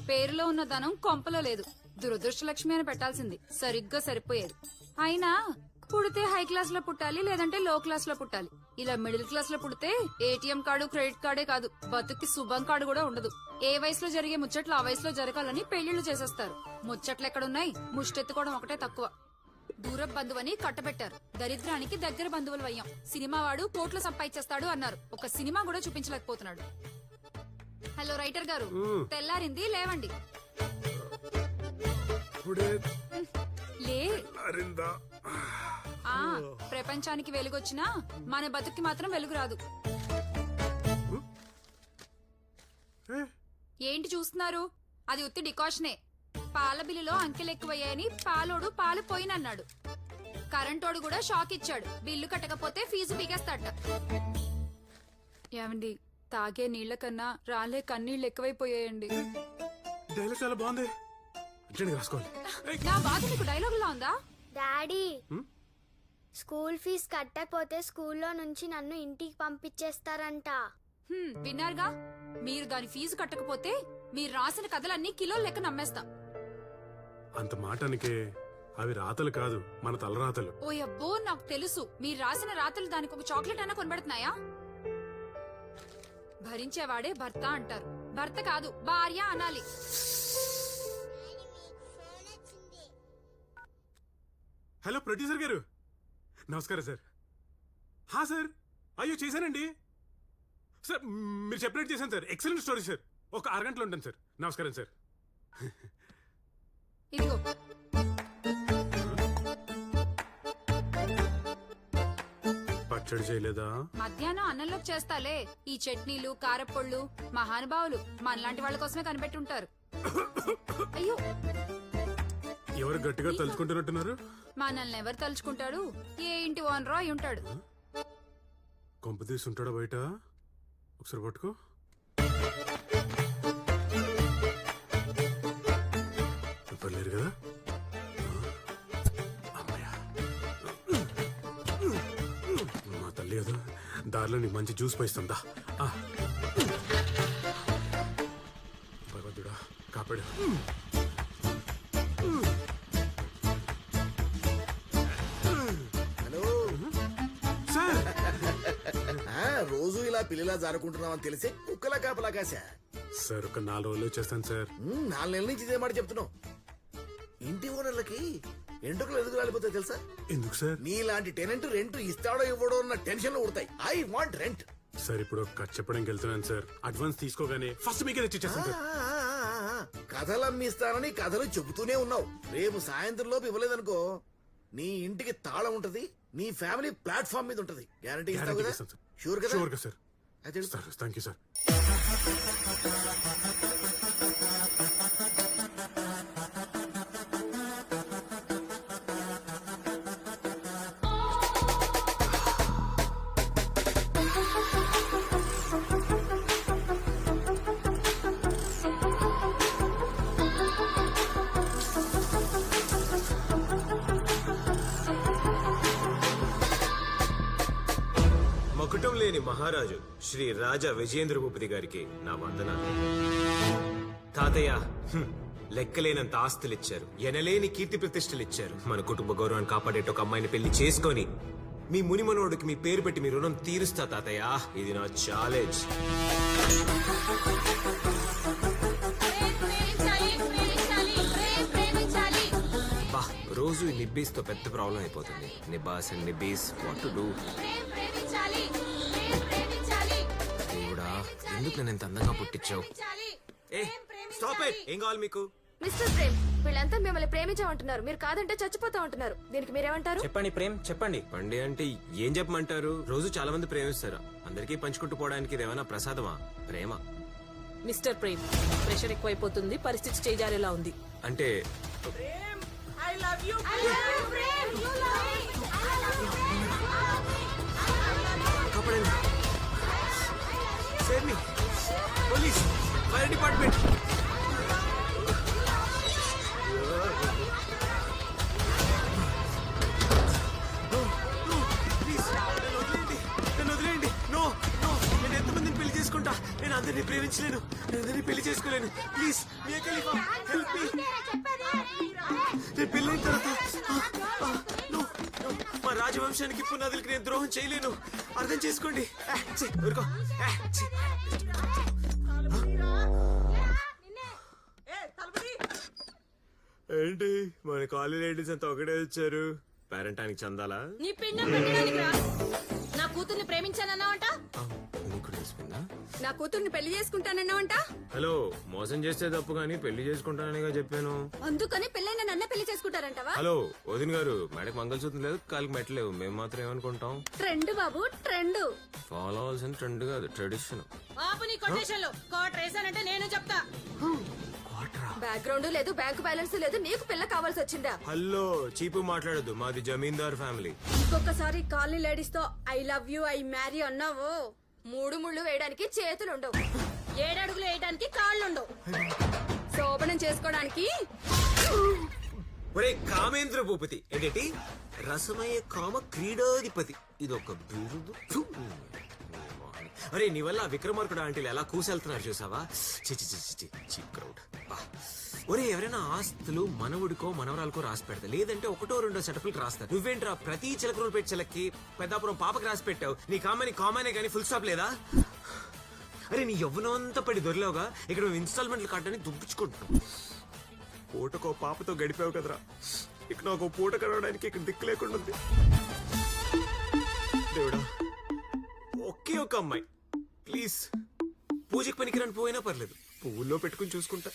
పేరులో ఉన్న ధనం కొంపలో లేదు. దురదృష్టలక్ష్మి అని పెట్టాల్సింది, సరిగ్గా సరిపోయేది. అయినా పుడితే హై క్లాస్ లో పుట్టాలి, లేదంటే లో క్లాస్ లో పుట్టాలి. ఇలా మిడిల్ క్లాస్ లో పుడితే ఏటీఎం కార్డు, క్రెడిట్ కార్డే కాదు, బతుక్కి శుభం కార్డు కూడా ఉండదు. ఏ వయసులో జరిగే ముచ్చట్లు ఆ వయసులో జరగాలని పెళ్లిళ్లు చేసేస్తారు. ముచ్చట్లు ఎక్కడున్నాయి, ముష్టెత్తుకోవడం ఒకటే తక్కువ. దూర బంధువని కట్టబెట్టారు, దరిద్రానికి దగ్గర బంధువులు అయ్యాం. సినిమా వాడు కోట్లు సంపాదించేస్తాడు అన్నారు, ఒక సినిమా కూడా చూపించలేకపోతున్నాడు. హలో రైటర్ గారు, తెల్లారింది, లేవండి. లే. ప్రపంచానికి వెలుగొచ్చినా మన బతుక్కి మాత్రం వెలుగు రాదు. ఏంటి చూస్తున్నారు? అది ఉత్తి డికాషనే. పాల బిల్లులో అంకెలు ఎక్కువయ్యాయని పాలోడు పాలు పోయినన్నాడు. కరెంటోడు కూడా షాక్ ఇచ్చాడు, బిల్లు కట్టకపోతే ఫీజు పీకేస్తాడట. ఏమండి, తాగే నీళ్ల కన్నా రాలే కన్నీళ్లు ఎక్కువైపోయాయండి. చాలా బాగుంది. నా బాధ నీకు డైలాగులా ఉందా? డాడీ, స్కూల్ ఫీజు కట్టకపోతే స్కూల్లో నుంచి నన్ను ఇంటికి పంపించేస్తారంట. విన్నారుగా, మీరు దాని ఫీజు కట్టకపోతే మీరు రాసిన కథలన్నీ కిలో లెక్క నమ్మేస్తా. అంత మాటనికే అవి రాతలు కాదు, మన తలరాతలు. ఓ అబ్బో, నాకు తెలుసు. మీరు రాసిన రాతలు దానికి ఒక చాక్లెట్ అయినా కొనబెడుతున్నాయా? భరించేవాడే భర్త అంటారు, భర్త కాదు భార్య అనాలి. హలో ప్రొడ్యూసర్ గారు, నమస్కారం సార్. హా సార్, అయ్యో చేశానండి సార్, మీరు చెప్పినట్టు చేశాను సార్. Excellent story sir. ఒక అరగంటలో ఉంటాను సార్. నమస్కారం సార్. ఇదిగో పచ్చడి చేయలేదా? మధ్యాహ్నం అన్నంలోకి చేస్తాలే. ఈ చట్నీలు, కారపొళ్ళు మహానుభావులు మనలాంటి వాళ్ళ కోసమే కనిపెట్టుంటారు. అయ్యో, ఎవరు గట్టిగా తలుచుకుంటున్నట్టున్నారు? మనల్ని ఎవరు తలుచుకుంటాడు? ఏ ఇంటి ఓనరో అయి ఉంటాడు. కొంప తీసి ఉంటాడా బయట? ఒకసారి పట్టుకో. లేరు కదా? అమ్మయ్యా, మా తల్లి కదా, దారిలో నీకు మంచి జ్యూస్ పోయిస్తుందా? భగవంతుడా కాపాడు. రోజు ఇలా పిల్లలా జారుకుంటున్నామని తెలిసే కుక్కలా కాపలా కాసా. సార్ ఒక 4 రోజులు చేస్తాను సార్. 4 నెలల నుంచి ఇదే మాట చెప్తున్నావు. ఇంటి ఓనర్లకి ఎంటుకలు ఎందుకు రాలిపోతాయి తెలుసా? ఎందుకు సార్? నీలాంటి టెనెంట్ రెంట్ ఇస్తాడో ఇవ్వడో అన్న టెన్షన్ లో ఉడతాయి. I want rent. సార్ ఇప్పుడు కట్ చెప్పడానికి వెళ్తున్నాను సార్. అడ్వాన్స్ తీసుకోగానే ఫస్ట్ మీకే తెచ్చిచ్చేస్తాను సార్. కథలు అమ్మిస్తానని కథలు చెబుతూనే ఉన్నావు. రేపు సాయంత్రం లోపు ఇవ్వలేదనుకో, నీ ఇంటికి తాళం ఉంటది, నీ ఫ్యామిలీ ప్లాట్ఫామ్ మీద ఉంటది. గ్యారంటీ ఇస్తావు కదా? షూర్ కదా? షూర్ గా సార్. Thank you sir. మకుటం లేని మహారాజు శ్రీ రాజా విజయేంద్ర భూపతి గారికి నా వందనాలు. తాతయ్య, లెక్కలేనంత ఆస్తులిచ్చారు, ఎనలేని కీర్తి ప్రతిష్టలిచ్చారు. మన కుటుంబ గౌరవాన్ని కాపాడేట ఒక అమ్మాయిని పెళ్లి చేసుకొని మీ మునిమనోడికి మీ పేరు పెట్టి మీ రుణం తీరుస్తా తాతయ్య. ఇది నా ఛాలెంజ్. రోజు ఈ నిబ్బీస్ తో పెద్ద ప్రాబ్లం అయిపోతుంది. నిబాస్ అండ్ నిబ్బీస్, వాట్ టు డూ? దేవుడా, ఎందుకు నేను ఎంత అందంగా పుట్టించావు? Stop it. ఏం కావాలి మీకు? మిస్టర్ ప్రేమ్, వీళ్ళంతా మిమ్మల్ని ప్రేమించామంటున్నారు. మీరు కాదంటే చచ్చిపోతా ఉంటున్నారు. దీనికి మీరేమంటారు? చెప్పండి ప్రేమ్, చెప్పండి. పండి అంటే ఏం చెప్పమంటారు? రోజు చాలా మంది ప్రేమిస్తారు. అందరికీ పంచుకుంటూ పోవడానికి ఇదేమైనా ప్రసాదమా? ప్రేమ. మిస్టర్ ప్రేమ్, ప్రెషర్ ఎక్కువైపోతుంది, పరిస్థితి చేజారేలా ఉంది. అంటే కాపాడండి. Save me. Police, fire department. నన్ను వదిలేయండి. నో, నేను ఎంతమందిని పెళ్లి చేసుకుంటా. నేను అందరినీ ప్రేమించలేను. నేను పెళ్లి చేసుకోలేను please Miyan Khalifa help me నేను పెళ్ళైన తర్వాత no, no. మా రాజవంశానికి పునాదులకి నేను ద్రోహం చేయలేను అర్థం చేసుకోండి ఊరుకో ఛీ. ఏంటి మన కాలేజ్ లేడీస్ అంతా ఒకటే వచ్చారు పేరెంటానికి చందాలా నీ పిండం పెట్టడానికి రా. నా కూతుర్ని ప్రేమించానన్నావంట. నీకు తెలిసిపోయిందా నా కూతుర్ని పెళ్లి చేసుకుంటానన్నావంట. హలో మోసం చేస్తే తప్పు కానీ పెళ్లి చేసుకుంటాననిగా చెప్పాను అందుకని పెళ్ళైన నన్నే పెళ్లి చేసుకుంటారంటావా? హలో వదిన గారు మేడకి మంగళసూత్రం లేదు కాలికి మెట్టలేవు మేము మాత్రం ఏమనుకుంటాం ట్రెండ్ బాబు ట్రెండ్. ఫాలో అవ్వాల్సిన ట్రెండ్ కాదు ట్రెడిషన్ ఆపు నీ కొటేషన్లు. కోట్ వేసానంటే నేను చెప్తా. బ్యాక్గ్రౌండ్ లేదు, బ్యాంక్ బ్యాలెన్స్ లేదు, నీకు పిల్ల కావాల్సి వచ్చిందా? హలో చీపు మాట్లాడద్దు మాది జమీందార్ ఫ్యామిలీ ఇంకొకసారి కాలనీ లేడీస్ తో I love you I marry అన్నావు, 3 ముళ్ళు వేయడానికి చేతులు ఉండవు, 7 అడుగులు వేయడానికి కాళ్ళుండవు. శోభనం చేసుకోవడానికి ఒరే కామేంద్ర భూపతి ఏంటి రసమయ కామ క్రీడాధిపతి ఇదొక బిరుదు ఫు. అరే నీ వల్ల విక్రమార్కుడు ఆంటీలు ఎలా కూసెళ్తున్నారు చూసావా చీప్ క్రౌడ్ ఒరే ఎవరైనా ఆస్తులు మనవుడికో మనవరాలకో రాసి పెడతా లేదంటే 1 2 సెటప్లకు రాస్తారు నువ్వేంట్రా ప్రతి చిలకరోలు పెట్టి చిలక్కి పెద్దాపురం పాపకి రాసి పెట్టావు నీ కామానే కానీ ఫుల్ స్టాప్ లేదా అరే నీ యవ్వనంతా పడి దొరిలేవుగా ఇక్కడ మేము ఇన్స్టాల్మెంట్లు కట్టడానికి దుబ్బుచుకుంటున్నాం పూటకో పాపతో గడిపావు కదరా ఇక నాకు పూట కడవడానికి ఇక్కడ దిక్కు లేకుండా ఉంది దేవుడా ఒకే ఒక అమ్మాయి ప్లీజ్ పూజకి పనికిరాని పోయినా పర్లేదు పువ్వుల్లో పెట్టుకుని చూసుకుంటా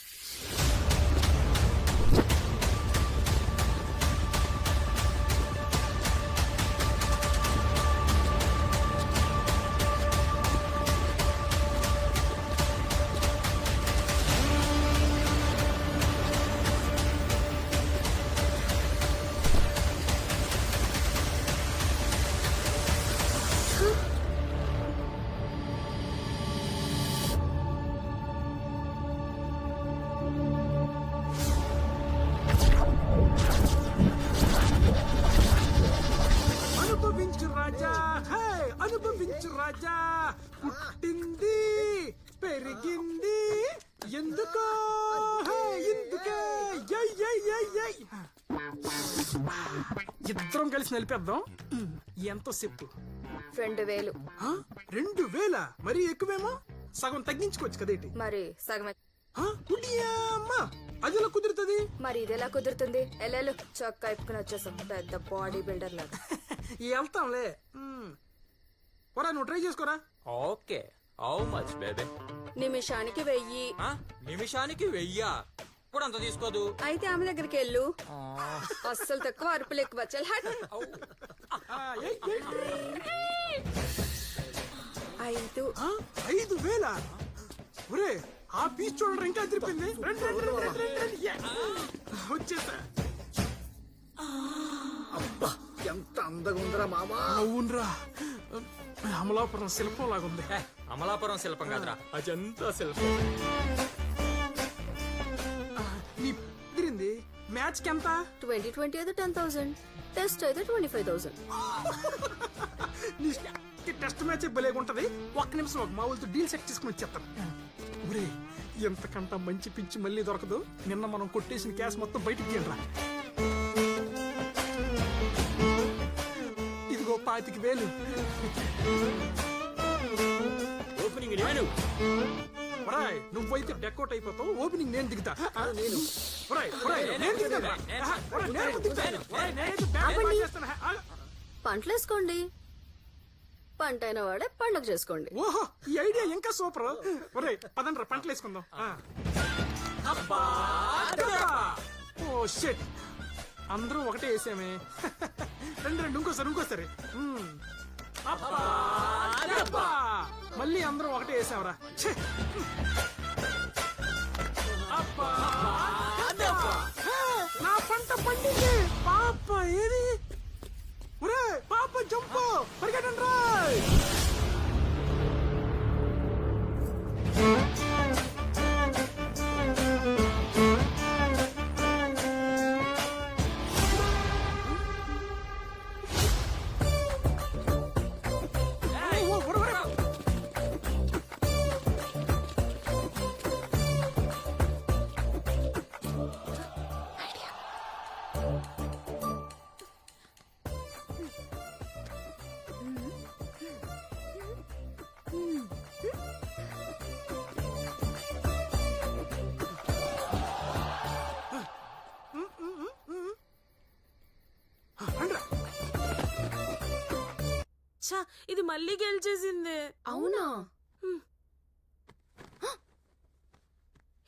అనుభవించు రాజా హే అనుభవించు రాజా పుట్టింది పెరిగింది ఎందుకో హే ఎందుకే యై, యై, యై, యై. ఇద్దరం కలిసి నిలిపేద్దాం ఎంతో చెప్పు 2000. 2000 మరీ ఎక్కువేమో సగం తగ్గించుకోవచ్చు కదేటి మరి సగమే. అమ్మా అది ఎలా కుదురుతుంది మరి ఇదెలా కుదురుతుంది? ఎల్లెలు చొక్కా ఇప్పుకుని వచ్చేసాం పెద్ద బాడీ బిల్డర్ లాగా. వెళ్తాంలే పోరా నువ్వు ట్రై చేసుకోరా ఓకే హౌ మచ్ బేబీ నిమిషానికి 1000. నిమిషానికి 1000 కూడా అంత తీసుకోదు అయితే ఆమె దగ్గరికి వెళ్ళు. అస్సలు తక్కువ అరుపులు ఎక్కువ. చల్ హట్. 5. 5000 ఒరే ఆ పీస్ చూడడం ఇంకా తిరిపింది వచ్చేసా అబ్బా ఎంత అందంగా ఉందిరా మామా. అవునరా అమలాపురం శిల్పం లాగుంది అమలాపురం శిల్పం కాదురా అజంతా శిల్పం నీ తిరింది మ్యాచ్ కి ఎంత 2020 అయితే 10,000, టెస్ట్ అయితే 25,000. నీ టెస్ట్ మ్యాచ్ భలేగుంటది. ఒక్క నిమిషం ఒక మావులతో డీల్ సెట్ చేసుకుని వచ్చేస్తాను. ఒరే ఎంతకంట మంచి పిచ్చి మళ్ళీ దొరకదు. నిన్న మనం కొట్టేసిన క్యాష్ మొత్తం బయటికి తీయండిరా. ఇదిగో 25,000. ఓపెనింగ్ నేను ఒరాయ్ నువ్వైతే డెకౌట్ అయిపోతావు. ఓపెనింగ్ నేను దిగుతా. ఒరాయ్ నేను దిగుతా. నేను దిగుతాను. నేనైతే బ్యాట్ బాల్ చేస్తాను. పంటలేసుకోండి. పంట అయిన వాడే పండుగ చేసుకోండి. ఓహో ఈ ఐడియా ఇంకా సూపర్. ఒరే పదండ్రా పంటలు వేసుకుందాం. ఓ షిట్ అందరూ ఒకటే వేసామే. రెండు ఇంకోసారి అబ్బా మళ్ళీ అందరూ ఒకటే వేసావరా. నా పంట పండింది. పాప ఏది ఒరే పాప జంపు పరిగెట్టండి రాయ్. ఛా, ఇది మళ్ళీ గెలిచేసిందే. అవునా?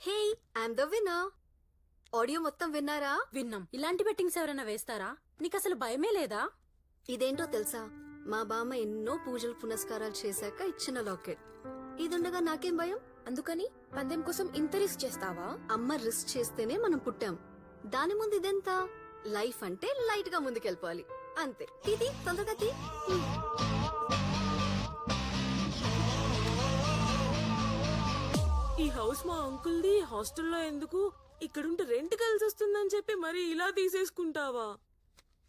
హే, ఐఎమ్ ద విన్నర్. ఆడియో మొత్తం విన్నారా? విన్నాం. ఇలాంటి బెట్టింగ్స్ ఎవరైనా వేస్తారా? నీకు అసలు భయమే లేదా? ఇదేంటో తెలుసా? మా బామ్మ ఎన్నో పూజలు పునస్కారాలు చేశాక ఇచ్చిన లాకెట్. ఇదుండగా నాకేం భయం? అందుకని పందెం కోసం ఇంత రిస్క్ చేస్తావా? అమ్మ రిస్క్ చేస్తేనే మనం పుట్టాం. దాని ముందు ఇదెంత? లైఫ్ అంటే లైట్ గా ముందుకెళ్ళిపోవాలి అంతే. ఇది తొందరగా తీ. ఈ హౌస్ మా అంకుల్ది. హాస్టల్లో ఎందుకు? ఇక్కడుంటే రెంట్ కలిసి వస్తుందని చెప్పి మరి ఇలా తీసేసుకుంటావా?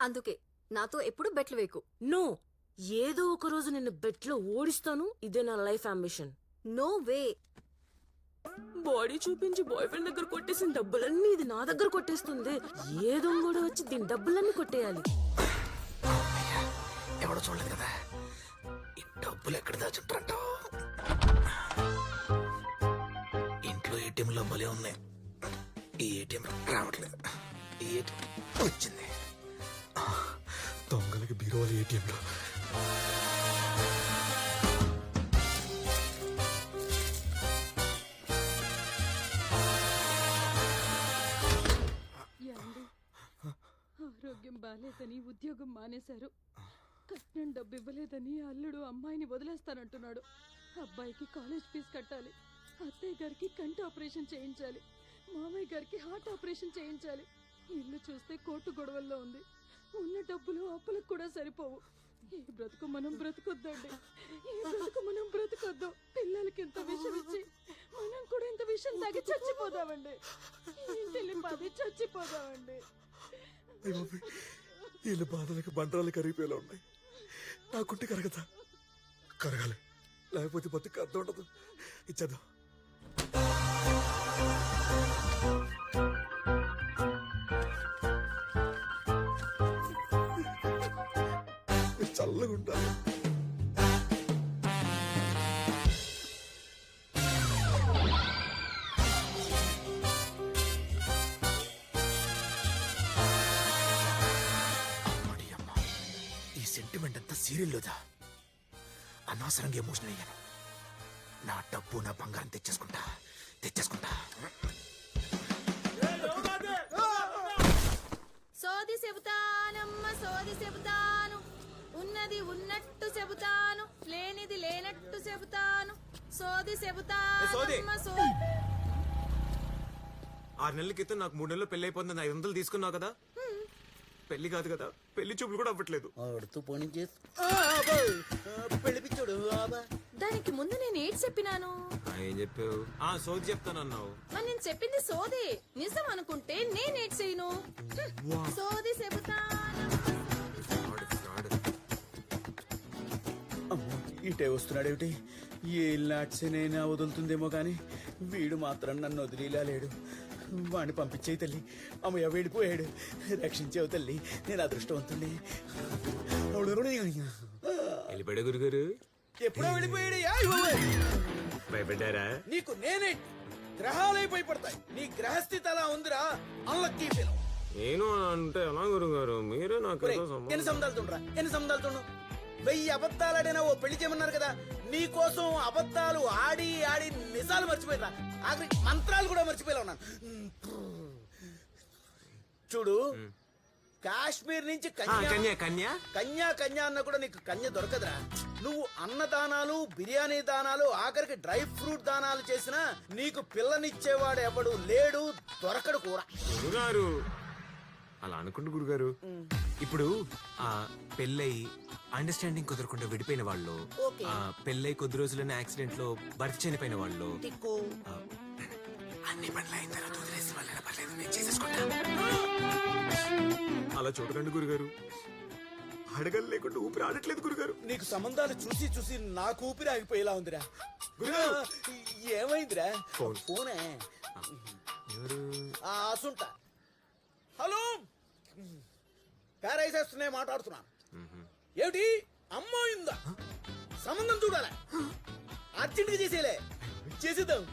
అందుకే నాతో ఎప్పుడు బెట్లు వేకు. నో, ఏదో ఒక రోజు నిన్ను బెట్లో ఓడిస్తాను. ఇదే నా life ambition. No way. Body చూపించి బాయ్ ఫ్రెండ్ దగ్గర కొట్టేసిన డబ్బులన్నీ ఇది నా దగ్గర కొట్టేస్తుంది. ఏ దొంగోడు వచ్చి దీని డబ్బులన్నీ కొట్టేయాలి. ఎవడో చూడలేదు కదా, ఈ డబ్బులు ఎక్కడ దాచుంటారంట. ఇంట్లో ఏటీఎంలో భలే ఉన్నాయి. ఈ ఏటీఎం రావట్లేదు. ఈ ఏటీఎం వచ్చింది. దొంగలకి బీరువాల ఏటీఎంలో. ఆరోగ్యం బాలేదని ఉద్యోగం మానేశారు. కట్నం డబ్బు ఇవ్వలేదని అల్లుడు అమ్మాయిని వదిలేస్తానంటున్నాడు. అబ్బాయికి కాలేజ్ ఫీజు కట్టాలి. అత్తయ్య గారికి కంటి ఆపరేషన్ చేయించాలి. మామయ్య గారికి హార్ట్ ఆపరేషన్ చేయించాలి. ఇల్లు చూస్తే కోర్టు గొడవల్లో ఉంది. ఉన్న డబ్బులు అప్పులకు కూడా సరిపోవు. ఈ బ్రతుకు మనం బ్రతుకొద్దండి. ఈ బ్రతుకు మనం బ్రతుకొద్దు. పిల్లలకి ఇంత విషం ఇచ్చి మనం కూడా ఇంత విషం తాగి చచ్చిపోదామండి. ఇంటిల్లి పది చచ్చిపోదామండి. వీళ్ళ బాధలకు బండరాలు కరిగిపోయేలా ఉన్నాయి. నాకుంటే కరగదా? కరగాలి, లేకపోతే బతుకు అర్థం ఉండదు. ఇచ్చేద్దాం. చల్లగా ఉండాలి. ఈ సెంటిమెంట్ అంతా సీరియల్లోదా? అనవసరంగా ఎమోషనల్ అయ్యాను. నా డబ్బు నా బంగారం తెచ్చేసుకుంటా. సోది చెబుతానమ్మ, సోది చెబుతాను. ఉన్నది ఉన్నట్టు చెబుతాను, లేనిది లేనట్టు చెబుతాను. సోది చెబుతానమ్మ, సోది. 6 నెలల క్రితం నాకు 3 నెలలు పెళ్లి అయిపోతుంది. 500 తీసుకున్నావు కదా. పెళ్లి కాదు కదా, పెళ్లి చూపులు కూడా అవ్వట్లేదు. దానికి ముందు నేను ఏడ్ చెప్పినాను. ఏం చెప్పావు? సోది చెప్తానన్నావు. మరి నేను చెప్పింది సోది. నిజం అనుకుంటే నేను ఏడ్ చేయను. సోది చెబుతాను. ఇటే వస్తున్నాడేమిటి? ఏ నాట్సేనైనా వదులుతుందేమో గాని వీడు మాత్రం నన్ను వదిలేలా లేడు. వాడిని పంపించేయి తల్లి. అమ్మయ్య వెళ్ళిపోయాడు. రక్షించేవు తల్లి, నేను అదృష్టవంతుల్ని. వెళ్ళిపోయాడు గురుగారు. ఎప్పుడో వెళ్ళిపోయాడు. భయపడ్డారా? నీకు నేనే గ్రహాలై భయపడతాయి. నీ గ్రహస్థితి అలా ఉందిరా. అల్లకి నేను అంటే ఎలా గురుగారు? మీరే నాకు ఎన్ని సంబంధాలుతుండ్రా? 1000 అబద్ధాలు ఓ పెళ్లి చేయమన్నారు కదా. నీ కోసం అబద్ధాలు ఆడి ఆడి నిజాలు మర్చిపోయిరా. ఆఖరి మంత్రాలు కూడా మర్చిపోయేలా ఉన్నాను. చూడు, కాశ్మీర్ నుంచి కన్యా అన్న కూడా నీకు కన్య దొరకదురా. నువ్వు అన్నదానాలు, బిర్యానీ దానాలు, ఆఖరికి డ్రై ఫ్రూట్ దానాలు చేసినా నీకు పిల్లనిచ్చేవాడు ఎవడు లేడు, దొరకడు కూడా. గురుగారు అలా అనుకుంటు గురుగారు. ఇప్పుడు ఆ పెళ్ళై అండర్స్టాండింగ్ కుదరకుండా విడిపోయిన వాళ్ళు, ఆ పెళ్ళై కొద్ది రోజులైన యాక్సిడెంట్ లో భర్త చనిపోయిన వాళ్ళు, అన్ని పనులు అయిన తర్వాత వదిలేసి వాళ్ళ పర్లేదు, నేను చేసేసుకుంటా. అలా చూడకండి గురుగారు. అడగలు లేకుండా ఊపిరి ఆడట్లేదు గురుగారు. నీకు సంబంధాలు చూసి చూసి నాకు ఊపిరి ఆగిపోయేలా ఉందిరా. ఏమైందిరా? ఫోనే ఆసుంటా. హలో, పేరైసేస్తున్నాయి, మాట్లాడుతున్నాను. ఏమిటి అమ్మాయిందా? సంబంధం చూడాలా? అర్జెంట్గా చేసేలే, చేసేద్దాం.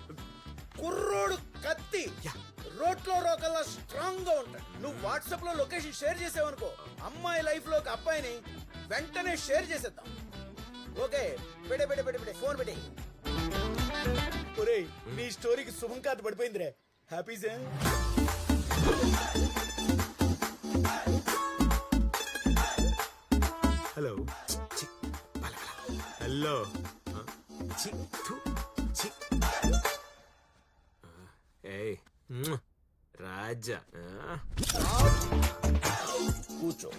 కుర్రోడు కత్తి, రోట్లో రోకల్లా స్ట్రాంగ్ గా ఉంటాడు. నువ్వు వాట్సాప్ లో లొకేషన్ షేర్ చేసావనుకో, అమ్మాయి లైఫ్ లోకి అబ్బాయిని వెంటనే షేర్ చేసేద్దాం. ఓకే పెడే పెడే పెడే పెడే ఫోన్ పెట్టి. ఒరేయ్ నీ స్టోరీకి శుభం కార్డు పడిపోయిందిరే. హ్యాపీ జే. హలో హలో ఏయ్ రాజా కూర్చో.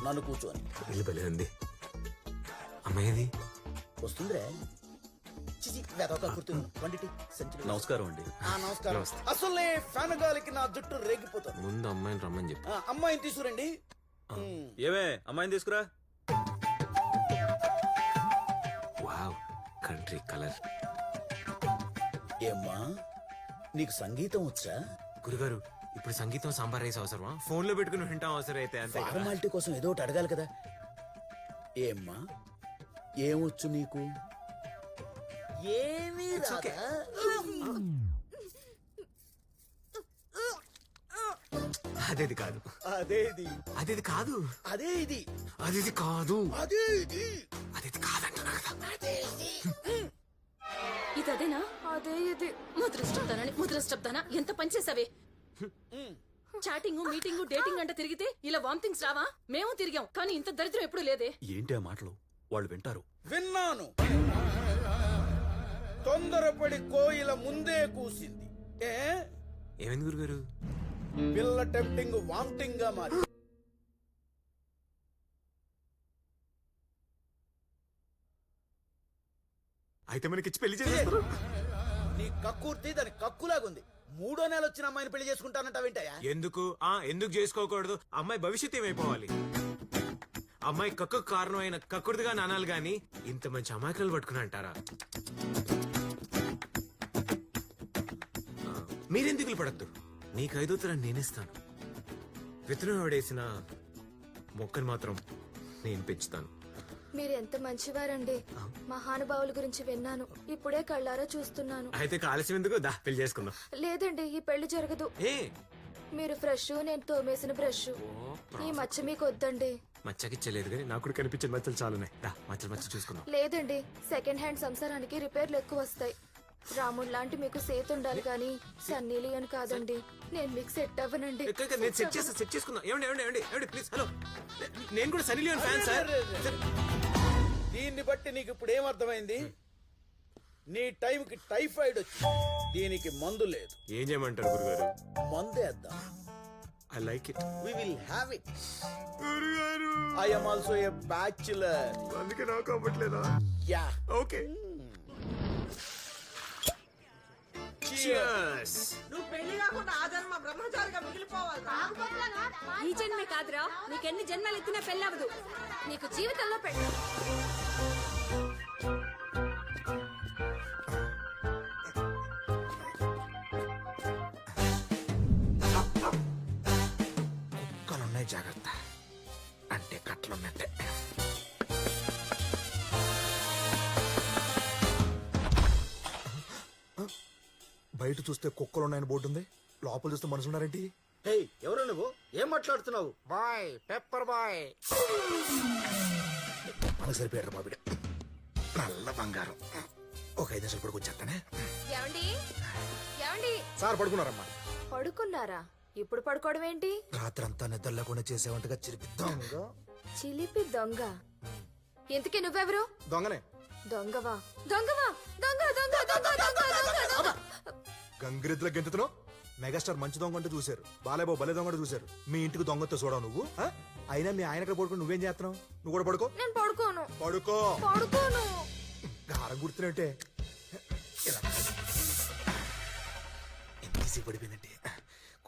నన్ను కూర్చోని. ఇల్లు భలే ఉంది. అమ్మాయిది వస్తుందిరే. చిచి వెదొక కుర్తుంది. వండిటి సంచులు. నమస్కారం అండి. నమస్కారం. అసలే ఫ్యాన్ గాలికి నా జుట్టు రేగిపోతుంది. ముందు అమ్మాయిని రమ్మని చెప్పు. అమ్మాయిని తీసుకురండి. ఏమే అమ్మాయిని తీసుకురా. Wow country colour. ఏమ్మా నీకు సంగీతం వచ్చా? గురుగారు ఇప్పుడు సంగీతం సాంబార్ రైస్ అవసరమా? ఫోన్ లో పెట్టుకుని వింటాం అవసరం అయితే అంతే కదా. ఫార్మాలిటీ కోసం ఏదో ఒకటి అడగాలి కదా. ఏమ్మా ఏమొచ్చు నీకు? ఏమీ రాదా? అదేది కాదు. అదేది అదేది కాదు. అదే ఇది. అదేది కాదు. అదే ఇది. అదేది కాదంటున్నా కదా. ఇది అదేనా? అదే ఇది. ముద్రష్టబ్దానా ఎంత పని చేసావే. చాటింగ్ మీటింగ్ డేటింగ్ అంటే తిరిగితే ఇలా వామిటింగ్స్ రావా? మేము తిరిగాం కానీ ఇంత దరిద్రం ఎప్పుడు లేదే. ఏంటి ఆ మాటలు? వాళ్ళు వింటారు. విన్నాను. తొందరపడి కోయిల ముందే కూసింది. ఏమైంది గురుగారు? పిల్ల టెంప్టింగ్ వామిటింగ్ గా మారి. అయితే మనకి పెళ్లి చేసేస్తారు. నీ కక్కుర్తి దాని కక్కులాగుంది. 3వ నెల వచ్చిన అమ్మాయిని పెళ్లి చేసుకుంటానంట. వింటాయా? ఎందుకు ఎందుకు చేసుకోకూడదు? అమ్మాయి భవిష్యత్తు ఏమైపోవాలి? అమ్మాయి కక్కు కారణం అయిన కక్కుర్తిగా నానాలు గాని ఇంత మంచి అమాయకులు పట్టుకుని అంటారా? మీరెందుకులు పడద్దు? నీకు 5వ తరం నేనేస్తాను. విత్తనం పడేసిన మొక్కను మాత్రం నేను పెంచుతాను. మీరు ఎంత మంచివారండి. మహానుభావుల గురించి విన్నాను, ఇప్పుడే కళ్ళారా చూస్తున్నాను. అయితే ఆలస్యం ఎందుకు? దా పెళ్లి చేసుకుందాం. లేదండి ఈ పెళ్లి జరగదు. ఏ మీరు ఫ్రెష్, నేను తోమేసిన బ్రష్. ఈ మచ్చ మీకు వద్దండి. మచ్చకిచ్చలేదు కానీ నాకు కూడా కనిపించిన మచ్చలు చాలున్నాయి. దా మచ్చలు మచ్చ చూసుకుందాం. లేదండి సెకండ్ హ్యాండ్ సంసారానికి రిపేర్లు ఎక్కువ వస్తాయి. రాముడు లాంటి మీకు సేతు ఉండాలి కానీ సన్నీలి అని కాదండి. నేను మీకు సెట్ అవ్వనండి. నేను సెట్ చేసుకుందాం. ఏమండి ఏమండి ఏమండి ఏమండి ప్లీజ్. హలో నేను కూడా సన్నీ లియోన్ ఫ్యాన్ సార్. దీన్ని బట్టి నీకు ఇప్పుడు ఏమర్థమైంది? నీ టైంకి టైఫాయిడ్ వచ్చి దీనికి మందు లేదు. ఏం చేయమంటారు గురుగారు? మందేద్దాం. I like it. We will have it. గురుగారు I am also a bachelor. అందుకే నాకు అవ్వట్లేదా? Yeah okay. నువ్వు పెళ్లి కాకుండా ఆ జన్మ బ్రహ్మచారిగా మిగిలిపోవాలి. ఈ జన్మే కాదురా, నీకెన్ని జన్మలు ఎత్తినా పెళ్ళవదు. నీకు జీవితంలో పెళ్ళ. కుక్కలున్నాయి జాగ్రత్త. అంటే కట్లున్నట్టే. బయట చూస్తే కుక్కలున్నాయని బోర్డు ఉంది, లోపల చూస్తే మనుషులు ఉన్నారేంటి? ఎవరు నువ్వు? ఏం మాట్లాడుతున్నావు? Boy pepper boy. మనకు సరిపోయారు బాబిడ. నల్ల బంగారం. ఒక 5 నిమిషాలు పడుకొచ్చేస్తానే. ఏమండి ఏమండి సార్ పడుకున్నారమ్మా. పడుకున్నారా? ఇప్పుడు పడుకోవడం ఏంటి? రాత్రంతా నిద్ర లేకుండా చేసేవంటగా చిరిపిద్దాం. చిలిపి దొంగ. ఇంతకీ నువ్వెవరు? దొంగనే. దొంగవా? దొంగవా? దొంగ దొంగ దొంగ దొంగ దొంగ. గంగిరెద్దుల గెంతుతును మెగాస్టార్ మంచి దొంగ అంటే చూశారు, బాలేబాబు బలే దొంగ అంటే చూశారు. మీ ఇంటికి దొంగతో చూడవు నువ్వు. అయినా మీ ఆయన పడుకుని నువ్వేం చేస్తున్నావు? నువ్వు కూడా పడుకో. నేను పడుకోను. పడుకో. పడుకోను. గారం గుర్తున్నట్టే ఎంత ఈజీ పడిపోయిందంటే.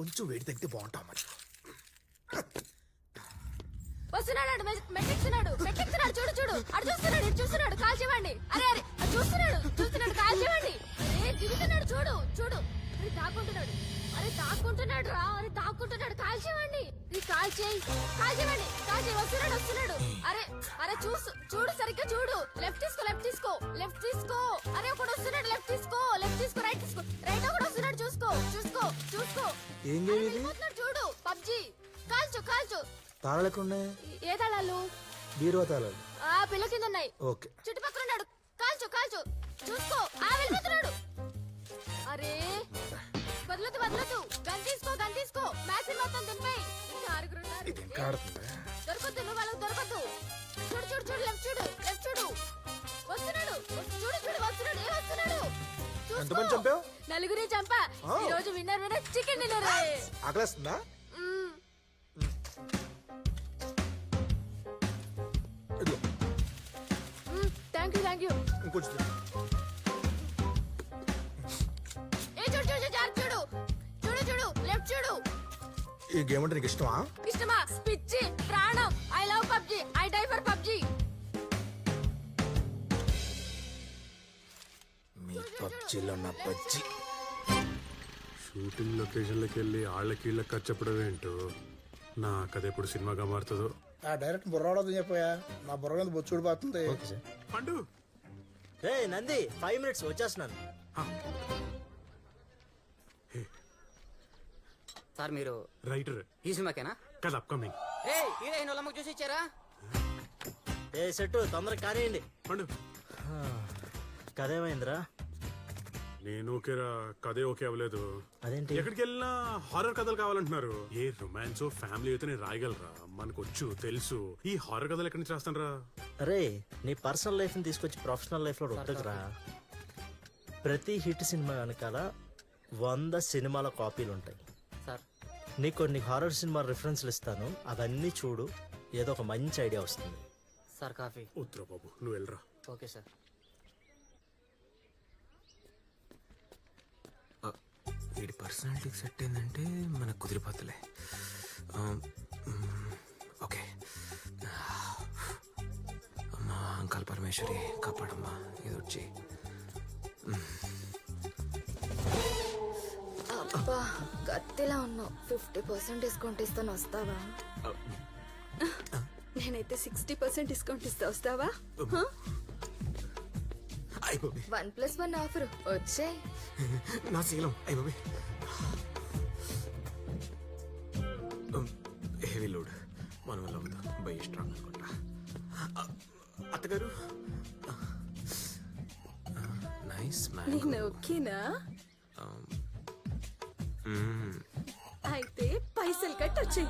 కొంచెం వేడి తగ్గితే బాగుంటాం మరి. వస్తున్నాడు మెట్టెక్కుతున్నాడు మెట్టెక్కుతున్నాడు. చూడు చూడు అటు చూస్తున్నాడు, ఇటు చూస్తున్నాడు. కాల్ చేయండి. అరే అరే చూస్తున్నాడు కాల్ చేయండి. అరే దిగుతున్నాడు చూడు చూడు. అరే దాక్కుంటున్నాడు. అరే దాక్కుంటున్నాడు రా. అరే దాక్కుంటున్నాడు. కాల్ చేయండి. కాల్ చేయి. వస్తున్నాడు. అరే అరే చూడు సరిగ్గా చూడు. లెఫ్ట్ తీసుకో. అరే ఒకడు వస్తున్నాడు. లెఫ్ట్ తీసుకో రైట్ తీసుకో. రైట్ ఒకడు వస్తున్నాడు. చూసుకో. ఏం గేమ్ ఇది? చూడు పబ్జి. కాల్చు తాళాలు ఎక్కడ ఉన్నాయి? ఏ తాళాలు? బీరువా తాళాలు ఆ పిల్ల కింద ఉన్నాయి. ఓకే. చుట్టుపక్కల ఉన్నాడు. కాల్చు కాల్చు చూసుకో. ఆ వెళ్ళిపోతున్నాడు. అరే వదలదు గన్ తీసుకో మ్యాక్సిన్ మొత్తం దింపేయ్. ఇంకా ఆరుగురు ఉన్నారు. దొరకొద్దు నువ్వు వాళ్ళకి దొరకొద్దు. చూడు లెఫ్ట్ చూడు వస్తున్నాడు. వస్తున్నాడు. ఏ వస్తున్నాడు ఎంతమంది చంపావు? నలుగురే చంపా. ఈ రోజు విన్నర్ చికెన్ డిన్నర్. ఆకలేస్తుందా? Thank you. ఇంకొంచెం ఏ చూడు లెఫ్ట్ చూడు. ఈ గేమ్ అంటే నీకు ఇష్టమా? పిచ్చి ప్రాణం. I love PUBG. I die for PUBG. మీ పబ్జిలో నా బజ్జి. షూటింగ్ లొకేషన్లకి వెళ్ళి ఆళ్ళకి వీళ్ళకి ఖర్చు చెప్పడం ఏంటో నాకది ఎప్పుడు సినిమాగా మారుతుందో. ఆ డైరెక్ట్ బుర్రాడోదని చెప్పాయా? నా బుర్ర మీద బొచ్చుడు పోతుంది. పండు రే నంది 5 minutes వచ్చేస్తున్నాను. సార్ మీరు రైటర్ ఈ సినిమాకేనా? కదా అప్కమింగ్. ఏ హీరోయిన్ వాళ్ళమ్మకి చూసి ఇచ్చారా? ఏ సెట్టు తొందరగా కానివ్వండి. పండు కదేమైందిరా? నేను ఓకేరా, కదే ఓకే అవ్వలేదు. అదేంటి? ఎక్కడికి వెళ్ళినా హారర్ కథలు కావాలంటున్నారు. ఏ రొమాన్స్ ఫ్యామిలీ అయితే నేను రాయగలరా? మనకొచ్చు తెలుసు. ఈ హారర్ కథలు ఎక్కడి నుంచి రాస్తాను రా? అరే నీ పర్సనల్ లైఫ్ ని తీసుకొచ్చి ప్రొఫెషనల్ లైఫ్ లో రుద్దకురా. ప్రతి హిట్ సినిమా వెనకాల 100 సినిమాల కాపీలు ఉంటాయి. సార్ నీకు కొన్ని హారర్ సినిమా రిఫరెన్స్లు ఇస్తాను, అవన్నీ చూడు, ఏదో ఒక మంచి ఐడియా వస్తుంది. Sir coffee. ఉత్తర బాబు నువ్వు వెళ్ళరా. Okay sir. వీడి పర్సనాలిటీకి సెట్ అయిందంటే మనకు కుదిరిపోతులే. ఓకే అమ్మా అంకాల్ పరమేశ్వరి కాపాడమ్మా, ఏదో వచ్చి. అబ్బా కత్తిలా ఉన్నావు. 50% డిస్కౌంట్ ఇస్తాను వస్తావా? నేనైతే 60% డిస్కౌంట్ ఇస్తా, వస్తావా? 1+1 ఆఫర్ వచ్చే. నా శీలం అయిపోయి హెవీ లోడ్ మన వల్ల అవుతా. బై స్ట్రాంగ్ అనుకుంటా. అత్తగారు నైస్ మ్యాన్. నేను ఓకేనా? అయితే పైసలు కట్టి వచ్చాయి.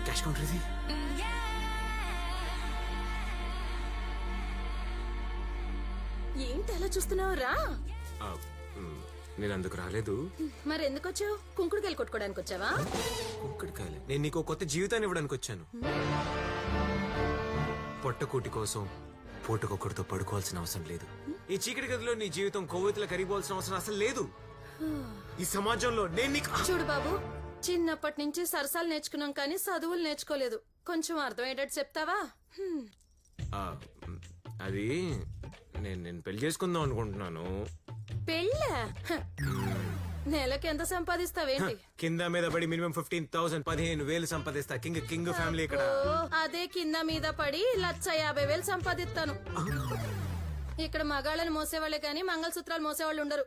క్యాష్ కౌంటర్ ఇది. ఏంటి అలా చూస్తున్నావు? రా. నేను అందుకు రాలేదు. మరి ఎందుకు వచ్చావు? కుంకుడుకాయలు కొట్టుకోవడానికి వచ్చావా? కుంకుడుకాయలు. నేను నీకు కొత్త జీవితాన్ని ఇవ్వడానికి వచ్చాను. పొట్టకూటి కోసం పూటకొక్కడితో పడుకోవాల్సిన అవసరం లేదు. ఈ చీకటి గదిలో నీ జీవితం కొవ్వొత్తులా కరిగిపోవాల్సిన అవసరం అసలు లేదు. ఈ సమాజంలో నేను నీకు. చూడు బాబు, చిన్నప్పటి నుంచి సరసాలు నేర్చుకున్నాం కానీ చదువులు నేర్చుకోలేదు. కొంచెం అర్థమయ్యేటట్టు చెప్తావా? అది నేను పెళ్లి చేసుకుందాం అనుకుంటున్నాను. పెళ్ళా? నెలకి ఎంత సంపాదిస్తావేంటి? కింద మీద పడి మినిమం 15,000 15,000 సంపాదిస్తా. కింగ్ ఫ్యామిలీ ఇక్కడ. అదే కింద మీద పడి 1,50,000 సంపాదిస్తాను. ఇక్కడ మగాళ్ళని మోసేవాళ్లే కానీ మంగళసూత్రాలు మోసేవాళ్ళు ఉండరు.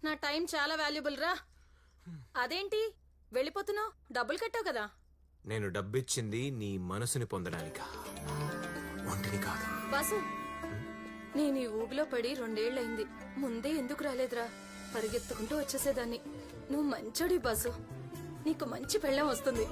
నా టైం చాలా వాల్యుబుల్ రా. అదేంటి వెళ్ళిపోతున్నావు? డబ్బులు కట్టావు కదా. నేను డబ్బిచ్చింది నీ మనసుని పొందడానికా, ఒంటిని కాదు. బాసు, నేను ఈ ఊబిలో పడి 2 ఏళ్లయింది. ముందే ఎందుకు రాలేదురా? పరిగెత్తుకుంటూ వచ్చేసేదాన్ని. నువ్వు మంచోడి బాసు, నీకు మంచి పెళ్ళం వస్తుంది.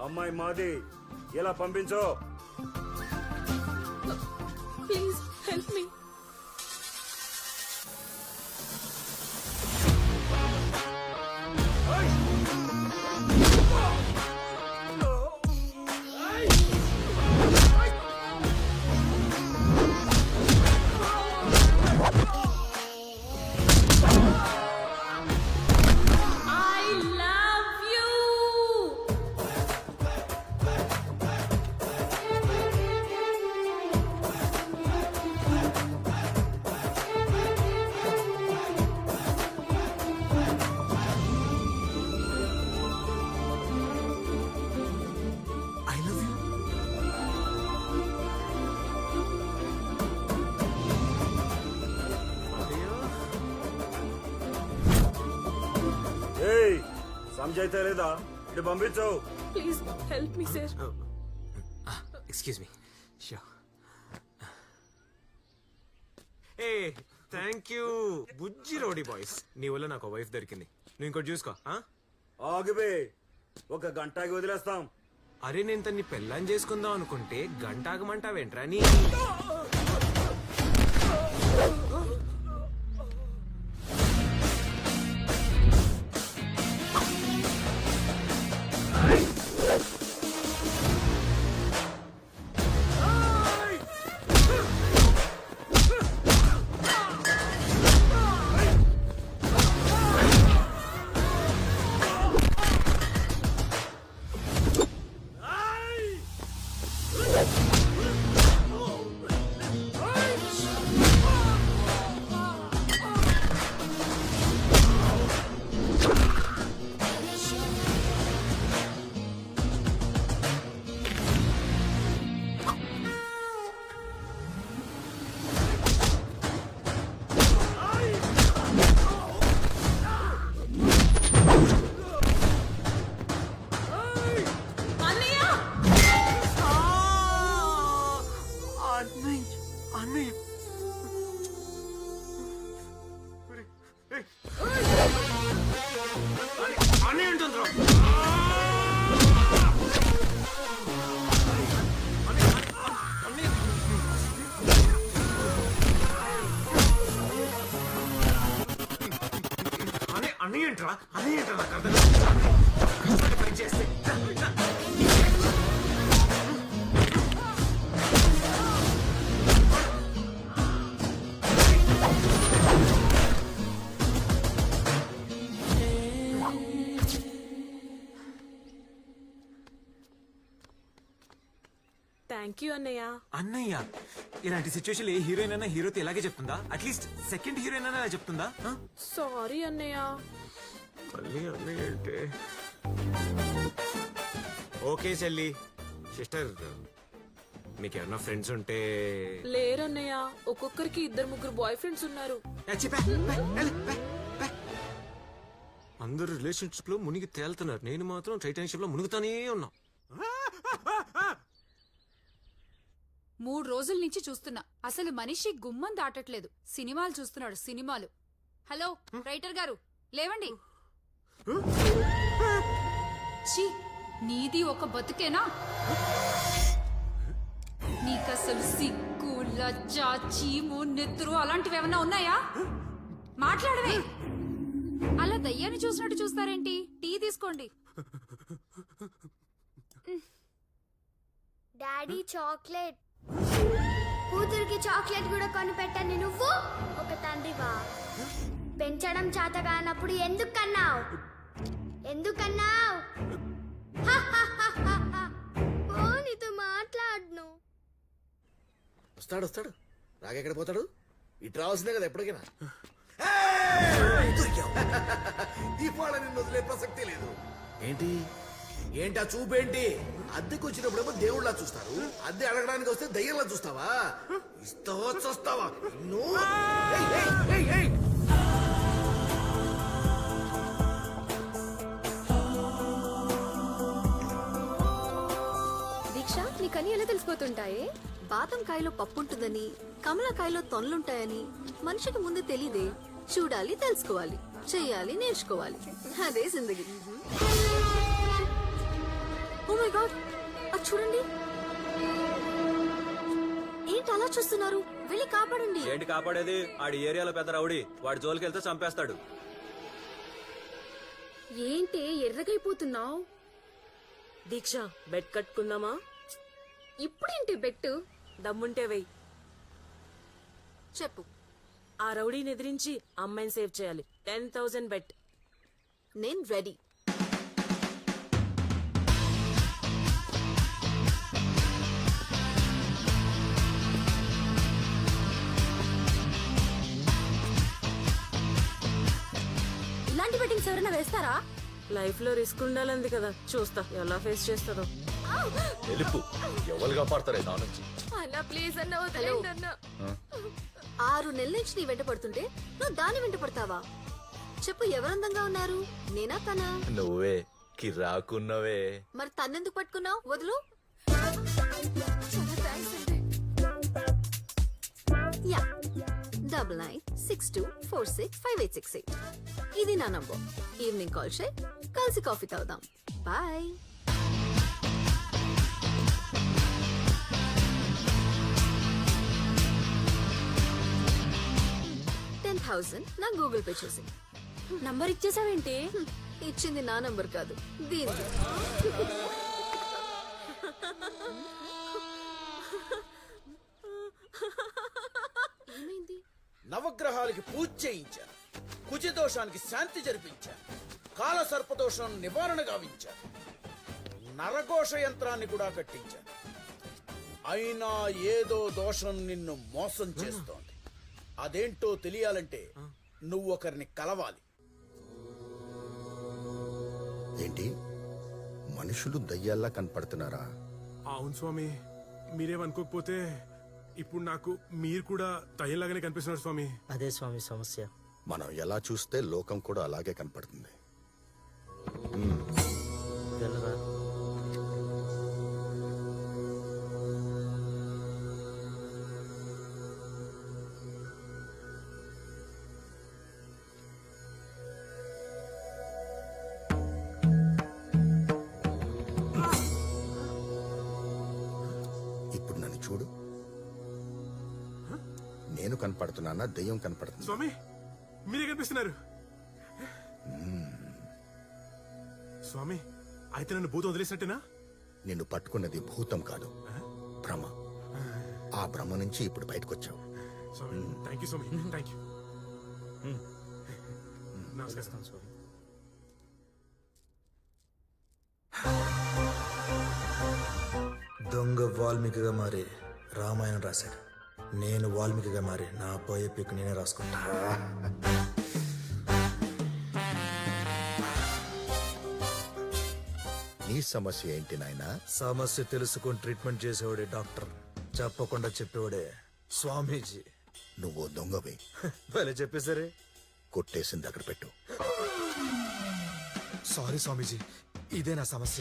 అమ్మాయి మాది, ఇలా పంపించో. ప్లీజ్ హెల్ప్ మీ. సంజైతే లేదా ఇటు పంపించు. Please help me sir. Excuse me. Sure. ఏ థ్యాంక్ యూ బుజ్జి రోడీ బాయ్స్. నీ వల్ల నాకు వైఫ్ దొరికింది. నువ్వు ఇంకోటి చూసుకో. ఆగిపే, ఒక గంటకి వదిలేస్తాం. అరే నేను తన్ని పెళ్ళాన్ని చేసుకుందాం అనుకుంటే గంట ఆగమంటావేంట్రా నీ? థ్యాంక్ యూ అన్నయ్య. అన్నయ్య ఇలాంటి సిచ్యువేషన్ ఏ హీరోయిన్ అయినా హీరోతో ఇలాగే చెప్తుందా? అట్లీస్ట్ సెకండ్ హీరోయిన్ అయినా చెప్తుందా? సారీ అన్నయ్య. మళ్ళీ అన్నయ్య అంటే ఓకే చెల్లి. సిస్టర్ మీకు ఏమన్నా ఫ్రెండ్స్ ఉంటే? లేరన్నయ్య, ఒక్కొక్కరికి 2-3 బాయ్ ఫ్రెండ్స్ ఉన్నారు. అందరూ రిలేషన్షిప్ లో మునిగి తేలుతున్నారు, నేను మాత్రం టైటానిక్ లో మునుగుతానే ఉన్నా. 3 రోజుల నుంచి చూస్తున్నా, అసలు మనిషి గుమ్మం దాటట్లేదు. సినిమాలు చూస్తున్నాడు, సినిమాలు. హలో రైటర్ గారు, లేవండి. ఛీ, నీది ఒక బతుకేనా? నీకసలు సిగ్గు, లజ్జ, చీము, నెత్తురు అలాంటివి ఏమన్నా ఉన్నాయా? మాట్లాడవే. అలా దయ్యాన్ని చూసినట్టు చూస్తారేంటి? టీ తీసుకోండి. Daddy chocolate. కూతురికి చాక్లెట్ కూడా కొని పెట్టండి. నువ్వు ఒక తండ్రివా? పెంచడం చేత కానప్పుడు ఎందుకన్నావు? నీతో మాట్లాడను. వస్తాడు రాగెక్కడ పోతాడు? ఇటు రావాల్సిందే కదా ఎప్పటికైనా. ఇవాళ నిన్ను వదిలే ప్రసక్తి లేదు. ఏంటి ఆ చూపేంటి? అద్దెకి వచ్చినప్పుడేమో దేవుళ్ళ చూస్తారు, అద్దె అడగడానికి వస్తే దయ్యంలా చూస్తావా? ఇస్తావా చూస్తావా? దీక్ష, నీకని ఎలా తెలిసిపోతుంటాయే? బాదంకాయలో పప్పుంటుందని, కమలకాయలో తొనలుంటాయని మనిషికి ముందు తెలీదే. చూడాలి, తెలుసుకోవాలి, చెయ్యాలి, నేర్చుకోవాలి. అదే జిందగీ. ఓ మై గాడ్, అది చూడండి. ఏంటి అలా చూస్తున్నారు? వెళ్ళి కాపాడండి. ఏంటి కాపాడేది? ఆడి ఏరియాలో పెద్ద రౌడీ, వాడి జోలికి వెళ్తే చంపేస్తాడు. ఏంటి ఎర్రగైపోతున్నావు? దీక్ష, బెడ్ కట్టుకుందామా? ఇప్పుడేంటి బెట్టు? దమ్ముంటే వెయ్యి. చెప్పు. ఆ రౌడీని ఎదిరించి అమ్మాయిని సేవ్ చేయాలి. 10,000 బెట్. నేను రెడీ. ఇలాంటి బెట్టింగ్స్ ఎవరైనా వేస్తారా? లైఫ్ లో రిస్క్ ఉండాలంది కదా, చూస్తా ఎలా ఫేస్ చేస్తుందో. తెలుపు ఎవరు కాపాడతారే నా నుంచి? అన్నా ప్లీజ్ అన్న, వదిలేండి అన్న. 6 నెలల నుంచి నీ వెంట పడుతుంటే నువ్వు దాని వెంట పడతావా? చెప్పు ఎవరందంగా ఉన్నారు, నేనా తనా? నువ్వే కిరాకున్నవే. మరి తన్నెందుకు పట్టుకున్నావు? వదులు. యా 9962465868. ఇది నా నంబర్. ఈవినింగ్ కాల్ చేయి, కలిసి కాఫీ తాగుదాం. బాయ్. $10,000 నా గూగుల్ పే చేసి. నంబర్ ఇచ్చేసావేంటి? ఇచ్చింది నా నంబర్ కాదు, దీనికి. ఏమైంది? నవగ్రహాలకి పూజ చేయించాను, కుజదోషానికి శాంతి జరిపించాను, కాల సర్పదోషం నివారణ గావించాను, నరఘోష యంత్రాన్ని కూడా కట్టించాను. అయినా ఏదో దోషం నిన్ను మోసం చేస్తోంది. అదేంటో తెలియాలంటే నువ్వు ఒకరిని కలవాలి. ఏంటి మనుషులు దయ్యాల్లా కనపడుతున్నారా? అవును స్వామి, మీరేమనుకోకపోతే ఇప్పుడు నాకు మీరు కూడా దయ్యంలాగానే కనిపిస్తున్నారు స్వామి. అదే స్వామి సమస్య. మనం ఎలా చూస్తే లోకం కూడా అలాగే కనపడుతుంది. వెళ్ళరా. ఇప్పుడు నన్ను చూడు. నేను కనపడుతున్నానా, దెయ్యం కనపడుతుంది? స్వామి మీరే కనిపిస్తున్నారు. స్వామి అయితే నన్ను భూతం వదిలేసినట్టేనా? నిన్ను పట్టుకున్నది భూతం కాదు, భ్రమ. ఆ భ్రమ నుంచి ఇప్పుడు బయటకొచ్చావు. స్వామి థ్యాంక్ యూ స్వామి, థ్యాంక్ యూ. నమస్కారం స్వామి. దొంగ వాల్మీకిగా మారి రామాయణం రాశాడు. నేను వాల్మీకిగా మారి నా బయోపిక్ నేనే రాసుకుంటా. నీ సమస్య ఏంటి నాయనా? సమస్య తెలుసుకొని ట్రీట్మెంట్ చేసేవాడే డాక్టర్, చెప్పకుండా చెప్పేవాడే స్వామీజీ. నువ్వు దొంగవి. భలే చెప్పేసరే. కొట్టేసింది అక్కడ పెట్టు. సారీ స్వామీజీ, ఇదే నా సమస్య.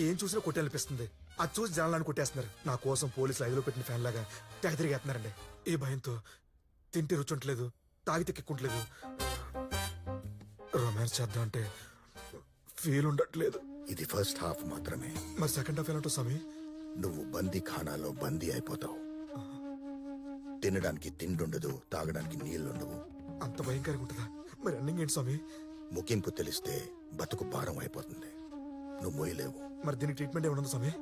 ఏం చూసినా కొట్టేనిపిస్తుంది. అది చూసి జనాలను కొట్టేస్తున్నారు. నా కోసం పోలీసులు ఐదులో పెట్టిన ఫ్యాన్ లాగా తెగ తిరిగేస్తున్నారండి. ఈ భయంతో తింటే రుచుంటలేదు, తాగితే కిక్కుంటలేదు. రొమాన్స్ చేద్దాం అంటే ఫీల్ ఉండట్లేదు. ఇది ఫస్ట్ హాఫ్ మాత్రమే. మరి సెకండ్ హాఫ్ ఏంటో స్వామి? నువ్వు బందీ ఖానాలో బందీ అయిపోతావు. తినడానికి తిండుండదు, తాగడానికి నీళ్లుండవు. అంత భయంకరంగా ఉంటుందా? మరి రన్నింగ్ ఏంటి స్వామి? ముగింపు తెలిస్తే బతుకు భారం అయిపోతుంది, నువ్వు మోయలేవు. మరి దీనికి ట్రీట్మెంట్ ఏమన్నా స్వామి?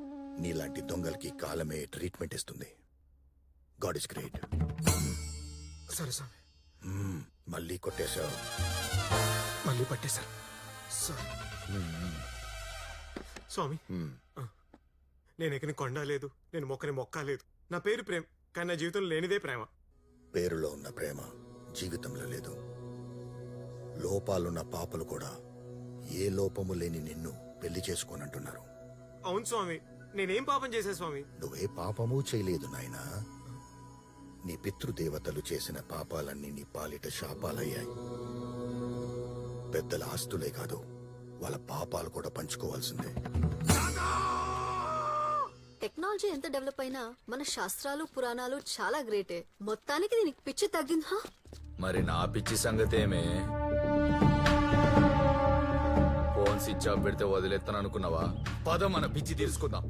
నీలాంటి దొంగలకి కాలమే ట్రీట్మెంట్ ఇస్తుంది. God is great. సరే స్వామి. మళ్ళీ కొట్టేశావు. మళ్ళీ పట్టేశారు. సరే స్వామి, నేను ఎక్కని కొండ లేదు, నేను మొక్కని మొక్క లేదు. నా పేరు ప్రేమ్, కానీ నా జీవితంలో లేనిదే ప్రేమ. పేరులో ఉన్న ప్రేమ జీవితంలో లేదు. లోపాలున్న పాపలు కూడా ఏ లోపము లేని నిన్ను పెళ్లి చేసుకోనంటున్నారు. అవును స్వామి, నేనేం పాపం చేశా స్వామి? నువ్వే పాపము చేయలేదు నాయనా. నీ పితృదేవతలు చేసిన పాపాలన్నీ నీ పాలిట శాపాలయ్యాయి. పెద్దల ఆస్తులే కాదు, వాళ్ళ పాపాలు కూడా పంచుకోవాల్సిందే. టెక్నాలజీ ఎంత డెవలప్ అయినా మన శాస్త్రాలు పురాణాలు చాలా గ్రేటే. మొత్తానికి దీనికి పిచ్చి తగ్గిందా? మరి నా పిచ్చి సంగతేమే? ఫోన్ స్విచ్ ఆఫ్ పెడితే వదిలేస్తాను అనుకున్నావా? పద మన పిచ్చి తెలుసుకుందాం.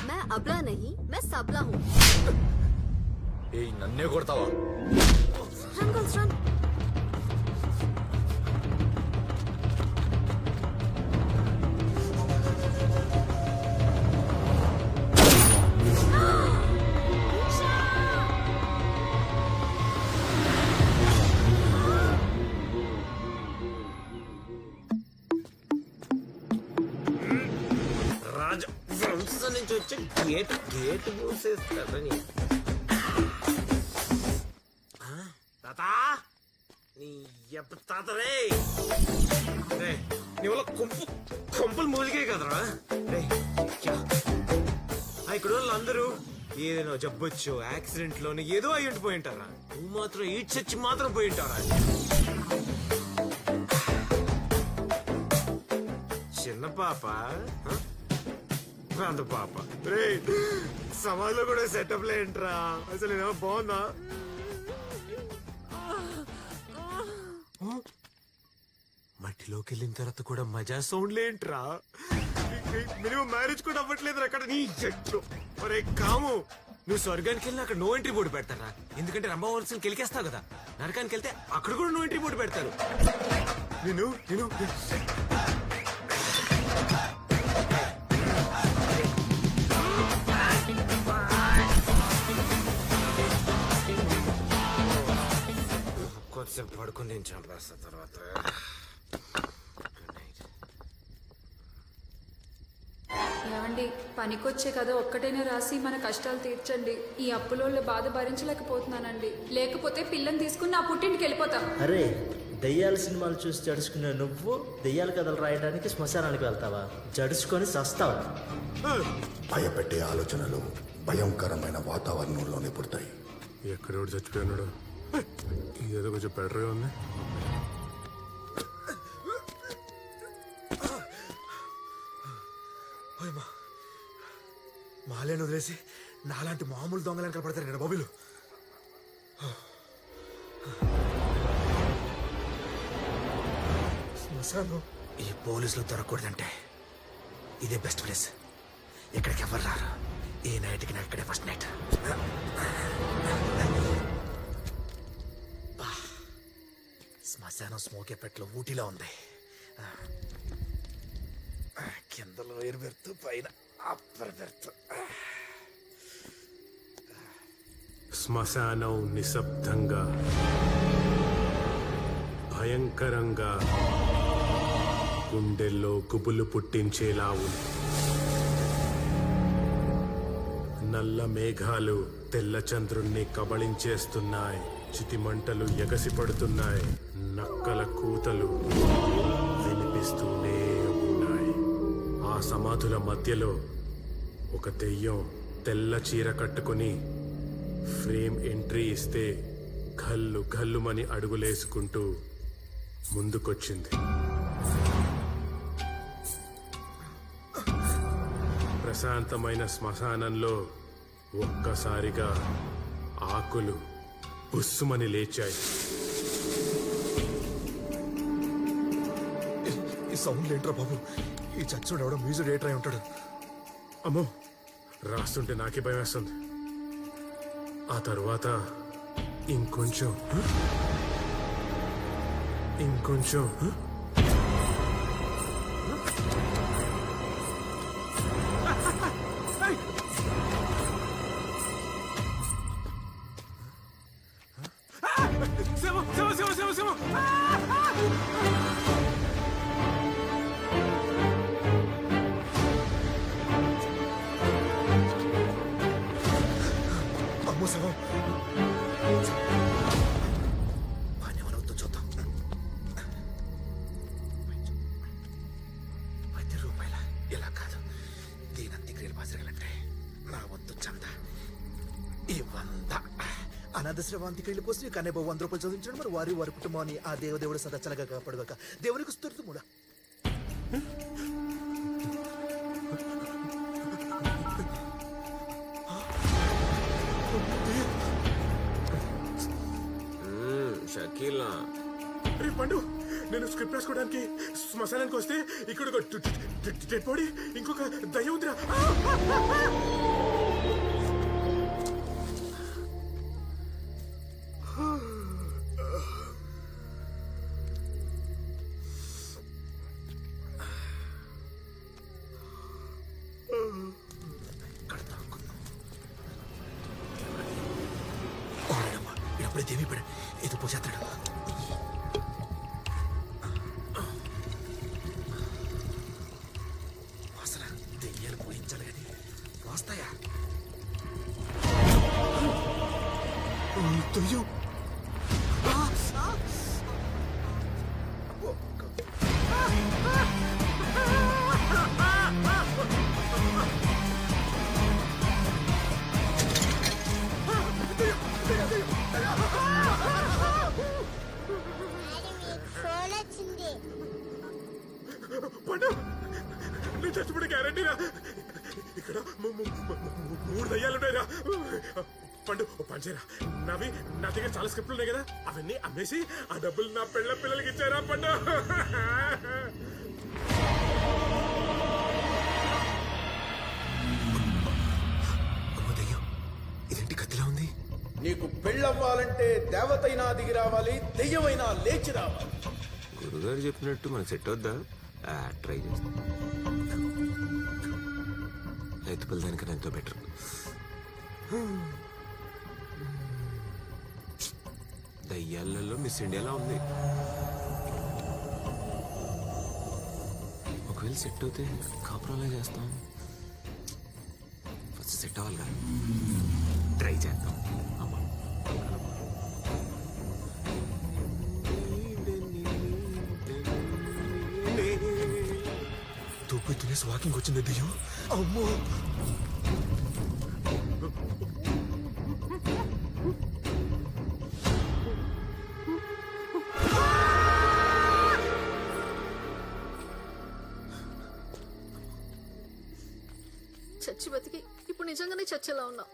मैं अबला नहीं, मैं सबला हूँ. ఏ నన్నే కొడతావా? Run, girls, run. రాజా వంశం నుంచి వచ్చి గేట్ మూసేస్తారని. తాతా నీ తాతరే, నీ వల్ల కొంపలు మూలిగాయి కదరా. ఇక్కడ వాళ్ళందరూ ఏదైనా జబ్బొచ్చు, యాక్సిడెంట్ లోనే ఏదో అయ్యి ఉండిపోయి ఉంటారా. నువ్వు మాత్రం ఈడ్చొచ్చి మాత్రం పోయి ఉంటారా. పాప పాప రే సమాధిలో కూడా సెటప్ లేంట్రా అసలు ఏమో బాగుందా మట్టిలోకి వెళ్ళిన తర్వాత కూడా మజా సౌండ్ లేంట్రా మినిమం మ్యారేజ్ కూడా అవ్వట్లేదు అక్కడ నీ చెట్లు మరే కాము నువ్వు స్వర్గానికి వెళ్ళిన అక్కడ నో ఎంట్రీ బోర్డు పెడతారా ఎందుకంటే రంభావలసిన కెలికేస్తావు కదా నరకానికి వెళ్తే అక్కడ కూడా నో ఎంట్రీ బోర్డు పెడతారు నేను కొద్దిసేపు పడుకుని నేను చంపేస్తా తర్వాత ఏమండి పనికొచ్చే కథ ఒక్కటైనా రాసి మన కష్టాలు తీర్చండి. ఈ అప్పులోళ్ళ బాధ భరించలేకపోతున్నానండి. లేకపోతే పిల్లని తీసుకుని నా పుట్టింటికి వెళ్ళిపోతా. అరే దెయ్యాల సినిమాలు చూసి జడుచుకునే నువ్వు దెయ్యాల కథలు రాయడానికి శ్మశానానికి వెళ్తావా? జడుచుకొని చస్తావా? భయపెట్టే ఆలోచనలు భయంకరమైన వాతావరణంలోనే పుడతాయి. ఎక్కడోడు చచ్చిపోయినాడు ఇదేదో కొంచెం బెటర్గా ఉంది. మాలేను వదిలేసి నాలాంటి మామూలు దొంగలను కనపడతారు నేను బాబులు. శ్మశానం ఈ పోలీసులు దొరకకూడదంటే ఇదే బెస్ట్ ప్లేస్. ఇక్కడికి ఎవరు రారు. ఈ నైట్కి నా ఇక్కడే ఫస్ట్ నైట్. శ్మశానం స్మోక్ ఎఫెక్ట్ లో ఊటీలో ఉంది. కిందలో ఎయిర్ బెర్త్, పైన అప్పర్ బెర్త్. శ్మశానం నిశ్శబ్దంగా భయంకరంగా గుండెల్లో గుబులు పుట్టించేలా ఉంది. నల్ల మేఘాలు తెల్ల చంద్రుణ్ణి కబళించేస్తున్నాయి. చితిమంటలు ఎగసిపడుతున్నాయి. నక్కల కూతలు వినిపిస్తూనే ఉన్నాయి. ఆ సమాధుల మధ్యలో ఒక దెయ్యం తెల్ల చీర కట్టుకుని ఫ్రేమ్ ఎంట్రీ ఇస్తే ఘల్లు ఘల్లుమని అడుగులేసుకుంటూ ముందుకొచ్చింది. ప్రశాంతమైన శ్మశానంలో ఒక్కసారిగా ఆకులు బుస్సుమని లేచాయి. ఈ సౌండ్ ఏంట్రా బాబు? ఈ చచ్చుడు ఎవడో మ్యూజిక్ రేటర్ అయి ఉంటాడు. అమ్మో రాస్తుంటే నాకే భయం వేస్తుంది. ఆ తరువాత ఇంకొంచెం అమ్మో శవం. పని ఎవరవుతుందో చూద్దాం. 10 రూపాయల ఇలా కాదు. దీని అంత్యక్రియలు బాసిరగలంటే నా వంతు చంద ఈ 100. అనాథశ్రమ అంత్యక్రియల కోసం ఈ కన్నయ్య బాబు 100 రూపాయలు చదివించడం. మరి వారి కుటుంబాన్ని ఆ దేవుడు సదా చల్లగా కాపాడుగాక. దేవునికి స్తుతుముడా. షకీలా పండు నేను స్క్రిప్ట్ రాసుకోవడానికి శ్మశానానికి వస్తే ఇక్కడ ఒక డెడ్ బాడీ ఇంకొక దయ్యం ఉందిరా. ఇప్పుడే దేవి పడ ఏదో పోసేస్తాడు. అసలు దెయ్యాలు పోయించాలి కానీ వస్తాయా? దెయ్యం పండు మూడు దయ్యాలుంటాయిరా. పండు ఓ పని చేయరా, నావి నా దగ్గర చాలా స్క్రిప్ట్లు ఉన్నాయి కదా, అవన్నీ అమ్మేసి ఆ డబ్బులు నా పిల్లలకి ఇచ్చారా పండు. ఇదేంటి కత్తిలా ఉంది? నీకు పెళ్ళవ్వాలంటే దేవతైనా దిగి రావాలి, దెయ్యమైనా లేచి రావాలి. గురుగారు చెప్పినట్టు మనకు సెట్ అవుద్దా? ట్రై చేస్తాం. రైతు దానికన్నా ఎంతో బెటర్. దయ్యాలలో మిస్ ఇండియాలా ఉంది. ఒకవేళ సెట్ అవుతే కాపురాలే చేస్తాం. ఫస్ట్ సెట్ అవ్వాలి కదా, ట్రై చేద్దాం. అమ్మా తూపు తినేసి వాకింగ్ వచ్చింది దెయ్యం. అమ్మో చచ్చి బతికి ఇప్పుడు నిజంగానే చచ్చేలా ఉన్నా.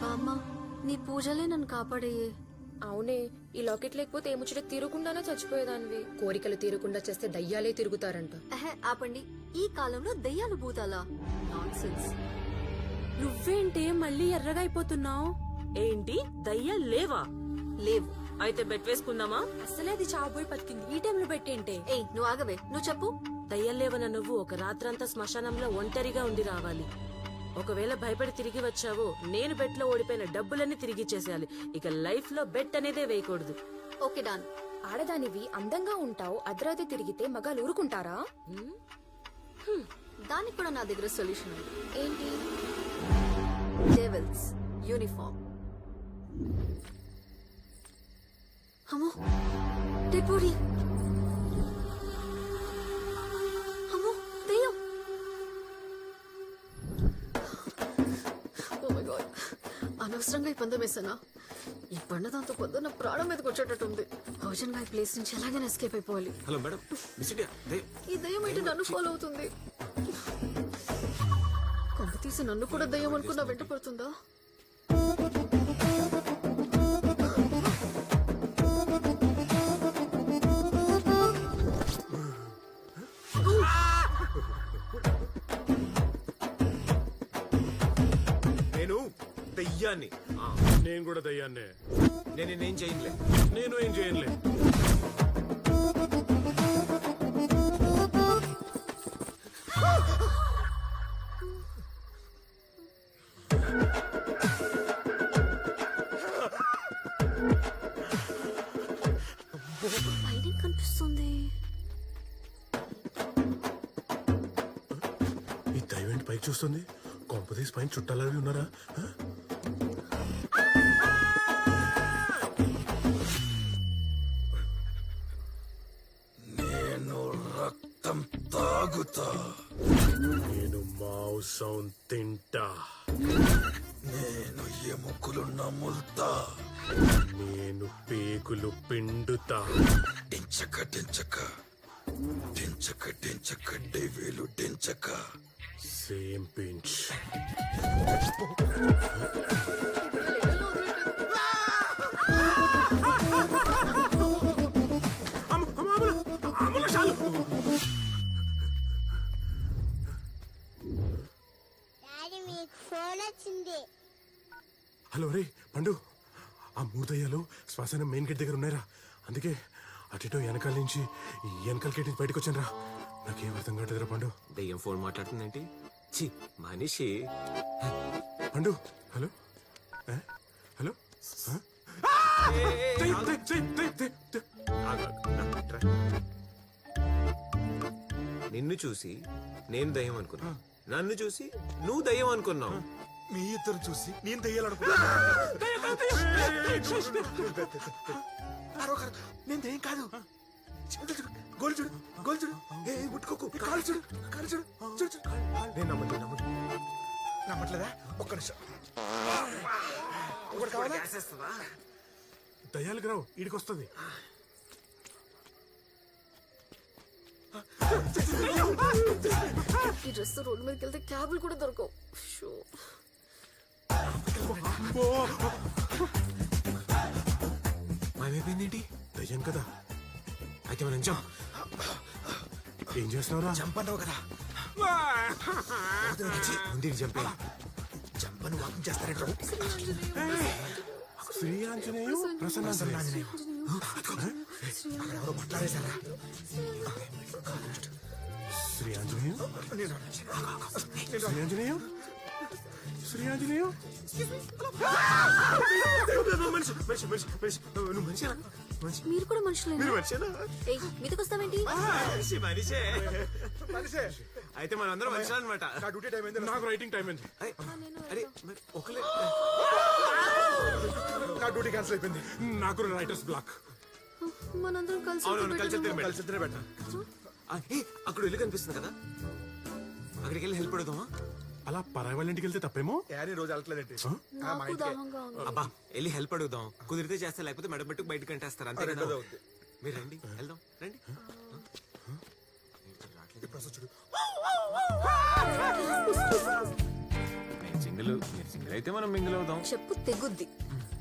బామ్మ, నీ పూజలే నన్ను కాపాడయ్యే. అవునే, ఈ లాకెట్ లేకపోతే ఏ ముచ్చట తీరకుండానే చచ్చిపోయేదానివి. కోరికలు తీరకుండా చేస్తే దయ్యాలే తిరుగుతారంట. ఆపండి, ఈ కాలంలో దెయ్యాలు భూతాలా? నాన్సెన్స్. నువ్వేంటే మళ్ళీ ఎర్రగా అయిపోతున్నావు? ఏంటి దయ్యాలు లేవా? లేవు. అయితే బెట్ వేసుకుందామా? అసలే అది చావబోయి బతికింది, ఈ టైంలో బెట్టేంటే? ఏయ్ నువ్వు ఆగవే, నువ్వు చెప్పు. దయ్యాలు లేవన నువ్వు ఒక రాత్రంతా శ్మశానంలో ఒంటరిగా ఉండి రావాలి. ఒకవేళ భయపడి తిరిగి వచ్చావో నేను బెట్ లో ఓడిపోయిన డబ్బులన్నీ తిరిగి ఇచ్చేసేయాలి. ఇక లైఫ్ లో బెట్ అనేదే వేయకూడదు. Okay don. ఆడదానివి అందంగా ఉంటావు, అర్ధరాత్రి తిరిగితే మగాలు ఊరుకుంటారా? దానికి కూడా నా దగ్గర సొల్యూషన్ ఉంది. ఏంటి? Devil's uniform. అమ్మో డెపోడి. అమ్మో దెయ్యం. ఓ మై గాడ్, అనవసరంగా ఈ పందెం వేసానా? ఈ పండదాంతో పొద్దున్న ప్రాణం మీదకి వచ్చేటట్టుంది. భోజన్ గా ఈ ప్లేస్ నుంచి ఎలాగైనా ఎస్కేప్ అయిపోవాలి. హలో మేడం, మిస్ ఇండియా ఈ దయ్యం ఏంటి నన్ను ఫాలో అవుతుంది? కొంప తీసి నన్ను కూడా దయ్యం అనుకున్నా వెంట పడుతుందా? నేను దయ్యాన్ని. నేను కూడా దయ్యాన్నే. నేనేం చేయనులే. నేను ఏం చేయనులే. పైన కనిపిస్తుంది. ఈ దైవం పైకి చూస్తుంది. కొంపదీసి పైన చుట్టాలవి ఉన్నారా? నేను రక్తం తాగుతా. నేను మాంసం తింటా. నేను ఎముకలు నములుతా. నేను పేగులు పిండుతా. డించక డించక డించక డించక డేవేలు డించక. Same pinch. హలో రే పండు, ఆ మూడు దయ్యాలు శ్మశానం మెయిన్ గేట్ దగ్గర ఉన్నారా? అందుకే అటుటో వెనకాల నుంచి వెనకాల గేట్ నుంచి బయటకు వచ్చాను రా. నాకేం అర్థం కావట్లేదురా పండు. దయ్యం ఫోన్ మాట్లాడుతుందేంటి? ఛీ, మనిషి. పండు హలో హలో. నిన్ను చూసి నేను దయ్యం అనుకున్నా, నన్ను చూసి నువ్వు దయ్యం అనుకున్నావు. మీ ఇద్దరు చూసి నేను దెయ్యాలనుకున్నా. నేను దెయ్యం కాదు. గోల్ చూడు గోల్ చూడు ఏ ముట్టుకోకు కాలు చూడు కాలు చూడు చూడు చూడు నేను నమ్మట్లేదా ఒక్క నిమిషం ఒకటి కావాలా దయ్యాలకు రావు ఈడికి వస్తుంది. ఈ డ్రెస్ రోడ్డు మీదకి వెళ్తే క్యాబులు కూడా దొరకవు షో. మాయమైపోయిందేంటి? దయ్యం కదా. అయితే మనం ఏం చేస్తున్నావురా? చంపన్నావు కదా ముందు చంపే. చంపను వాకింగ్ చేస్తారంట. శ్రీ ఆంజనేయం ప్రసన్నాంజనేయం. ఎవరో మాట్లాడేశారా? శ్రీ ఆంజనేయం శ్రీ ఆంజనేయం శ్రీ ఆంజనేయం. మీరు కూడా మనుషులేనా? ఏయ్, మీదకి వస్తావేంటి? మనిషే అయితే మనందరం మనుషులు అనమాట. నా డ్యూటీ టైం అయింది. నాకు రైటింగ్ టైం అయింది. అరే ఒకలే నా డ్యూటీ క్యాన్సిల్ అయిపోయింది. నాకు రైటర్స్ బ్లాక్. మనందరం కలిసి కలిసి బెటర్. అక్కడ ఇల్లు కనిపిస్తుంది కదా, అక్కడికి వెళ్ళి హెల్ప్ అడుగుదామా? అలా పరాయి వాళ్ళ ఇంటికి వెళ్తే తప్పేమో. రోజు వెళ్ళట్లేదండి. నాకు దాహంగా ఉంది. అబ్బా వెళ్ళి హెల్ప్ అడుగుదాం. కుదిరితే చేస్తా, లేకపోతే మెడ పెట్టుకు బయటకు కంటేస్తారు. అంతే కదా. మీరు రండి వెళ్దాం రండి. సింగిల్ మీరు సింగిల్ అయితే మనం మింగిల్ అవుదాం. చెప్పు తెగుద్ది.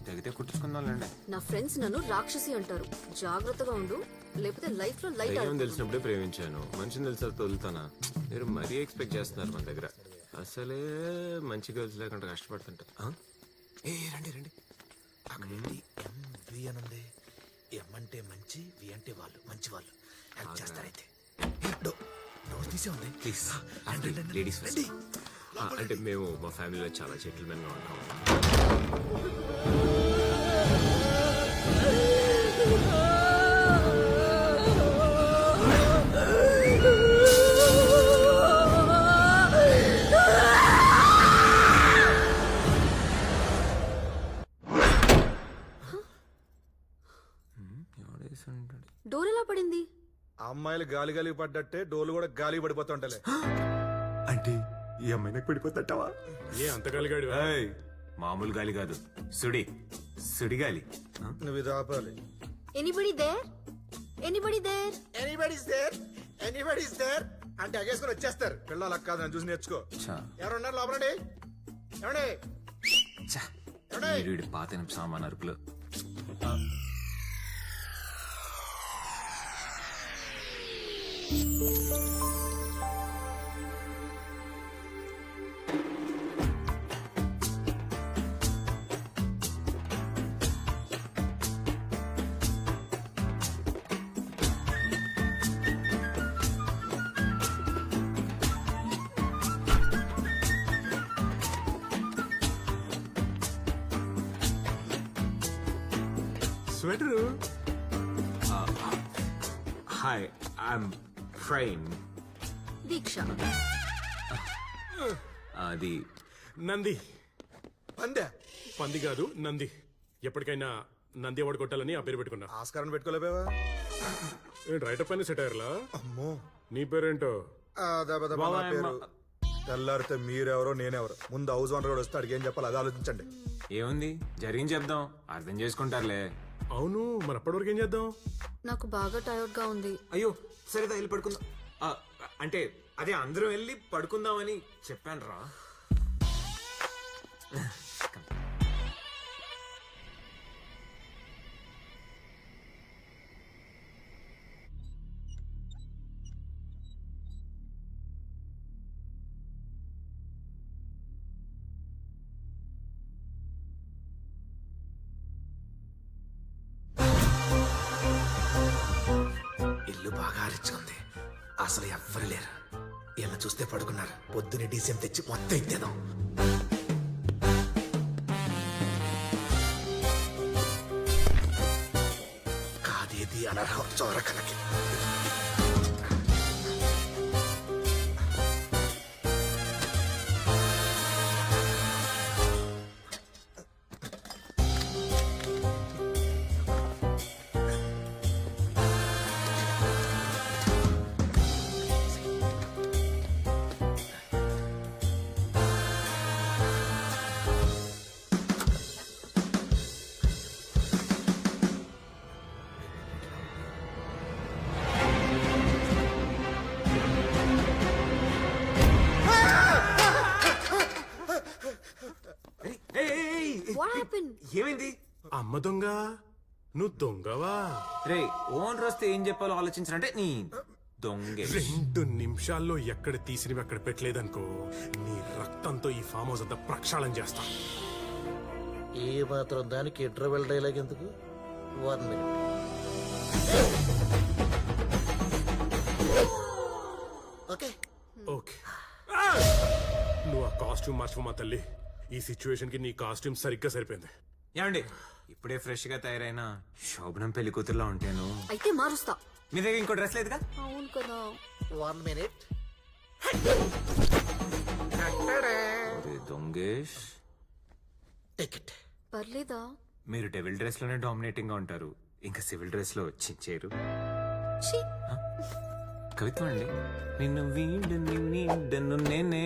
తెగితే కుట్టించుకుందాంలేండి. నా ఫ్రెండ్స్ నన్ను రాక్షసి అంటారు. జాగ్రత్తగా ఉండు, లేకపోతే లైఫ్ లో లైట్ దయ్యం తెలిసినప్పుడే ప్రేమించాను. మనిషిని తెలిసా తోలుతానా? మీరు మరీ ఎక్స్పెక్ట్ చేస్తున్నారు మన దగ్గర. అసలే మంచి గర్ల్స్ లేకుండా కష్టపడుతుంటా. ఏ రండి రండి. అక్కడేంటి ఎంవి అనుంది. ఎం అంటే మంచి, వి అంటే వాళ్ళు మంచి వాళ్ళు హెల్ప్ చేస్తారైతే. డోర్ తీసే ఉంది ప్లీజ్. లేడీస్ అంటే మేము మా ఫ్యామిలీలో చాలా జెంటిల్మెన్ గా ఉంటాం. డోర్ ఎలా పడింది? అమ్మాయిలు గాలి గాలి పడ్డట్టే డోర్లు కూడా గాలి పడిపోతుంటలే. అంటే ఈ అమ్మాయికి పడిపోతావా? ఏ అంత గాలిగాడు? మామూలు గాలి కాదు, సుడి సుడిగాలి. నువ్వు ఇది ఆపాలి. Anybody there? Anybody there? Anybody's there? Anybody's there అంటే అగేసుకొని వచ్చేస్తారు. పిల్లలు కాదు, నన్ను చూసి నేర్చుకో. ఎవరున్నారు లోపలండి? ఏమండి వీడి పాత సామాన్ అరుపులు. స్వెటరు. హాయ్, ఐఎమ్ ఫ్రైన్. దీక్ష. అది నంది. పందే? పంది కాదు, నంది. ఎప్పటికైనా నంది అవార్డు కొట్టాలని ఆ పేరు పెట్టుకున్నా. ఆస్కారం పెట్టుకోలేవా? రైటర్ పైన సెట్ అయ్యారులా. అమ్మో, నీ పేరేంటో? తెల్లారితే మీరెవరో నేనెవరో. ముందు హౌస్ ఓనర్ కూడా వస్తే అడిగేం చెప్పాలి అది ఆలోచించండి. ఏముంది, జరిగింది చెప్దాం, అర్థం చేసుకుంటారులే. అవును, మరి అప్పటి వరకు ఏం చేద్దాం? నాకు బాగా టైర్డ్ గా ఉంది. అయ్యో సరేదా, వెళ్ళి పడుకుందాం. అంటే అదే అందరం వెళ్ళి పడుకుందామని చెప్పాను రా. ఇల్లు బాగా అరిచుకుంది. అసలు ఎవ్వరు లేరు. ఇలా చూస్తే పడుకున్నారు. పొద్దునే డీసీఎం తెచ్చి మొత్తం ఇద్దేదాం. కాదేది అనర్హం చోరకలకి. ఏమైంది? అమ్మ దొంగ, నువ్వు దొంగవా? రే ఓనర్ వస్తే ఏం చెప్పాలో ఆలోచించాలంటే నీ దొంగే. 2 నిమిషాల్లో ఎక్కడ తీసినవి అక్కడ పెట్టలేదనుకో, నీ రక్తంతో ఈ ఫామ్ హౌస్ అంతా ప్రక్షాళన చేస్తా. ఏ మాత్రం దానికి ఇంటర్వెల్ డైలాగ్ ఎందుకు? 1 minute. Okay okay. నువ్వు ఆ కాస్ట్యూమ్ మార్చుకోమా తల్లి. ఈ సిచ్యువేషన్ కి నీ కాస్ట్యూమ్ సరిగ్గా సరిపోయింది. ఏమండి ఇప్పుడే ఫ్రెష్ గా తయారైన శోభనం పెళ్లి కూతురులా ఉంటాను. అయితే మారుస్తా. మీ దగ్గర ఇంకో డ్రెస్ లేదుగా? అవును కదా. 1 minute. దొంగేష్ టికెట్ పర్లేదా? మీరు డెవిల్ డ్రెస్ లోనే డామినేటింగ్ గా ఉంటారు, ఇంకా సివిల్ డ్రెస్ లో చించేరు. ఛీ, కవిత్వం అండి. నిన్ను వీడను నీడను నేనే.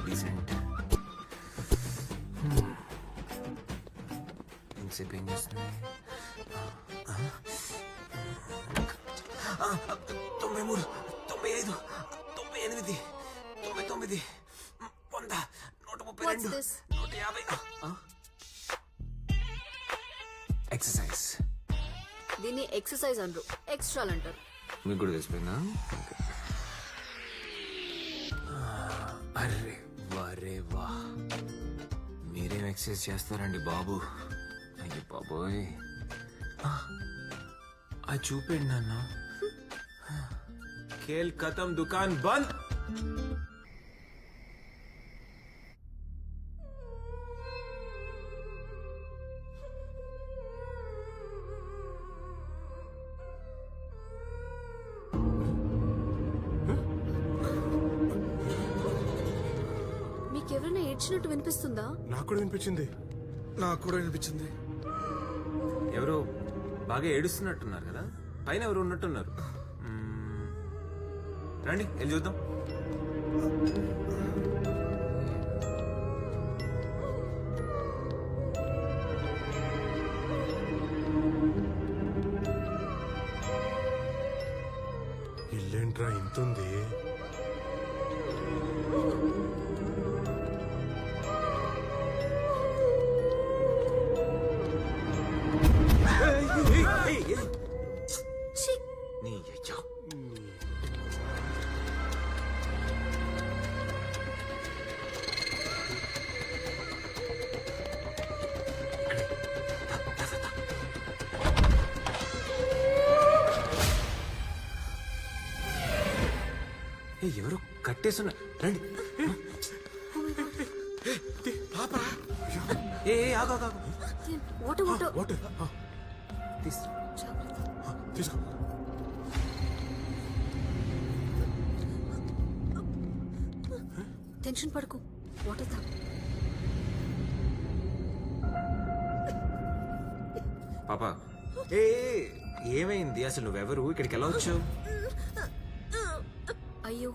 డీసెంట్. ఇంతసేపు ఏం చేస్తుంది? 93, 95, 98, 99, 100, 132, 150. ఎక్సర్సైజ్. దీన్ని ఎక్సర్సైజ్ అనరు, ఎక్స్ట్రాలు అంటారు. మీకు కూడా తెలిసిపోయిందా? అరే వరే వా, మీరేం ఎక్సర్సైజ్ చేస్తారండి బాబు? అయ్యో బాబోయ్, అది చూపండి నాన్న. ఖేల్ ఖతం, దుకాన్ బంద్. మీకెవరైనా ఏడ్చినట్టు వినిపిస్తుందా? నాకు కూడా వినిపించింది. నాకు కూడా వినిపించింది. ఎవరు బాగా ఏడుస్తున్నట్టున్నారు కదా, పైన ఎవరు ఉన్నట్టున్నారు. రండి వెళ్ళి చూద్దాం. ఇల్లేంట్రా ఇంతుంది? నీ అయ్యా. ఎవరు కట్టేస్తున్నా? రండి. ఏ ఆగు ఆగు ఆగు. వాటర్ వాటర్ వాటర్ తీసుకో. టెన్షన్ పడకు, వాటర్ తా. పాపా ఏ ఏమైంది అసలు? నువ్వెవరు? ఇక్కడికి ఎలా వచ్చావు? అయ్యో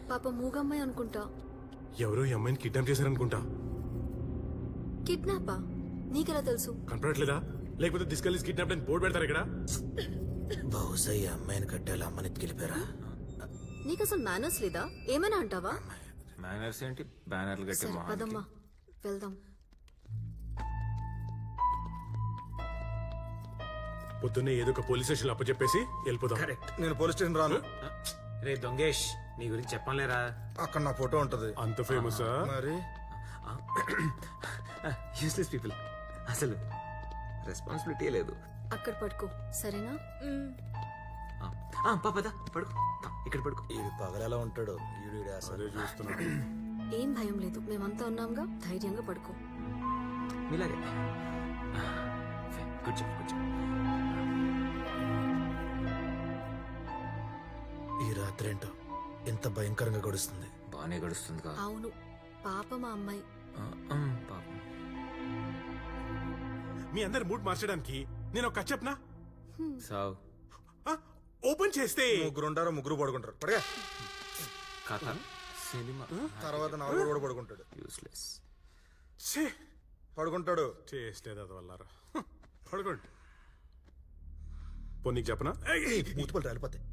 పాప మూగమ్మాయి అనుకుంటా. ఎవరో ఈ అమ్మాయిని కిడ్నాప్ చేశారనుకుంటా. కిడ్నాపా? నీకెలా తెలుసు? కనపడట్లేదా? లేకపోతే దిస్కల్ ఇస్ కిడ్నాప్ అని బోర్డు పెడతారు ఇక్కడ. బహుశా ఈ అమ్మాయిని కట్టేలా అమ్మని ఎత్తుకెళ్ళిపోయారా? నీకు అసలు మేనర్స్ లేదా? ఏమైనా అంటావా? మేనర్స్ ఏంటి? బ్యానర్లు కట్టే సరే, పదమ్మా వెళ్దాం. పొద్దున్నే ఏదో ఒక పోలీస్ స్టేషన్ అప్పచెప్పేసి వెళ్ళిపోదాం. కరెక్ట్. నేను పోలీస్ స్టేషన్ రాను. రే దొంగేష్, నీ గురించి చెప్పలేరా? అక్కడ నా ఫోటో ఉంటది. అంత ఫేమసా? మరి యూస్లెస్ పీపుల్, అసలు రెస్పాన్సిబిలిటీ లేదు. అక్కడ పడుకో సరేనా? పాపదా పడుకో, ఇక్కడ పడుకో. ఈడు పగలెలా ఉంటాడు? ఈడు అదే చూస్తున్నాడు. ఏం భయం లేదు, మేమంతా ఉన్నాంగా, ధైర్యంగా పడుకో. మీలాగే కూర్చో కూర్చో. ఈ రాత్రి ఏంటో ఎంత భయంకరంగా గడుస్తుంది. బానే గడుస్తుంది కాదు? అవును, పాప మా అమ్మాయి. పాపం. మీ అందరి మూడ్ మార్చడానికి నేను ఒక కథ చెప్పనా? సావ్. ఓపెన్ చేస్తే ముగ్గురు ఉంటారు, ముగ్గురు పడుకుంటారు. పడగా కథ సినిమా తర్వాత నాలుగు కూడా పడుకుంటాడు. యూస్లెస్. పడుకుంటాడు. చేస్తలేదు అది వల్లారా. పడుకోండి. పోనీ చెప్పనా? మూతుపలు రాలిపోతాయి.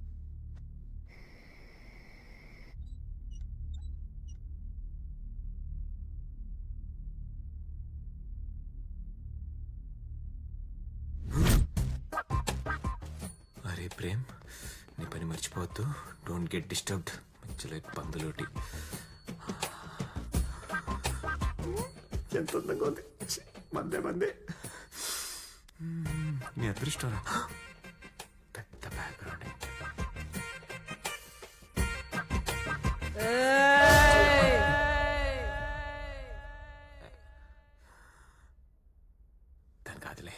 అరే ప్రేమ్, నీ పని మర్చిపోవద్దు. Don't get disturbed. మంచిలో పందులోటి. ఎంత అందంగా ఉంది. మందే నీ అదృష్టం. పెద్ద బ్యాక్గ్రౌండ్. దాని కాదులే.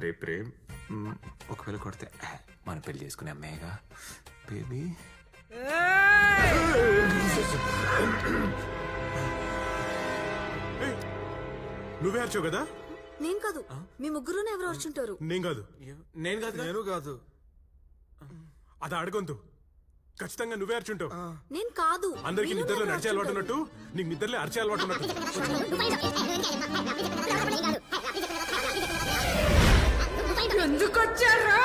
రే ప్రేమ్, ఒకవేళ కొడితే మన పెళ్లి చేసుకునే అమ్మాయిగా బేబీ. నువ్వే అరిచావు కదా? నేను కాదు, మీ ముగ్గురునే ఎవరు వచ్చుంటారు. నేను కాదు. నేను కాదు. అది అడగొంతు. ఖచ్చితంగా నువ్వే అరిచుంటావు. నేను కాదు. అందరికి నిద్రలో నడిచే అలవాటు ఉన్నట్టు నీకు నిద్రలే అరిచే అలవాటు ఉన్నట్టు. ఎందుకు వచ్చారా?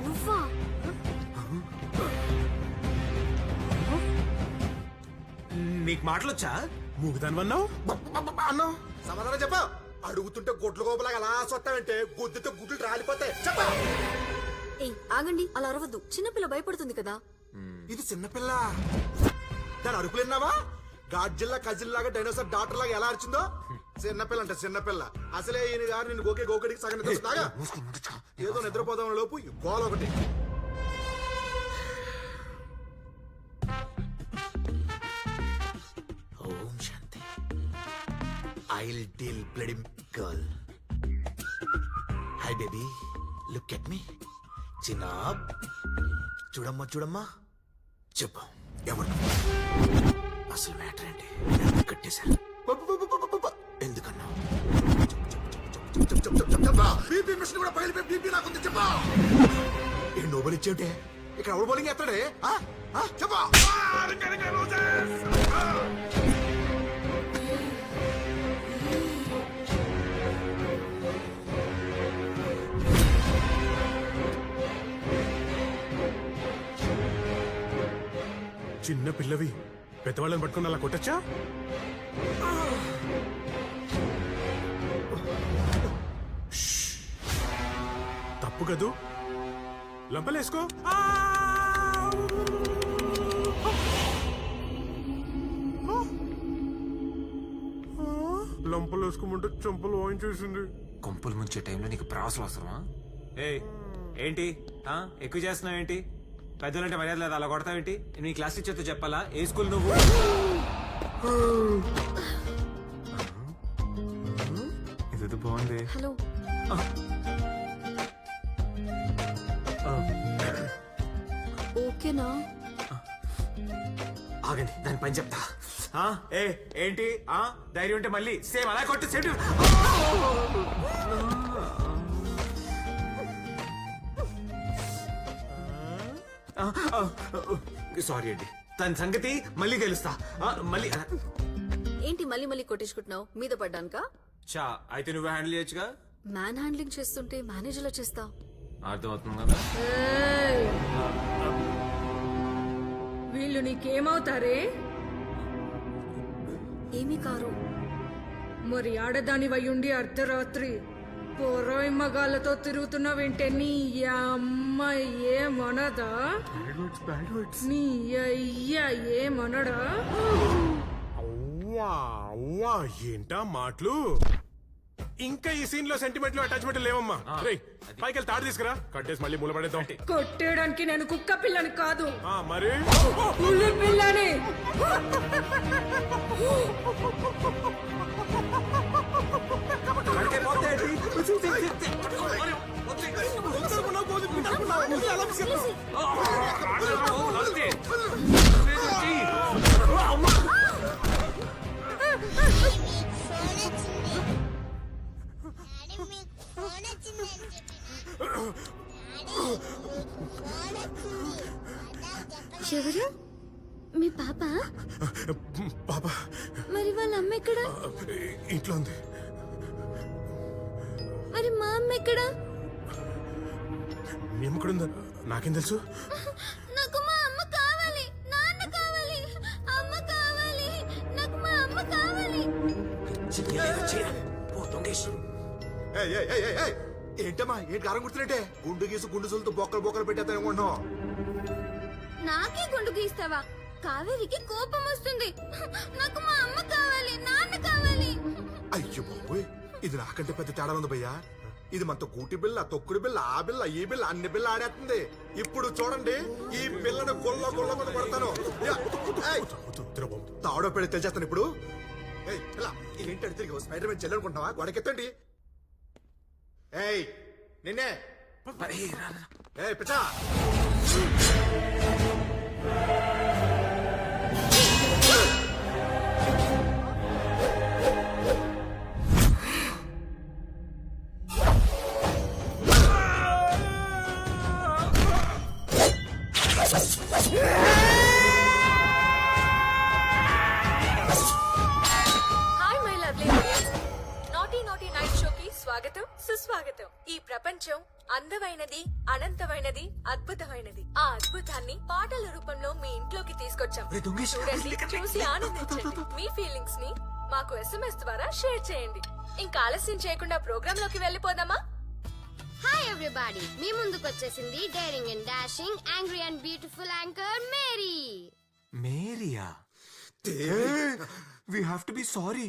నువ్వా? నీకు మాటలొచ్చా? మూగుదానివన్నావు అన్నావు. సమాధానం చెప్పా. అడుగుతుంటే గొడ్ల గోపలాగా అలా సొత్తావంటే గుద్దుతో గుడ్లు రాలిపోతాయి. చెప్పా. ఏయ్ ఆగండి, అలా అరవద్దు. చిన్నపిల్ల భయపడుతుంది కదా. ఇది చిన్నపిల్ల. దాని అరుపులు విన్నావా? గాడ్జిల్లా కజిల్ లాగా డైనోసార్ డాక్టర్ లాగా ఎలా అరిచిందో. చిన్నపిల్ల అంటే చిన్నపిల్ల. అసలే ఈయన గారు నిన్ను గోకడికి సగం నిద్రగా ఏదో నిద్రపోదాం లోపు ఈ గోల ఒకటి. Om Shanti. I'll deal bloody girl. Hi baby, look at me. చిన్నాబ్, చూడమ్మా చెప్పు, ఎవరు అసలు మ్యాటర్ ఏంటి? కట్టేశారు. ఎందుకన్నా? బీపీ మిషన్ కూడా పగిలిపోయి బీపీ నాకుంది. చెప్పా. ఏ నోబెల్ ఇచ్చేంటే ఇక్కడ ఎవరు బౌలింగ్ ఎత్తాడే? చెప్పా. చిన్న పిల్లవి పెద్దవాళ్ళని పట్టుకుని అలా కొట్టచ్చా? తప్పు కదూ. లంపలేసుకో. లంపలు వేసుకోమంటే చెంపలు వాయించేసింది. కొంపులు ముంచే టైంలో నీకు ప్రాసలు అవసరమా? ఏంటి ఎక్కువ చేస్తున్నావు ఏంటి? పెద్దలంటే మర్యాద లేదు, అలా కొడతావేంటి? నీ క్లాస్ టీచర్తో చెప్పాలా? ఏ స్కూల్ నువ్వు? ఇది బాగుంది. హలో. ఓకేనా? ఆగండి, దాని పని చెప్తా. ఏంటి ధైర్యం ఉంటే మళ్ళీ సేమ్ అలా కొట్టు. సేమ్. సారీ అండి, తన సంగతి మళ్ళీ తెలుస్తా. మళ్ళీ ఏంటి మళ్ళీ కొట్టించుకుంటున్నావు? మీద పడ్డానుకా? చా అయితే నువ్వే హ్యాండిల్ చేయొచ్చుగా. మ్యాన్ హ్యాండ్లింగ్ చేస్తుంటే మేనేజర్లా చేస్తా. అర్థమవుతుంది కదా? వీళ్ళు నీకేమవుతారే? ఏమీ కారు. మరి ఆడదాని వయ్యుండి అర్ధరాత్రి పొరోయ్ మగాళ్ళతో తిరుగుతున్నావేంటే? నీ అమ్మ ఏమనదా? నీ అయ్యా ఏమనడా? అవ్వా ఏంటా మాటలు? ఇంకా ఈ సీన్ లో సెంటిమెంట్లు అటాచ్మెంట్ లేవమ్మా. పైకి వెళ్ళి తాడు తీసుకురా, కట్టేసి మళ్ళీ మూల పడేద్దాం. కొట్టేయడానికి నేను కుక్క పిల్లని కాదు, మరి పులి పిల్లని. ఎవరు? మీ పాప? పాప. మరి వాళ్ళ అమ్మ ఎక్కడ? ఇంట్లో ఉంది. మరి మా అమ్మ ఎక్కడ? మీ అమ్మ ఎక్కడుందా? నాకేం తెలుసు? నాకు మా అమ్మ కావాలి, నాన్న కావాలి, అమ్మ కావాలి, నాకు మా అమ్మ కావాలి. ఏయ్, ఏయ్, ఏయ్, ఏయ్, ఏయ్. ఏంటమ్మా ఏంటి కారం గుర్తులేంటే గుండు గీసు గుండు సులుతూ బొక్కలు పెట్టేస్తాను అనుకుంటున్నావు. నాకే గుండు గీస్తావా? కావేరికి కోపం వస్తుంది. నాకు మా అమ్మ కావాలి, నాన్న కావాలి. అయ్యో బాబోయ్, ఇది నాకంటే పెద్ద తేడా ఉంది భయ్యా. ఇది మనతో గూటి బిల్ల, తొక్కుడు బిల్ల, ఆ బిల్ల, ఈ బిల్ల, అన్ని బిల్ల ఆడేస్తుంది. ఇప్పుడు చూడండి, ఈ పిల్లను గొల్ల కొని కొడతాను. యా, ఏయ్, తాడో పెళ్లి తెలిచేస్తాను ఇప్పుడు. ఏయ్, ఇలా ఏంటి తిరిగి స్పైడర్ మ్యాన్ చెల్లెనుకుంటున్నావా? గొడకెత్తండి. ఏయ్ నిన్నే ఏయ్ పిచ్చా. Hi my lovely naughty naughty night షోకి స్వాగతం సుస్వాగతం. ఈ ప్రపంచం అందమైనది, అనంతమైనది, అద్భుతమైనది. ఆ అద్భుతాన్ని పాటల రూపంలో మీ ఇంట్లోకి తీసుకొచ్చాం. చూడండి, చూసి ఆనందించండి. మీ ఫీలింగ్స్ ని మాకు SMS ద్వారా షేర్ చేయండి. ఇంకా ఆలస్యం చేయకుండా ప్రోగ్రామ్ లోకి వెళ్ళిపోదామా? హాయ్ ఎవ్రీబడి, మీ ముందుకు వచ్చేసింది daring and dashing, angry and beautiful anchor Mary. Maria? We have to be sorry.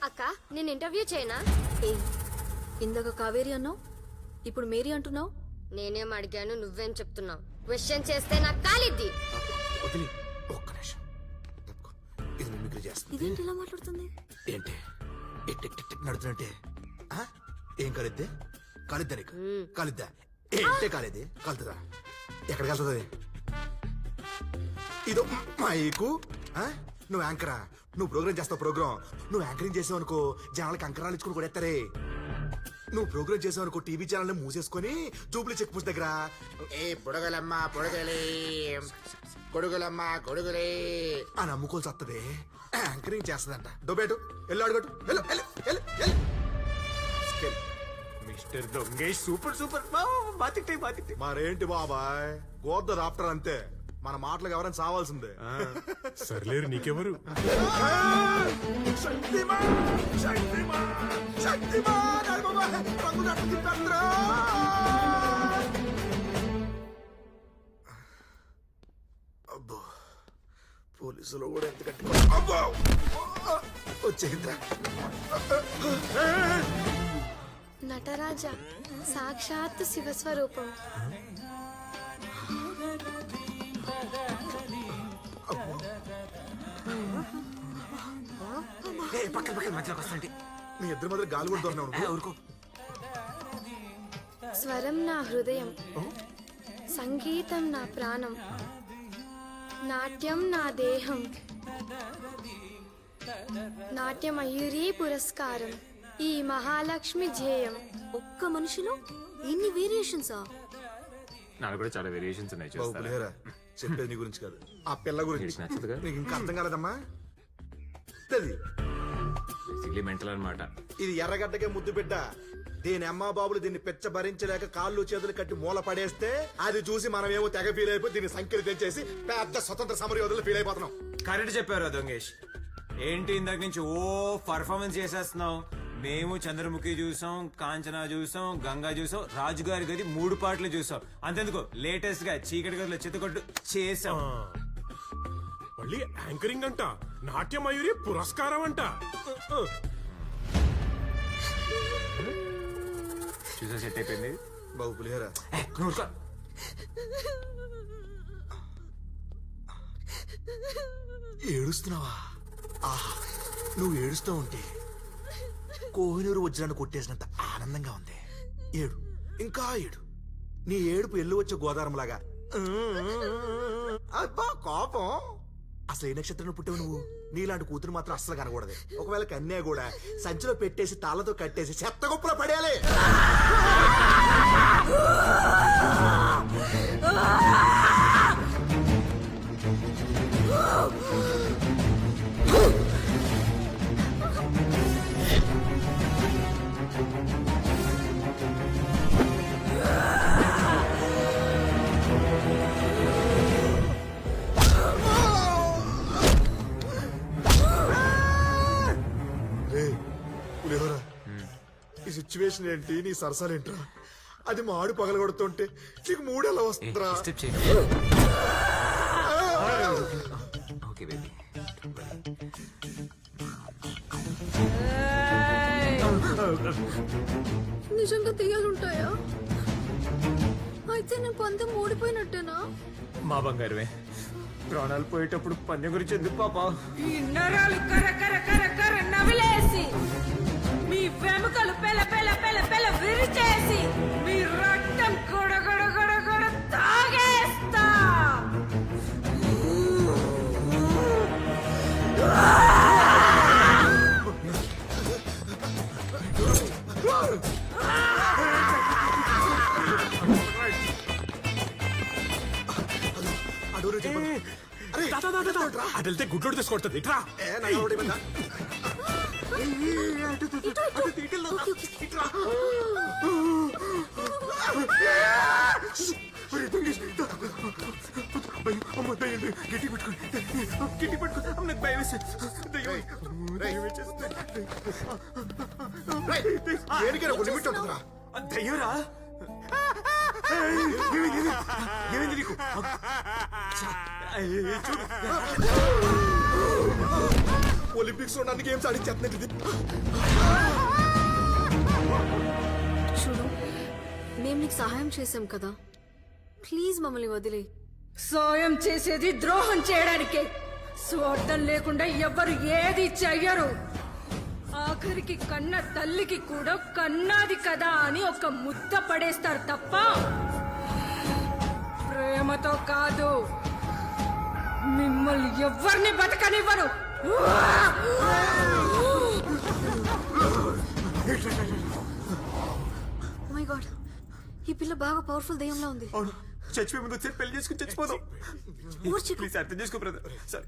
అక్క, నేను ఇంటర్వ్యూ చేయనా? ఇందాక కావేరి అన్నావు, ఇప్పుడు మేరీ అంటున్నావు. నేనేం అడిగాను, నువ్వేం చెప్తున్నావు? క్వశ్చన్ చేస్తే నాకు కాలిద్ది. వదిలి ఒక్క నిమిషం. ఇది మిమిక్రీ చేస్తుంది. ఇదేంటి ఇలా మాట్లాడుతుంది? ఏంటి టిక్ నడుతున్నట్టే? ఆ? ఏం కాలిద్దే? కాలిద్దా నీకు? కాలిద్దా? ఏంటే కాలేది? కలుతుందా? ఎక్కడికి వెళ్తుంది? ఇదో మైకు. నువ్వు యాంకరా? నువ్వు ప్రోగ్రామ్ చేస్తావు. ప్రోగ్రామ్ నువ్వు యాంకరింగ్ చేసావు అనుకో, జనాలకి అంకరాలు ఇచ్చుకుని కొడేస్తారే. నువ్వు ప్రోగ్రామ్ చేసావు అనుకో, టీవీ ఛానల్ మూసేసుకొని జూబ్లీ చెక్ పోస్ట్ దగ్గర ఏ పొడగలమ్మ పొడగలే, కొడుగులమ్మ కొడుగులే అని అమ్ముకోవాల్సి వస్తుంది. యాంకరింగ్ చేస్తుందంట. దొబ్బేటు ఎల్లు అడుగట్టు మిస్టర్ దొంగేష్ సూపర్ సూపర్. బాతిట్టే మరేంటి బాబాయ్, గోద్ద ఆఫ్టర్ అంతే. మన మాటలకు ఎవరైనా సావాల్సిందే. సర్లేరు, నీకెవరు? అబ్బో, పోలీసులు కూడా ఎంత గట్టి వచ్చేంద్ర. నటరాజ సాక్షాత్ శివస్వరూపం. పక్కన మధ్యలోకి వస్తాంటి. మీ ఇద్దరి మధ్య గాలి కూడా దొరికినావు. ఊరుకో. స్వరం నా హృదయం, సంగీతం నా ప్రాణం, నాట్యం నా దేహం, నాట్యమయూరీ పురస్కారం, ఈ మహాలక్ష్మి ధ్యేయం. ఒక్క మనిషిలో ఇన్ని వేరియేషన్సా? నాకు కూడా చాలా వేరియేషన్స్ ఉన్నాయి. చూస్తారా? చెప్పేది నీ గురించి కాదు, ఆ పిల్ల గురించి. నచ్చదుగా? నీకు ఇంకా అర్థం కాలేదమ్మా? మెంటల్ అన్నమాట. ఇది ఎర్రగడ్డకే ముద్దు బిడ్డ. దీని అమ్మా బాబులు దీన్ని పెచ్చ భరించలేక కాళ్ళు చేతులు కట్టి మూల పడేస్తే అది చూసి మనమేమో తెగ ఫీల్ అయిపోయి దీన్ని సంఖ్యలు తెచ్చేసి పెద్ద స్వతంత్ర సమర యోధులు ఫీల్ అయిపోతున్నాం. కరెక్ట్ చెప్పారు దొంగేష్. ఏంటి ఇందాక నుంచి ఓ పర్ఫార్మెన్స్ చేసేస్తున్నావు. మేము చంద్రముఖి చూసాం, కాంచనా చూసాం, గంగా చూసాం, రాజుగారి గది 3 పాటలు చూసాం. అంతెందుకు లేటెస్ట్ గా చీకటి గదిలో చిత్తకొట్టు చేసాం. మళ్ళీ యాంకరింగ్ అంట, నాట్యమయూరి పురస్కారం అంట. చూసా సెట్ అయిపోయింది. బాబు పులిహోరా ఏడుస్తున్నావా? ఆహా, నువ్వు ఏడుస్తూ ఉంటే కోహినూరు వజ్రాన్ని కొట్టేసినంత ఆనందంగా ఉంది. ఏడు, ఇంకా ఏడు. నీ ఏడుపు ఎల్లు వచ్చే గోదావరంలాగా. అబ్బా కోపం. అసలు ఏ నక్షత్రంలో పుట్టావు నువ్వు? నీలాంటి కూతురు మాత్రం అస్సలు కనకూడదు. ఒకవేళ కన్యా కూడా సంచిలో పెట్టేసి తాళ్లతో కట్టేసి చెత్త కుప్పలో పడేయాలి. పులిహోరా ఈ సిచ్యువేషన్ ఏంటి నీ సరసాలేంట్రా అది మా ఆడు పగలగొడుతుంటే నీకు మూడేలా వస్తుందిరా స్టెప్ చేయి ఓకే బేబీ నిజంగా తీయాలుంటాయా అయితే నేను పందెం ఓడిపోయినట్టేనా మా బంగారమే ప్రాణాలు పోయేటప్పుడు పందెం గురించి ఎందుకు పాపా ఈ నరాలు కర కర కర కర నవిలేసి మీ వెముకలు పెల పెల పెల పెల విరిచేసి మీ రక్తం గొడ గొడ గొడ గొడ తాగేస్తా అటు వెళ్తే గుడ్లోడు తీసుకొడుతుంది ఇట్రా గట్టి పెట్టుకో నాకు భయం దయ్యరా ఏమైంది నీకు ఒలింపిక్స్ లో నన్ను గేమ్స్ ఆడించేస్తున్నది చూడు మేము నీకు సహాయం చేసాం కదా ప్లీజ్ మమ్మల్ని వదిలే సాయం చేసేది ద్రోహం చేయడానికే స్వార్థం లేకుండా ఎవరు ఏది చెయ్యరు ఆఖరికి కన్న తల్లికి కూడా కన్నాది కదా అని ఒక ముద్ద పడేస్తారు తప్ప ప్రేమతో కాదు మిమ్మల్ని ఎవరిని బతకనివ్వరు మై గాడ్ ఈ పిల్ల బాగా పవర్ఫుల్ దెయ్యంలా ఉంది చచ్చిపోయి ముందు వచ్చి పెళ్లి చేసుకుని చచ్చిపోదాం ఊర్చికు. ప్లీజ్ అర్థం చేసుకో బ్రదర్ సరే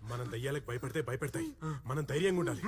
మనం దయ్యాలకు భయపడితే భయపెడతాయి మనం ధైర్యంగా ఉండాలి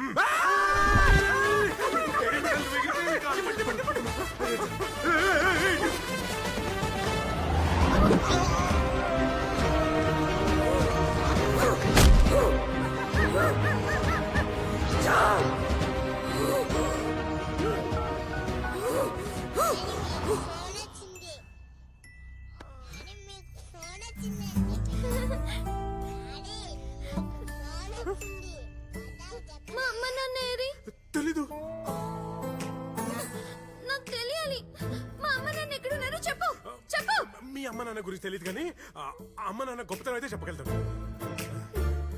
మా అమ్మ నాన్న ఏరి? తెలీదు నాకు తెలియాలి మా అమ్మ నాన్న ఎక్కడున్నారో చెప్పు చెప్పు మీ అమ్మ నాన్న గురించి తెలియదు కానీ అమ్మ నాన్న గొప్పతనం అయితే చెప్పగలుగుతాను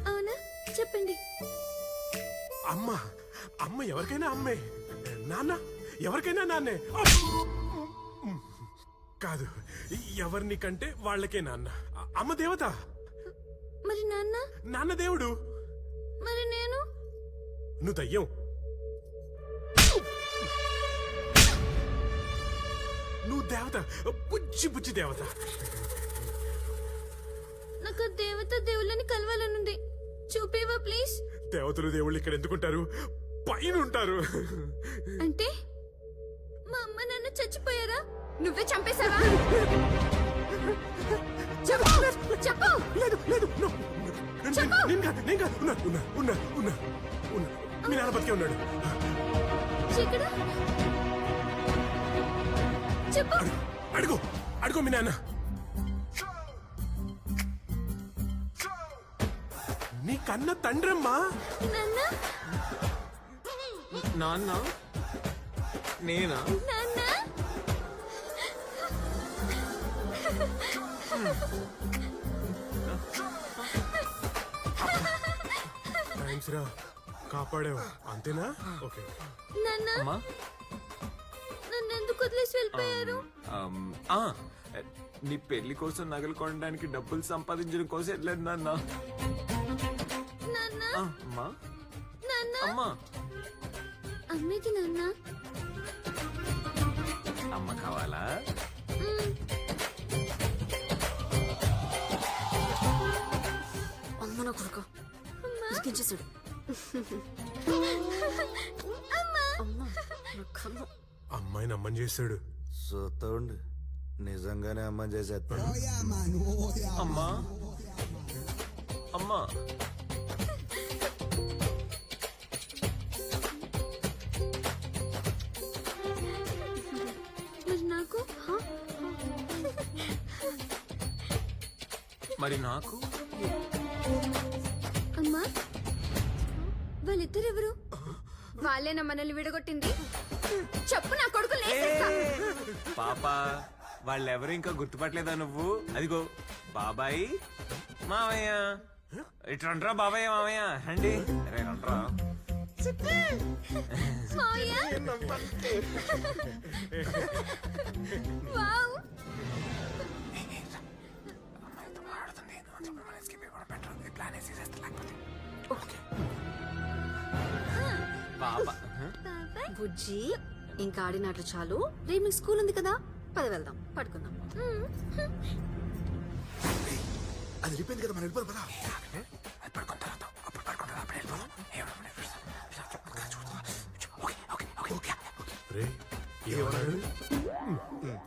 అవునా చెప్పండి అమ్మ అమ్మ ఎవరికైనా అమ్మే నాన్న ఎవరికైనా నాన్నే కాదు ఎవరిని కంటే వాళ్ళకే నాన్న అమ్మ దేవత మరి నాన్న నాన్న దేవుడు మరి నేను నువ్వు దయ్యం నువ్వు దేవత బుజ్జి బుజ్జి దేవత నాకు ఆ దేవత దేవుళ్ళని కలవాలనుంది చూపేవా ప్లీజ్ దేవతలు దేవుళ్ళు ఇక్కడ ఎందుకుంటారు పైన ఉంటారు అంటే మా అమ్మ నాన్న చచ్చిపోయారా నువ్వే చంపేశావా చెప్పు చెప్పు లేదు లేదు ఉన్నా మీ నాన్న బతికే ఉన్నాడు ఇక్కడ చెప్పు అడుగు మీ నాన్న నీ కన్న తండ్రమ్మా నాన్న నాన్న నేనా నాన్న థ్యాంక్స్ రా కాపాడావు అంతేనా ఓకే నాన్న అమ్మా నన్ను ఎందుకు వదిలేసి వెళ్ళిపోయారు నీ పెళ్లి కోసం నగలు కొనడానికి డబ్బులు సంపాదించడం కోసం వెళ్ళలేదు నాన్న నాన్న అమ్మా నాన్న అమ్మా అమ్మేది నాన్న అమ్మ కావాలా అమ్మ నా కొడుకు ఇరికించేసాడు అమ్మ నా కన్ను అమ్మాయిని అమ్మని చేశాడు చూస్తా ఉండు నిజంగానే అమ్మ చేసేస్తా. అమ్మా అమ్మా మరి నాకు మరి నాకు అమ్మా వాళ్ళిద్దరెవరు? వాళ్ళేనా మనల్ని విడగొట్టింది? చెప్పు నా కొడుకు పాప వాళ్ళెవరు ఇంకా గుర్తుపట్టలేదా నువ్వు? అదిగో బాబాయ్ మావయ్య. ఇటు రండ్రా బాబాయ్ మావయ్య రండి. అరే రండ్రా. బుజ్జి ఇంకా ఆడినట్లు చాలు. రేపు మీకు స్కూల్ ఉంది కదా, పద వెళ్దాం, పడుకుందాం. అది వెళ్ళిపోయింది కదా, మనం వెళ్ళిపోదాం కదా.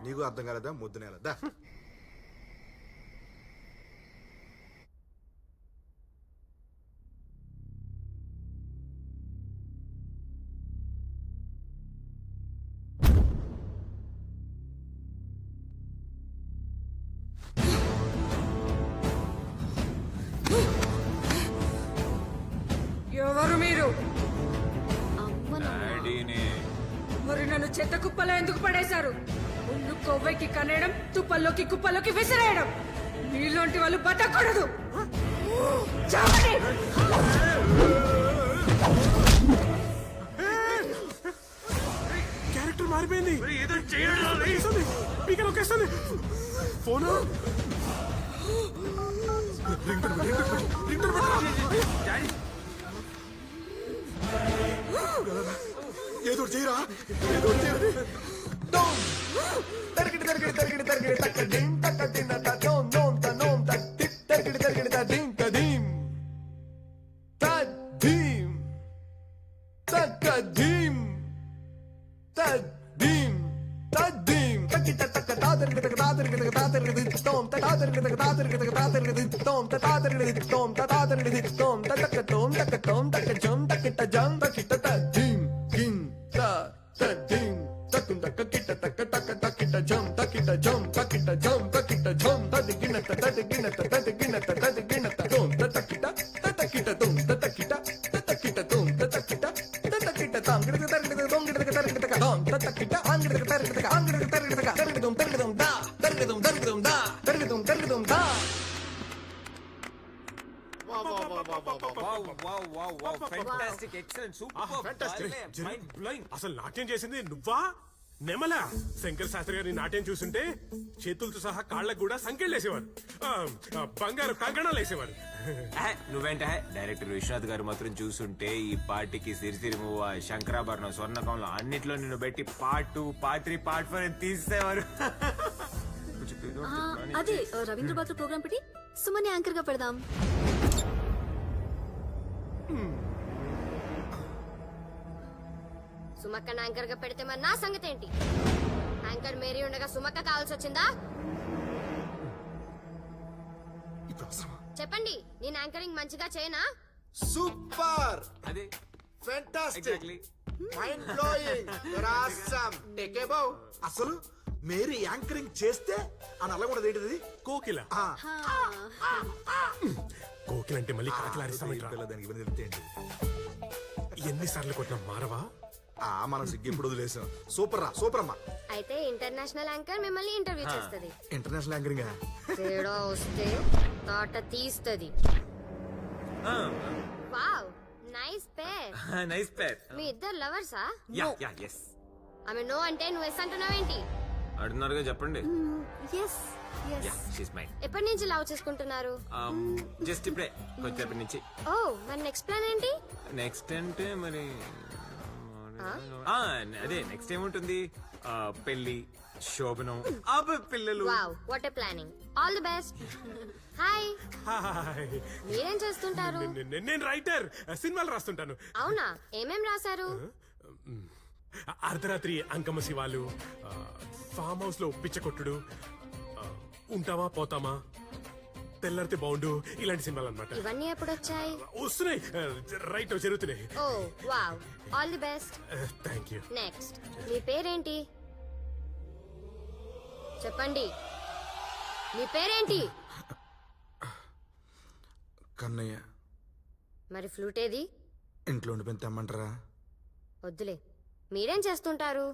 నీకు అర్థం కాలేదా? ముద్దు నేలదా. ఎవరు మీరు? డాడీనే. మరి నన్ను చెత్త కుప్పలో ఎందుకు పడేశారు? ఒళ్ళు కొవ్వెక్కి కనేయడం, తుప్పల్లోకి కుప్పల్లోకి విసిరేయడం. మీలాంటి వాళ్ళు బతకూడదు. చావండి. క్యారెక్టర్ మారిపోయింది. పీకలు ఒకేస్తుంది. ఫోను ఏదో చేయరా, ఏదో చేయరా. తరిగిడి తరిగిడి తరిగిడి తరిగిడి తక్క దిం తక్క తిన్న తోం నోం తనోం తట్టి తరిగిడి తరిగిడి తదిం తదిం తదిం తక్కదిం తదిం తదిం తక్కిట తక్క తాదరిగిడి తక్క తాదరిగిడి తక్క తాదరిగిడి తోం తాదరిగిడి తక్క తాదరిగిడి తక్క తాదరిగిడి తోం తాదరిగిడి తోం తాదరిగిడి తోం తక్క తోం తక్క జం తక్కిట జం తక్కిట తదిం గిం తదిం తక్కుం తక్క కిట తక్క తక్క తక్కిట జం తక్కిట జం తక్కిట జం తక్కిట జం తదిగిన తదిగిన తదిగిన తదిగిన తోం తక్కిట తక్కిట తోం తక్కిట తక్కిట తోం తక్కిట తక్కిట తాంగిడ తరిగిడ తోంగిడ తరిగిడ తోం తక్కిట ఆంగిడ తరిగిడ ఆంగిడ తరిగిడ తరిగిడం తరిగిడం దా తరిగిడం తరిగిడం దా తరిగిడం తరిగిడం దా. అసలు నాట్యం చేసింది నువ్వా? నెమలా? శంకర్ శాస్త్రి గారి నాట్యం చూస్తుంటే చేతులతో సహా కాళ్ళకు కూడా సంకెళ్ళు వేసేవారు, బంగారు కంకణాలు వేసేవారు. నువ్వేంట డైరెక్టర్ విశ్వనాథ్ గారు మాత్రం చూస్తుంటే ఈ పార్టీకి సిరిసిరి మువ్వ, శంకరాభరణం, స్వర్ణకంలో అన్నిట్లో నిన్ను పెట్టి పార్ట్ 2, పార్ట్ 3, పార్ట్ 4 అని తీసేవారు. అదే రవీంద్ర భారతి ప్రోగ్రామ్ పెట్టి సుమని యాంకర్ గా పెడదాం. సుమక్క యాంకర్ గా పెడితే మరి నా సంగతి ఏంటి? యాంకర్ మేరీ ఉండగా సుమక్క కావాల్సి వచ్చిందా? చెప్పండి, నేను యాంకరింగ్ మంచిగా చేయనా? సూపర్, అదే fantastic, mind blowing, awesome. Take a bow. అసలు మేరీ యాంకరింగ్ చేస్తే ఆ నల్లగొండ ఏంటిది? కోకిల. కోకిల అంటే మళ్ళీ కాకిలారిస్తామంటారా? దానికి ఇబ్బంది తెలితే ఎన్నిసార్లు కొట్టినా మారవా? మనం సిగ్గు ఇప్పుడు వదిలేసాం. సూపర్ రా, సూపర్ అమ్మా. అయితే ఇంటర్నేషనల్ యాంకర్ మిమ్మల్ని ఇంటర్వ్యూ చేస్తది. ఇంటర్నేషనల్ యాంకరింగ్ తేడా వస్తే తాట తీస్తది. Wow, nice pair. Nice pair. మీ ఇద్దరు లవర్సా? Yeah yeah yes. ఆమె నో అంటే నువ్వు ఎస్ అంటున్నావేంటి? అడుగున్నారుగా చెప్పండి. Yes yes. Yeah she's mine. ఎప్పటి నుంచి లవ్ చేసుకుంటున్నారు? జస్ట్ ఇప్పుడే కొంచెంసేపటి నుంచి. ఓ, మరి నెక్స్ట్ ప్లాన్ ఏంటి? నెక్స్ట్ అంటే మరి అదే నెక్స్ట్ ఏముంటుంది, పెళ్లి, శోభనం, పిల్లలు. Wow, what a planning. All the best. Hi. మీరేం చేస్తుంటారు? నేను రైటర్, సినిమాలు రాస్తుంటాను. అవునా, ఏమేం రాశారు? అర్ధరాత్రి అంకమ్మ శివాలు, ఫామ్ హౌస్ లో పిచ్చ కొట్టుడు, ఉంటావా పోతామా, తెల్లారితే బాగుండు, ఇలాంటి సినిమాలు అనమాట. ఇవన్నీ ఎప్పుడు వచ్చాయి? వస్తున్నాయి, రైట్ జరుగుతున్నాయి. Oh wow, all the best. Thank you. Next, మీ పేరేంటి చెప్పండి? మీ పేరేంటి? కన్నయ్య. మరి ఫ్లూట్ ఏది? ఇంట్లో ఉండిపోయి తెమ్మంటారా? వద్దులే, మీరేం చేస్తుంటారు?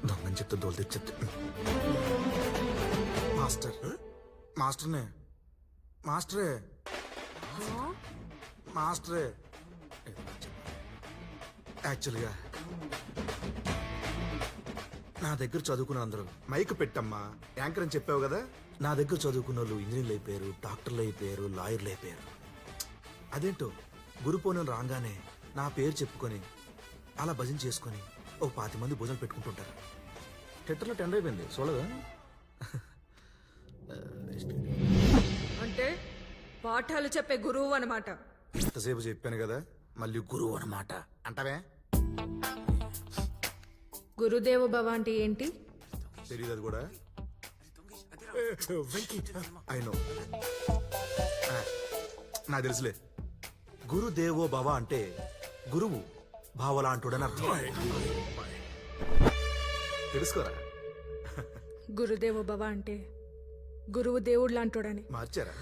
దొంగని చెప్తే దోలు తెచ్చేది. మాస్టర్నే మాస్టరే మాస్టరే యాక్చువల్గా నా దగ్గర చదువుకున్న అందరూ మైక్ పెట్టమ్మా యాంకర్ అని చెప్పావు కదా. నా దగ్గర చదువుకున్న వాళ్ళు ఇంజనీర్లు అయిపోయారు, డాక్టర్లు అయిపోయారు, లాయర్లు అయిపోయారు. అదేంటో గురు పౌర్ణమి రాగానే నా పేరు చెప్పుకొని అలా భజన చేసుకొని ఒక 10 మంది భోజనం పెట్టుకుంటుంటారు. థియేటర్లో టెండర్ అయిపోయింది చూడదా? అంటే పాఠాలు చెప్పే గురువు అన్నమాట. ఎంతసేపు చెప్పాను కదా, మళ్ళీ గురువు అన్నమాట అంటావే? గురుదేవ భవ అంటే ఏంటి? తెలియదు అది కూడా. ఐ నో, నాకు తెలుసులే. గురుదేవో భవ అంటే గురువు భావలాంటుడని అర్థం. తెలుసుకోరా? గురుదేవ భవ అంటే గురువు దేవుడు లాంటోడని మార్చారా?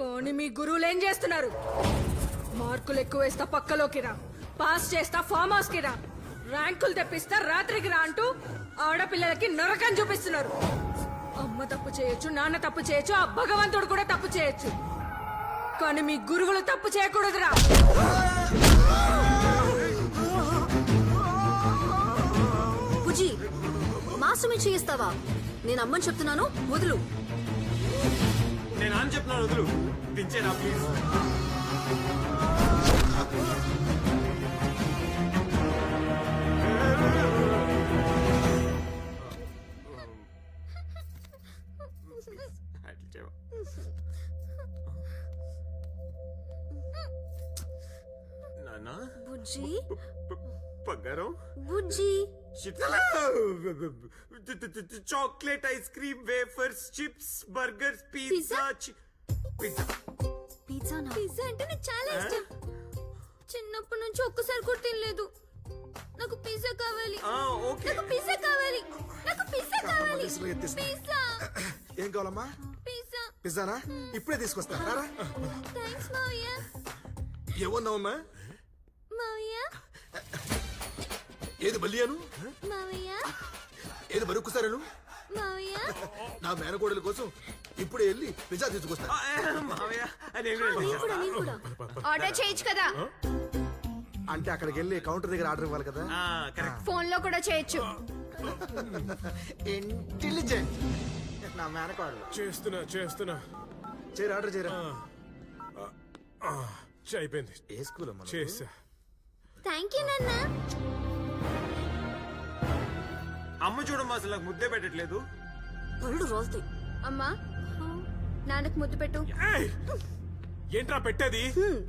కానీ మీ గురువులు ఏం చేస్తున్నారు? మార్కులు ఎక్కువ వేస్తా పక్కలోకి రా, పాస్ చేస్తా ఫామ్ హౌస్ కి రా, ర్యాంకులు తెప్పిస్తా రాత్రికి రా అంటూ ఆడపిల్లలకి నరకం చూపిస్తున్నారు. అమ్మ తప్పు చేయొచ్చు, నాన్న తప్పు చేయొచ్చు, ఆ భగవంతుడు కూడా తప్పు చేయొచ్చు, కానీ మీ గురువులు తప్పు చేయకూడదురా. బుజ్జి, మాస్టర్ చేయిస్తావా? నేను అమ్మని చెప్తున్నాను, వదులు. నేను అని చెప్తున్నాను, వదులు. దించేనా ప్లీజ్? నానా బుజ్జి, బంగారం, బుజ్జి, chocolate, ice cream, wafers, chips, burgers, pizza. Pizza pizza pizza అంటే నాకు చాలా ఇష్టం. చిన్నప్పటి నుంచి ఒక్కసారి కూడా తినలేదు. నాకు పిజ్జా కావాలి. నాకు పిజ్జా కావాలి. నాకు పిజ్జా కావాలి. పిజ్జా. ఏం కావాలమ్మా? పిజ్జా. పిజ్జానా? ఇప్పుడే తీసుకొస్తాను. థాంక్స్ మావయ్య. ఏమన్నావమ్మా? మావయ్య. ఏది బల్లియాను? మావయ్య. ఏది బరుక్కుసారాను? మావయ్య. నా మేనకోడల కోసం ఇప్పుడే వెళ్ళి పిజ్జా తీసుకొస్తా. ఆర్డర్ చేయొచ్చు కదా? అంటే అక్కడికి వెళ్ళి కౌంటర్ దగ్గర ఆర్డర్ ఇవ్వాలి కదా. ఫోన్ లో కూడా చేయొచ్చు. ఇంటెలిజెంట్ నా మేనకోడలు. చేస్తున్నా చేయరా, ఆర్డర్ చేయరా. అయిపోయింది. ఏ స్కూల్ అమ్మా? చేసా. థ్యాంక్ యూ నాన్న. అమ్మ చూడమ్మా, అసలు నాకు ముద్దే పెట్టట్లేదు. పళ్ళు రోల్తాయి. అమ్మా, నాన్నకు ముద్దు పెట్టు. ఏంట్రా పెట్టేది?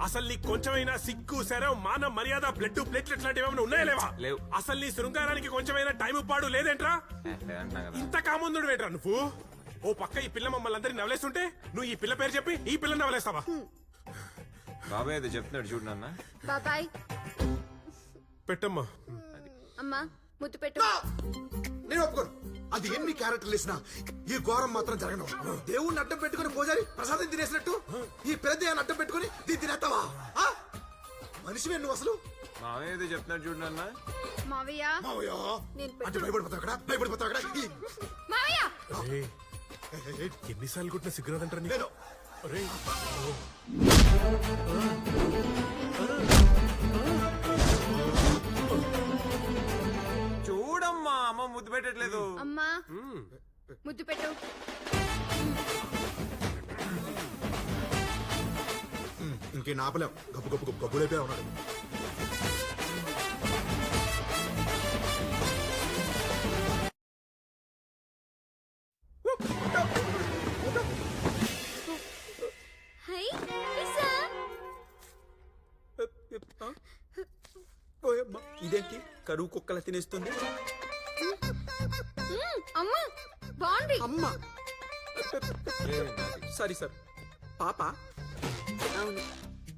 అసలు నీకు కొంచెమైనా సిగ్గు, శరం, మానం, మర్యాద, బ్లడ్, ప్లేట్లెట్ లాంటివి ఏమైనా ఉన్నాయా లేవా? లేవు. అసలు నీ శృంగారానికి కొంచెమైనా టైం పాడు లేదేంట్రా? ఇంత కాముందుడు వేట్రా నువ్వు? ఓ పక్క ఈ పిల్ల మమ్మల్ని అందరినీ నవలేస్తుంటే నువ్వు ఈ పిల్ల పేరు చెప్పి ఈ పిల్ల నవలేస్తావా? బాబాయ్ అది చెప్తున్నాడు చూడు నాన్న. బాబాయ్. పెట్టమ్మా. అమ్మా, ముద్దు పెట్టు. నేను ఒప్పుకోను. అది ఎన్ని క్యారెక్టర్లు వేసినా ఈ ఘోరం మాత్రం జరగను. దేవుణ్ణి అడ్డం పెట్టుకుని పూజారి ప్రసాదం తినేసినట్టు ఈ పెద్దయాన్ని అడ్డం పెట్టుకుని దీన్ని తినేస్తావా? మనిషివే నువ్వు అసలు. మావయ్య ఏదో చెప్తున్నాడు చూడు నాన్న. మావయ్య. అంటే భయపడిపోతావు అక్కడ, భయపడిపోతావు అక్కడ. మావయ్య. ఎన్నిసార్లు కొట్టిన సిగ్గురాదంటారా నేను? చూడమ్మా, అమ్మ ముద్దు పెట్టట్లేదు. అమ్మా, ముద్దు పెట్టు. ఇంకేం ఆపలేం. గబ్బు గబ్బు గబ్బు గబ్బులైపోయా ఉన్నాడు. ఓయమ్మా, ఇదేంటి కరువు కుక్కల తినేస్తుంది? అమ్మా బాగుంది. అమ్మా సారీ సార్. పాప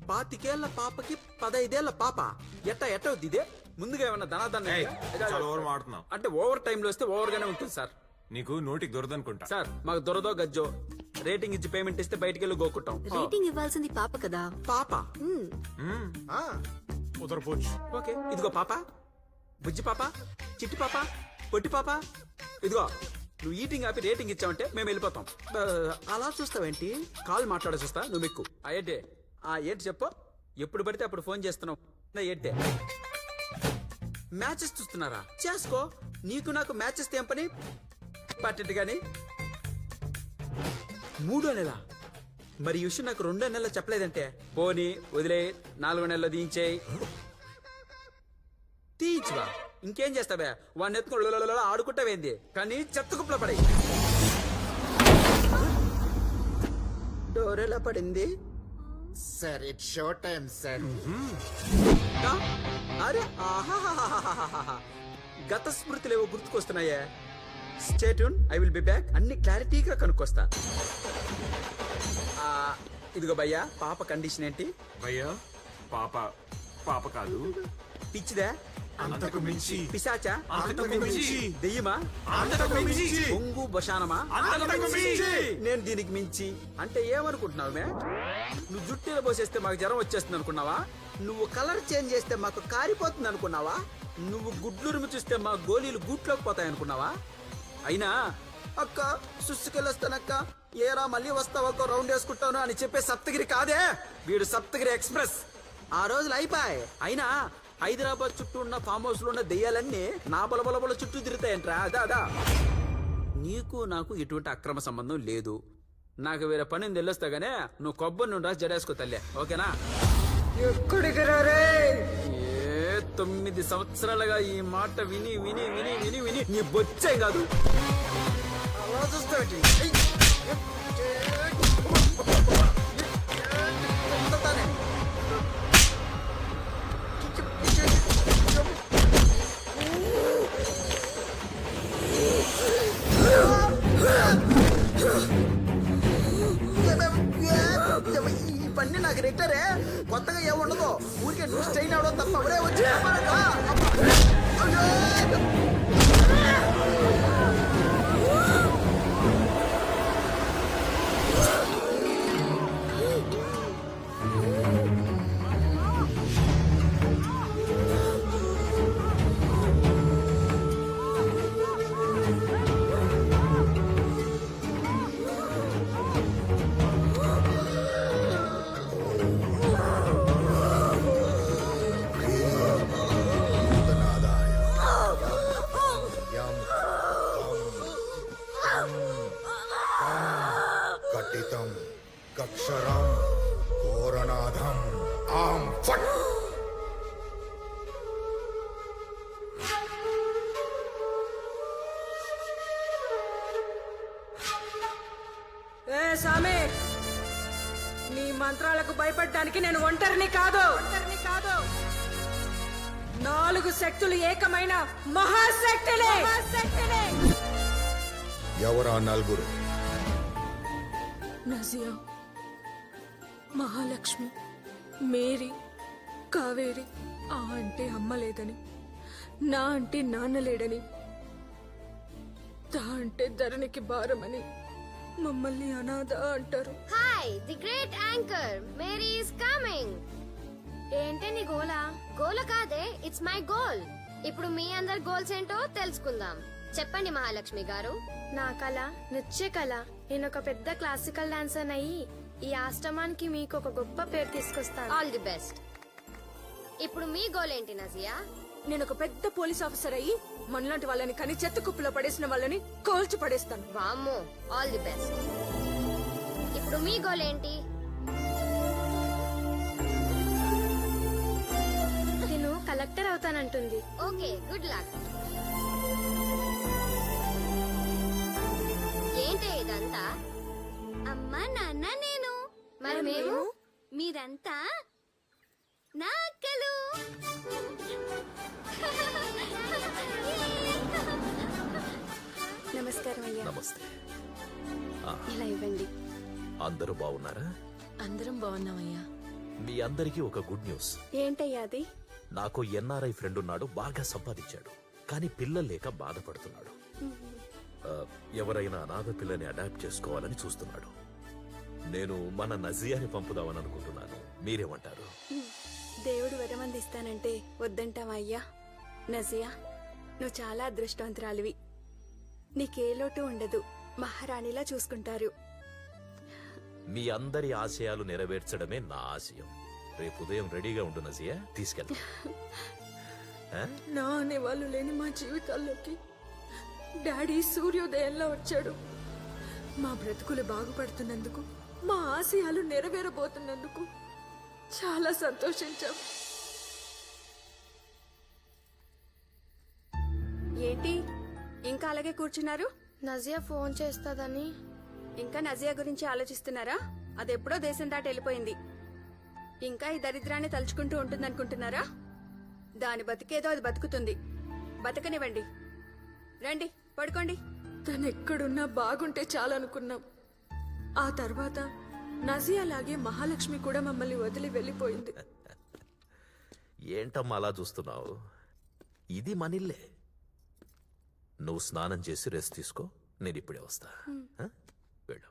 పాతికేళ్ల పాపకి 15 పాప ఎట్ట ఇదే? ముందుగా ఏమన్నా చాలా ఓవర్ మాడుతున్నావు. అంటే ఓవర్ టైం లో వస్తే ఓవర్ గానే ఉంటుంది సార్. నీకు నోటికి దొరదనుకుంటా. సార్ మాకు దొరదో గజ్జో రేటింగ్ ఇచ్చి పేమెంట్ ఇస్తే బయటికి వెళ్ళి గోకుంటాం. రేటింగ్ ఇవ్వాల్సింది పాప కదా. పాప ఉదరపోచ్చు. ఓకే, ఇదిగో పాప, బుజ్జి పాప, చిట్టి పాప, పొట్టి పాప, ఇదిగో నువ్వు ఈటింగ్ ఆపి రేటింగ్ ఇచ్చావంటే మేము వెళ్ళిపోతాం. అలా చూస్తావేంటి? కాల్ మాట్లాడే చూస్తా, నువ్వు ఎక్కు. ఏంటి చెప్పు. ఎప్పుడు పడితే అప్పుడు ఫోన్ చేస్తున్నావు. ఏంటే మ్యాచెస్ చూస్తున్నారా? చేసుకో, నీకు నాకు మ్యాచెస్ ఏం పని? పట్టెట్టు గాని 3వ నెల. మరి ఈ విషయం నాకు 2వ నెలలో చెప్పలేదంటే పోనీ వదిలే, 4వ నెలలో తీయించేయి. తీయించువా? ఇంకేం చేస్తావే? వాడిని ఎత్తుకుని ఆడుకుంటావేంది? కానీ చెత్త కుప్పలో పడే. డోర్ ఎలా పడింది sir? It's show time sir. అరే గత స్మృతులేవో గుర్తుకొస్తున్నాయే. Stay tune, I will be back. అన్ని క్లారిటీగా కనుక్కొస్తా. ఇదిగో భయ్యా, పాప కండిషన్ ఏంటి? భయ్యా పాప కాదు, పిచ్చిదా? అంతకు మించి. పిశాచా? అంతకు మించి. దెయ్యమా? అంతకు మించి. బొంగు బొషానమా? అంతకు మించి. నేను దీనికి మించి అంటే ఏమనుకుంటున్నావు మే? నువ్వు జుట్టులో పోసేస్తే మాకు జ్వరం వచ్చేస్తుంది అనుకున్నావా? నువ్వు కలర్ చేంజ్ చేస్తే మాకు కారిపోతుంది అనుకున్నావా? నువ్వు గుడ్లురుమి చూస్తే మా గోళీలు గూట్లోకి పోతాయి అనుకున్నావా? అయినా అక్క సుస్సుకెళ్ళొస్తానక్క, ఏరా మళ్ళీ వస్తావు, ఒక రౌండ్ వేసుకుంటాను అని చెప్పే సప్తగిరి కాదే వీడు. సప్తగిరి ఎక్స్ప్రెస్. ఆ రోజులు అయిపోయాయి. అయినా హైదరాబాద్ చుట్టూ ఉన్న ఫామ్ హౌస్ లో ఉన్న దెయ్యాలన్నీ నా బలబలబల చుట్టూ తిరుగుతాయంట్రా. అదా నీకు నాకు ఎటువంటి అక్రమ సంబంధం లేదు. నాకు వేరే పని వెళ్ళొస్తాగానే నువ్వు కొబ్బరి నుండి రాసి జడేసుకో తల్లే, ఓకేనా? ఎక్కడికి రారే? 9 సంవత్సరాలుగా ఈ మాట విని విని విని విని విని నీ బొచ్చే కాదు. అలా చూస్తావేంటి? ఈ పని నాకు రెట్టరే, కొత్తగా ఏముండదు. ఊరికే నువ్వు స్టైన్ అవడం తప్ప అవరే వచ్చి కటితం కక్షరం ఘోరనాథం ఆం ఫట్. సామే, నీ మంత్రాలకు భయపడడానికి నేను ఒంటరిని కాదు. 4 శక్తులు ఏకమైన మహాశక్తులే. ఎవరా 4? నజియా, మహాలక్ష్మి, మేరీ, కావేరి. ఆ అంటే అమ్మ లేదని, నా అంటే నాన్న లేడని, తా అంటే ధరణికి భారమని మమ్మల్ని అనాథ అంటారు. Hi, the great anchor Mary is coming. ఏంటి నీ గోలా? గోల కాదే, ఇట్స్ మై గోల్. ఇప్పుడు మీ అందరి గోల్స్ ఏంటో తెలుసుకుందాం. చెప్పండి మహాలక్ష్మి గారు. నా కళ నృత్య కళ. నేను ఒక పెద్ద క్లాసికల్ డాన్సర్ అయ్యి ఈ ఆశ్రమానికి మీకు ఒక గొప్ప పేరు తీసుకొస్తాను. All the best. ఇప్పుడు మీ గోల్ ఏంటి నజియా? నేను ఒక పెద్ద పోలీస్ ఆఫీసర్ అయ్యి మనలాంటి వాళ్ళని కని చెత్త కుప్పలో పడేసిన వాళ్ళని కోల్చి పడేస్తాను. వామ్మో, ఆల్ ది బెస్ట్. ఇప్పుడు మీ గోల్ ఏంటి? నేను కలెక్టర్ అవుతానంటుంది. Okay, good luck. ఏంటి ఇదంతా? అమ్మా నాన్న నేను. మరి మేము? మీరంతా నా అయ్యా. నమస్తే. ఇలా ఇవ్వండి. అందరూ బాగున్నారా? అందరం బాగున్నామయ్యా. మీ అందరికీ ఒక గుడ్ న్యూస్. ఏంటయ్యా అది? నాకు ఎన్ఆర్ఐ ఫ్రెండ్ ఉన్నాడు, బాగా సంపాదించాడు, కానీ పిల్లలు లేక బాధపడుతున్నాడు. ఎవరైనా అనాథ పిల్లని అడాప్ట్ చేసుకోవాలని చూస్తున్నాడు. నేను మన నజియాని పంపుదామని అనుకుంటున్నాను. మీరేమంటారు? దేవుడు వరం అందిస్తానంటే వద్దంటావా అయ్యా? నజియా, నువ్వు చాలా అదృష్టవంతురాలివి. నీకే లోటు ఉండదు, మహారాణిలా చూసుకుంటారు. మీ అందరి ఆశయాలు నెరవేర్చడమే నా ఆశయం. రేపు ఉదయం రెడీగా ఉండు నజియా, తీసుకెళ్తా. నా అనేవాళ్ళు లేని మా జీవితాల్లోకి డాడీ సూర్యోదయంలో వచ్చాడు. మా బ్రతుకులు బాగుపడుతున్నందుకు, మా ఆశయాలు నెరవేరబోతున్నందుకు చాలా సంతోషించాం. ఏంటి ఇంకా అలాగే కూర్చున్నారు? నజియా ఫోన్ చేస్తాదని. ఇంకా నజియా గురించి ఆలోచిస్తున్నారా? అదెప్పుడో దేశం దాటి వెళ్ళిపోయింది. ఇంకా ఈ దరిద్రాన్ని తలుచుకుంటూ ఉంటుందనుకుంటున్నారా? దాని బతికేదో అది బతుకుతుంది. బతకనివ్వండి. రండి, పడుకోండి. తనెక్కడున్నా బాగుంటే చాలనుకున్నాం. ఆ తర్వాత నజియా లాగే మహాలక్ష్మి కూడా మమ్మల్ని వదిలి వెళ్ళిపోయింది. ఏంటమ్మా అలా చూస్తున్నావు? ఇది మనిల్లే. నువ్వు స్నానం చేసి రెస్ట్ తీసుకో, నేను ఇప్పుడే వస్తా. వెళ్ళు.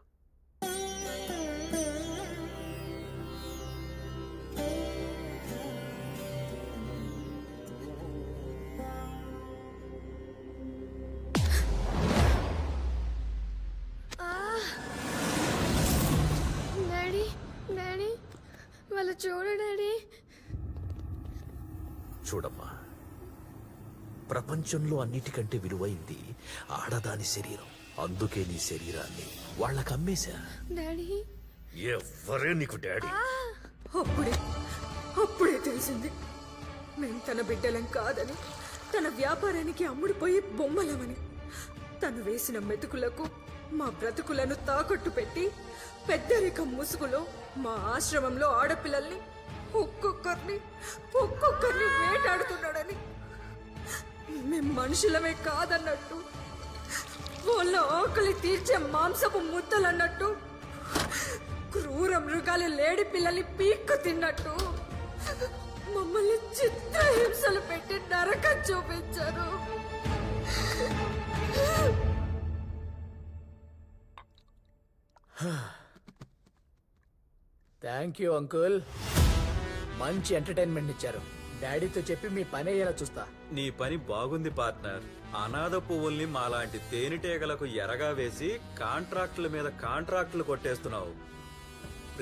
డాడీ డాడీ వాళ్ళు చూడు డాడీ. చూడమ్మా, ప్రపంచంలో అన్నిటికంటే విలువైంది ఆడదాని శరీరం. అందుకే నీ శరీరాన్ని వాళ్ళకి అమ్మేశా. డాడీ ఎవరే నీకు డాడీ? అప్పుడే తెలిసింది మేం తన బిడ్డలం కాదని, తన వ్యాపారానికి అమ్ముడుపోయి బొమ్మలమని. తను వేసిన మెతుకులకు మా బ్రతుకులను తాకట్టు పెట్టి పెద్దరికం ముసుగులో మా ఆశ్రమంలో ఆడపిల్లల్ని ఒక్కొక్కరిని వేటాడుతున్నాడని. మేం మనుషులమే కాదన్నట్టు, వాళ్ళ ఆకలి తీర్చే మాంసపు ముద్దలన్నట్టు, క్రూర మృగాలు లేడి పిల్లల్ని పీక్కు తిన్నట్టు మమ్మల్ని చిత్రహింసలు పెట్టి నరకం చూపించారు. థ్యాంక్ యూ అంకుల్, మంచి ఎంటర్టైన్మెంట్ ఇచ్చారు. డాడీతో చెప్పి మీ పని అయ్యేలా చూస్తా. నీ పని బాగుంది పార్ట్నర్. అనాథ పువ్వుల్ని మాలాంటి తేనెటీగలకు ఎరగా వేసి కాంట్రాక్టుల మీద కాంట్రాక్టులు కొట్టేస్తున్నావు.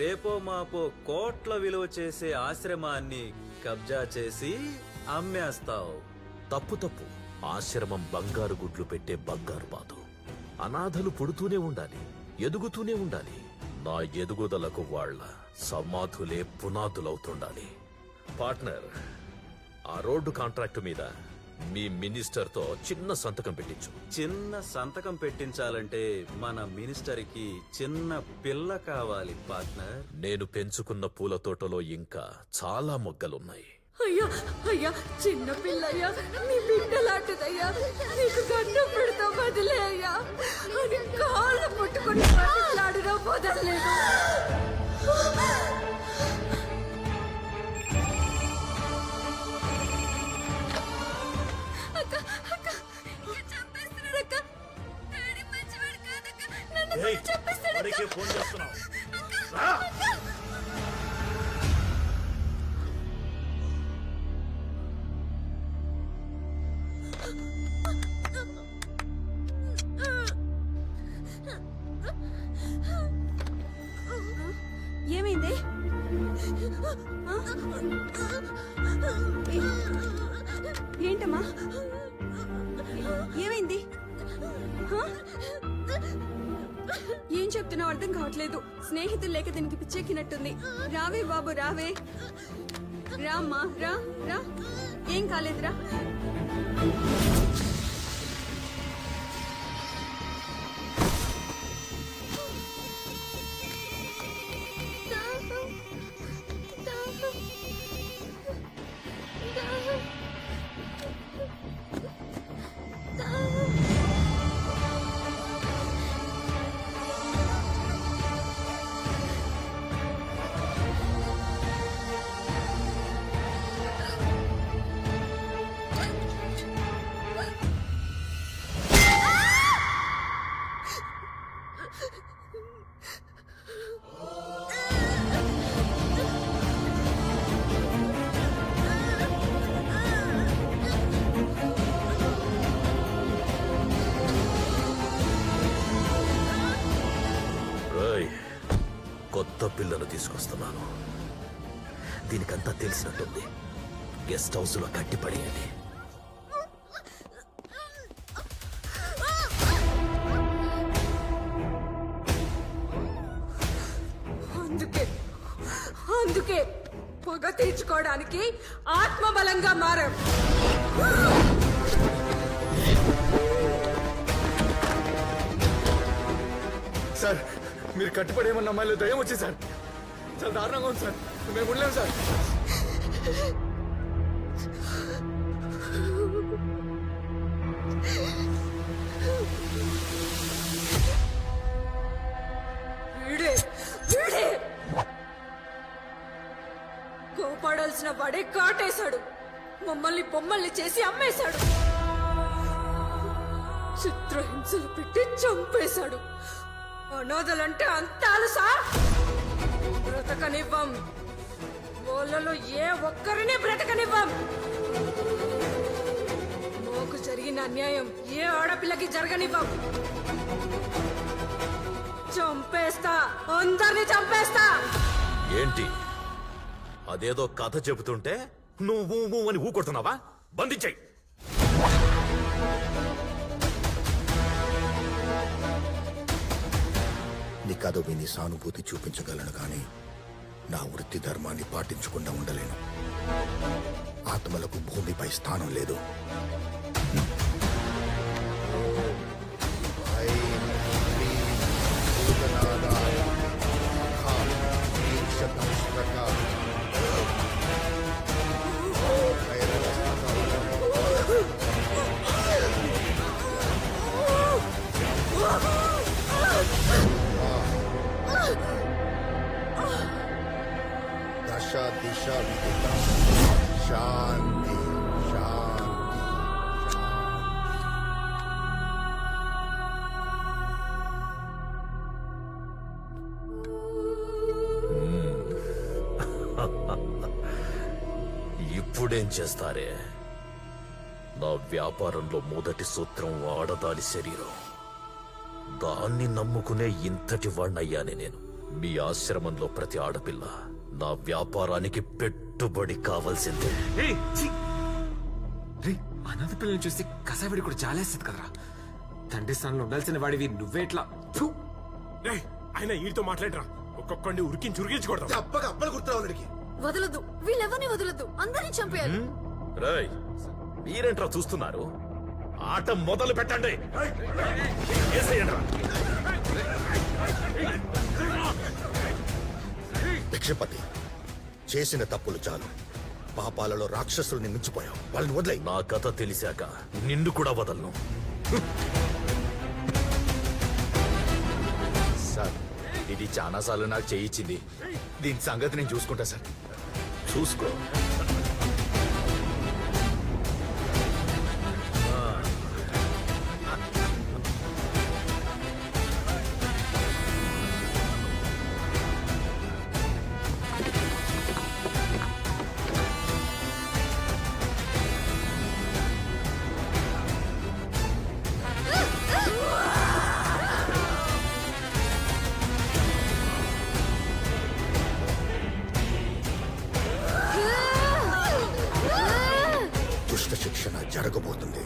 రేపో మాపో కోట్ల విలువ చేసే ఆశ్రమాన్ని కబ్జా చేసి అమ్మేస్తావు. తప్పు తప్పు. ఆశ్రమం బంగారు గుడ్లు పెట్టే బంగారు బాతు. అనాథలు పుడుతూనే ఉండాలి, ఎదుగుతూనే ఉండాలి. నా ఎదుగుదలకు వాళ్ళ సమాధులే పునాదులవుతుండాలి. పార్ట్నర్, ఆ రోడ్డు కాంట్రాక్టు మీద మీ మినిస్టర్తో చిన్న సంతకం పెట్టించు. చిన్న సంతకం పెట్టించాలంటే మన మినిస్టర్కి చిన్న పిల్ల కావాలి పార్ట్నర్. నేను పెంచుకున్న పూల తోటలో ఇంకా చాలా మొగ్గలున్నాయి. అయ్యా అయ్యా, చిన్న పిల్లయ్యా, మీ బిడ్డలాంటిదయ్యా, నీకు గన్నం పెడతా వదిలే అయ్యా అని కాళ్ళు పట్టుకుని మాట్లాడినా వదలలేదు. ఏమైంది? ఏంటమ్మా ఏమైంది? ఏం చెప్తున్నావు అర్థం కావట్లేదు. స్నేహితులు లేక దీనికి పిచ్చెక్కినట్టుంది. రావే బాబు రావే, రామ్మా రా రా, ఏం కాలేదురా. తీసుకొస్తున్నాను. దీనికంతా తెలిసినట్టుంది. గెస్ట్ హౌస్ లో కట్టిపడేయండి. అందుకే పొగ తీర్చుకోవడానికి ఆత్మబలంగా మారాం. సార్ మీరు కట్టుబడేమన్న అమ్మాయిలో దయ్యం వచ్చింది సార్. చాలా దారుణంగా ఉంది సార్. మేము ఉండలేము సార్. వీడే వీడే కోపాడాల్సిన వాడే కాటేశాడు. మమ్మల్ని బొమ్మల్ని చేసి అమ్మేశాడు. చిత్రహింసలు పెట్టి చంపేశాడు. అనాథలంటే అంత అలుసా? బ్రతకనివ్వం. వాళ్ళలో ఏ ఒక్కరిని బ్రతకనివ్వం. మాకు జరిగిన అన్యాయం ఏ ఆడపిల్లకి జరగనివ్వం. చంపేస్తా, అందరిని చంపేస్తా. ఏంటి అదేదో కథ చెబుతుంటే నువ్వు అని ఊకొడుతున్నావా? బంధించాయి. నీ కథ విని సానుభూతి చూపించగలను కానీ నా వృత్తి ధర్మాన్ని పాటించకుండా ఉండలేను. ఆత్మలకు భూమిపై స్థానం లేదు. దశ దిశ విదిత శాంతి శాంతి. ఇప్పుడేం చేస్తారే? నా వ్యాపారంలో మొదటి సూత్రం ఆడదాని శరీరం. దాన్ని నమ్ముకునే ఇంతటి వాణ్ణయ్యానే నేను. మీ ఆశ్రమంలో ప్రతి ఆడపిల్ల నా వ్యాపారానికి పెట్టుబడి కావాల్సిందే. అనాథ పిల్లల్ని చూసి కసావిడి కూడా చాలేస్తుంది కదరా. తండ్రి స్థానంలో ఉండాల్సిన వాడివి నువ్వేట్లా? ఆయన వీడితో మాట్లాడరా. ఒక్కొక్కడిని ఉరికించి ఉరికించుకోవడం. అప్పగా అప్పలు గుర్తురావులకి వదలొద్దు, వీళ్ళెవరిని వదలొద్దు, అందరినీ చంపేయాలి. రేయ్, మీరేంట్రా చూస్తున్నారు? ఆట మొదలు పెట్టండి. ఏసేయండ్రా. భిక్షపతి, చేసిన తప్పులు చాలు. పాపాలలో రాక్షసుల్ని మించిపోయావు. వాళ్ళని వదిలే. నా కథ తెలిసాక నిన్ను కూడా వదలను. సార్, ఇది చాలాసార్లు నాకు చేయించింది. దీని సంగతి నేను చూసుకుంటా సార్. చూసుకో. దుష్ట శిక్షణ జరగబోతుంది.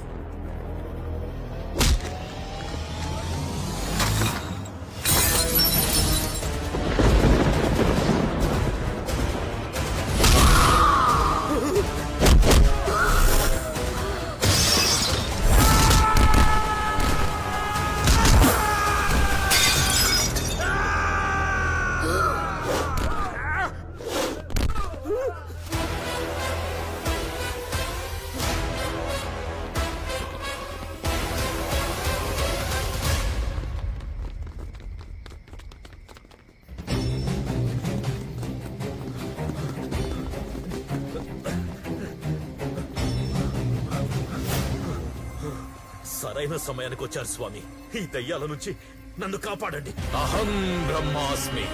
సరైన సమయానికి వచ్చారు స్వామి. ఈ దయ్యాల నుంచి నన్ను కాపాడండి. అహం బ్రహ్మాస్మి.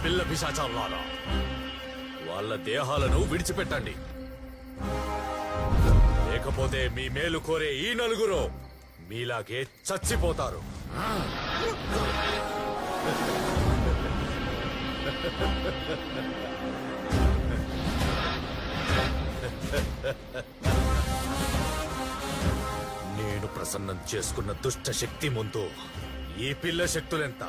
పిల్ల పిశాచాలారా, వాళ్ళ దేహాలను విడిచిపెట్టండి. లేకపోతే మీ మేలు కోరే ఈ నలుగురు మీలాగే చచ్చిపోతారు. నేను ప్రసన్నం చేసుకున్న దుష్ట శక్తి ముందు ఈ పిల్ల శక్తులెంత?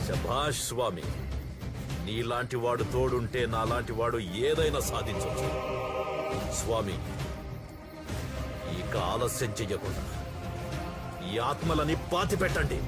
శభాష్ స్వామి, నీలాంటి వాడు తోడుంటే నాలాంటి వాడు ఏదైనా సాధించవచ్చు. స్వామి, ఇక ఆలస్యం చెయ్యకుండా ఈ ఆత్మలని పాతి పెట్టండి.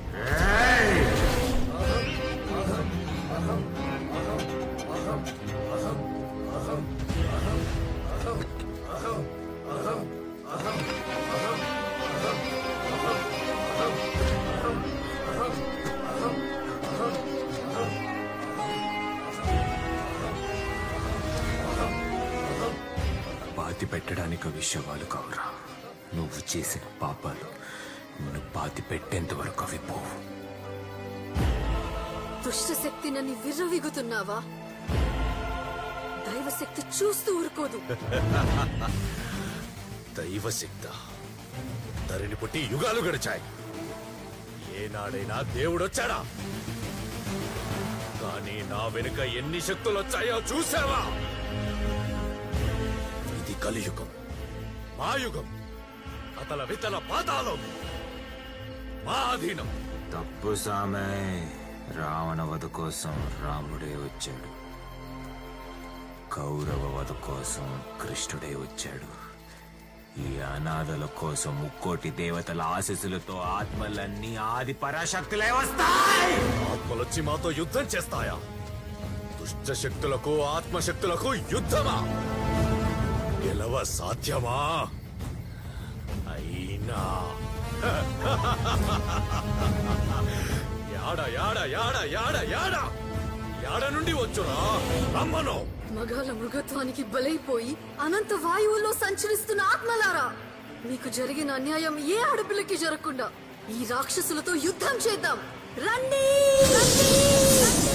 పాతి పెట్టడానికి విషయాలు కావురా. నువ్వు చేసిన పాపాలు నిన్ను పాతి పెట్టేంత వరకు అవి పోవు. దుష్ట శక్తి నన్ను విర్రవిగుతున్నావా? దైవశక్తి చూస్తూ ఊరుకోదు. దైవశక్త ధరిని పుట్టి యుగాలు గడిచాయి. ఏనాడైనా దేవుడొచ్చాడా? కానీ నా వెనుక ఎన్ని శక్తులు వచ్చాయో చూసావా? ఇది కలియుగం, మా యుగం, అతల వితల పాతాళం మా అధీనం. తప్పు సామే. రావణ వధ కోసం రాముడే వచ్చాడు, కౌరవ వధ కోసం కృష్ణుడే వచ్చాడు. ఈ అనాథల కోసం ముక్కోటి దేవతల ఆశీస్సులతో ఆత్మలన్నీ ఆది పరాశక్తులే వస్తాయి. ఆత్మలొచ్చి మాతో యుద్ధం చేస్తాయా? దుష్ట శక్తులకు ఆత్మశక్తులకు యుద్ధమా? గెలవ సాధ్యమా? అయినా యాడ యాడ యాడ యాడ యాడ యాడ నుండి వచ్చురా రమ్మను. మగాల మృగత్వానికి బలైపోయి అనంత వాయువుల్లో సంచరిస్తున్న ఆత్మలారా, మీకు జరిగిన అన్యాయం ఏ ఆడపిల్లకి జరగకుండా ఈ రాక్షసులతో యుద్ధం చేద్దాం. రండి, రండి, రండి.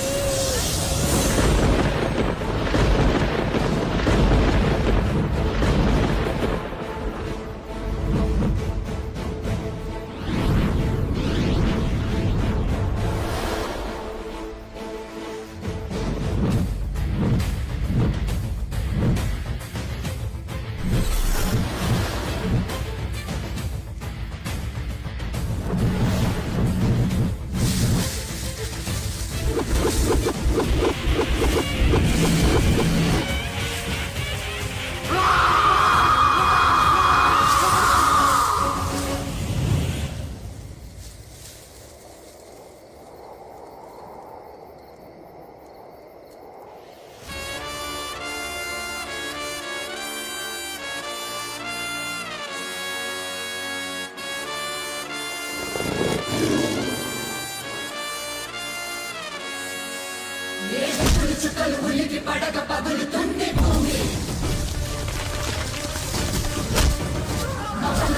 చుక్కలు ఉలికి పడక పగులుతుంది భూమి.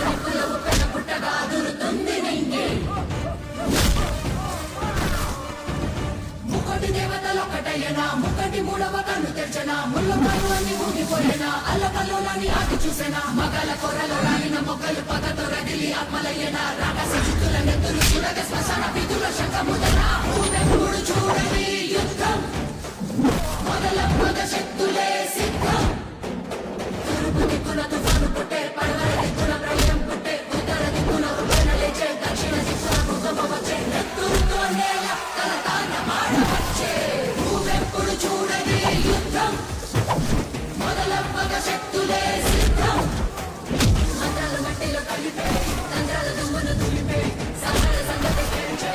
నిప్పుల ఉప్పెన పుట్టగా అదురుతుంది నింగి. కట్టయ్యనా ముక్కటి మూడవ కన్ను తెరచనా ముళ్ళు కన్ను అన్ని ఊగిపోయేనా అల్లకల్లోని ఆగి చూసేనా మగల కొరలో రాలిన మొక్కలు పగతో రగిలి ఆత్మలయ్యనా రాకసి చిత్తుల నెత్తులు చూడగ శ్మశాన పితుల శంఖముదనా ఊరెప్పుడు చూడని యుద్ధం మొదల మగ శక్తులే సిద్ధం తూర్పు దిక్కున తుఫాను పుట్టే పడవల దిక్కున ప్రళయం పుట్టే ఉత్తర దిక్కున ఉప్పెన లేచే దక్షిణ దిక్కున భూకంపం వచ్చే నెత్తురుతో నేల తలతాన మాడవచ్చే ఊరెప్పుడు చూడని యుద్ధం మొదల మగ శక్తులే సిద్ధం మంత్రాల మట్టిలో కలిపే తంత్రాల దుమ్మును తులిపే సంగల సంగతి కేంచే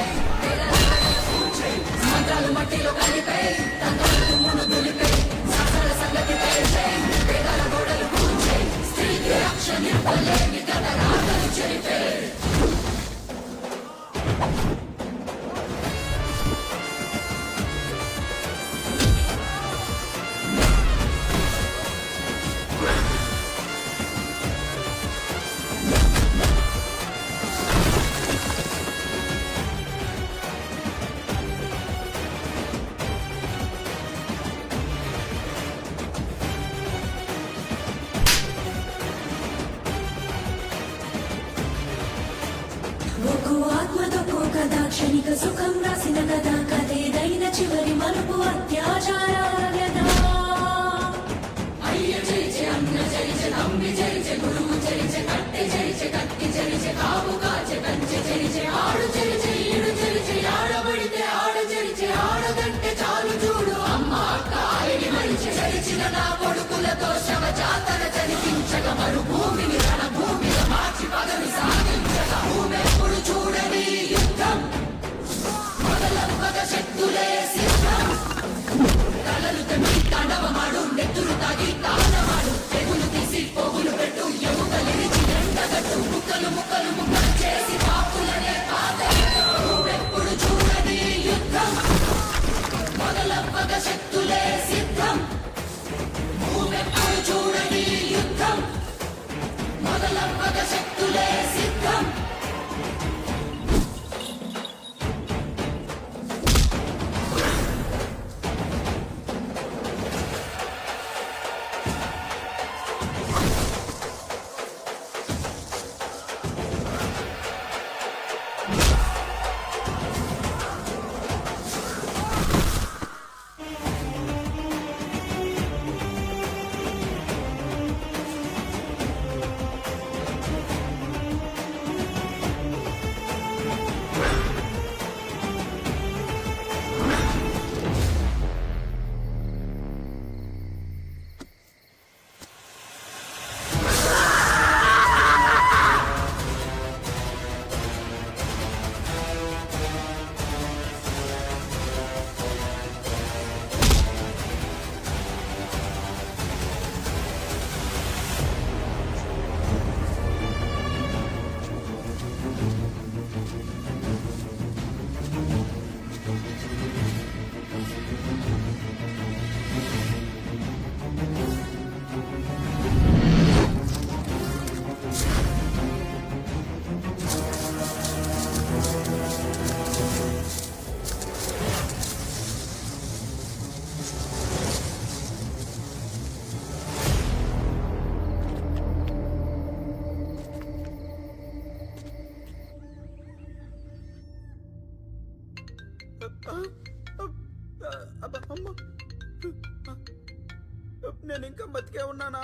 మంత్రాలు మట్టిలో కలిపే తంత్రాల దుమ్మును తులిపే సంగల సంగతి కేంచే వేదాల గోడలు కూర్చే స్త్రీకి రక్షణ ఇవ్వలేని గత రాతలు చెరిపే ఒక్కో ఆత్మదొక్కో కథ క్షణిక సుఖం రాసిన కథ కథేదైన చివరి మలుపు అత్యాచారాలదా అయ్య జైచే అన్న జైచే తమ్మి జైచే గురువు జైచే కట్టె జైచే కత్తి జైచే కాపు కాచే కంచె జైచే ఆడు జైచే ఈడు జైచే ఆడబడితే ఆడ జైచే ఆడదంటే చాలు చూడు అమ్మ అక్క ఆయని మరిచే జైచిన నా కొడుకులతో శవ జాతర జరిపించగ మరు భూమిని రణ భూమిగా మార్చి పగని సాగించగా భూమెప్పుడు చూడని యుద్ధం మొదల మగ శక్తులే సిద్ధం తలలు తెమ్మి తాండవమాడు నెత్తులు తాగి తాండమాడు తెగులు తీసి పోగులు పెట్టు ఎముకలిరిచి ఎండగట్టు ముక్కలు ముక్కలు ముక్కలు చేసి పాపులనే పాతెట్టు భూమెప్పుడు చూడని యుద్ధం మొదల మగ శక్తులే సిద్ధం భూమెప్పుడు చూడని యుద్ధం మొదల మగ శక్తులే సిద్ధం నేను ఇంకా బతికే ఉన్నానా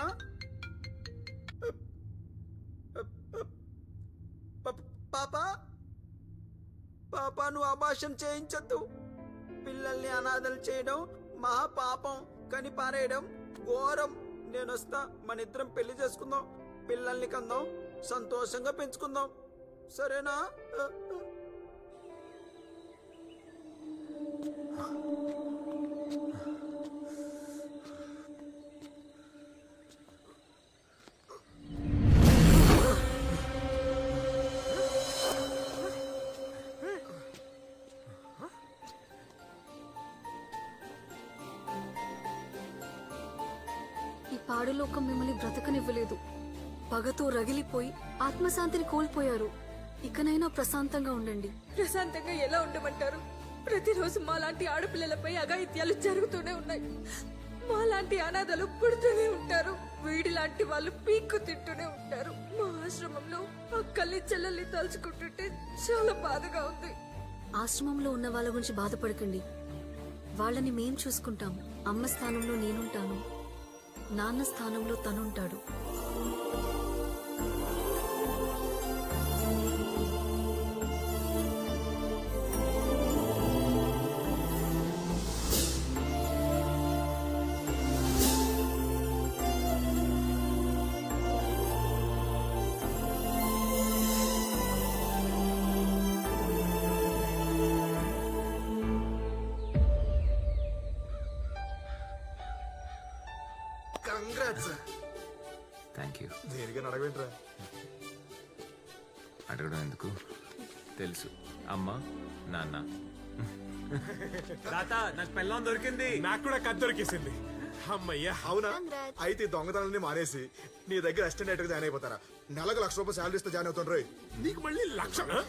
పాపా పాపా నువ్వు అభాషణ చేయించద్దు పిల్లల్ని అనాథలు చేయడం మహా పాపం కని పారేయడం ఘోరం నేను వస్తా మన ఇద్దరం పెళ్లి చేసుకుందాం పిల్లల్ని కందాం సంతోషంగా పెంచుకుందాం సరేనా ఈ పాడులోకం మిమ్మల్ని బ్రతకనివ్వలేదు. పగతో రగిలిపోయి ఆత్మశాంతిని కోల్పోయారు. ఇకనైనా ప్రశాంతంగా ఉండండి. ప్రశాంతంగా ఎలా ఉండమంటారు? ప్రతిరోజు మాలాంటి ఆడపిల్లలపై అఘాయిత్యాలు జరుగుతూనే ఉన్నాయి. మాలాంటి అనాథలు పుడుతూనే ఉంటారు. వీడిలాంటి వాళ్ళు పీక్కు తింటూనే ఉంటారు. మా ఆశ్రమంలో అక్కల్ని చెల్లెల్ని తలుచుకుంటుంటే చాలా బాధగా ఉంది. ఆశ్రమంలో ఉన్న వాళ్ళ గురించి బాధపడకండి. వాళ్ళని మేం చూసుకుంటాం. అమ్మ స్థానంలో నేనుంటాను, నాన్న స్థానంలో తనుంటాడు. కంగ్రాట్స్. Thank you. దేనికని అడగంట్రా? అడగడం ఎందుకు? తెలుసు. అమ్మ, నాన్న. తాత నాకు పెళ్ళం దొరికింది. నాకు కూడా కథ దొరికేసింది. అమ్మయ్యా. అవునా? అయితే ఈ దొంగతనాన్ని మానేసి నీ దగ్గర అసిస్టెంట్ డైరెక్టర్ జాయిన్ అయిపోతారా? నెలకు ₹1,00,000 శాలరీ ఇస్తే జాయిన్ అవుతుండ్రోయ్. నీకు మళ్ళీ 1,00,000?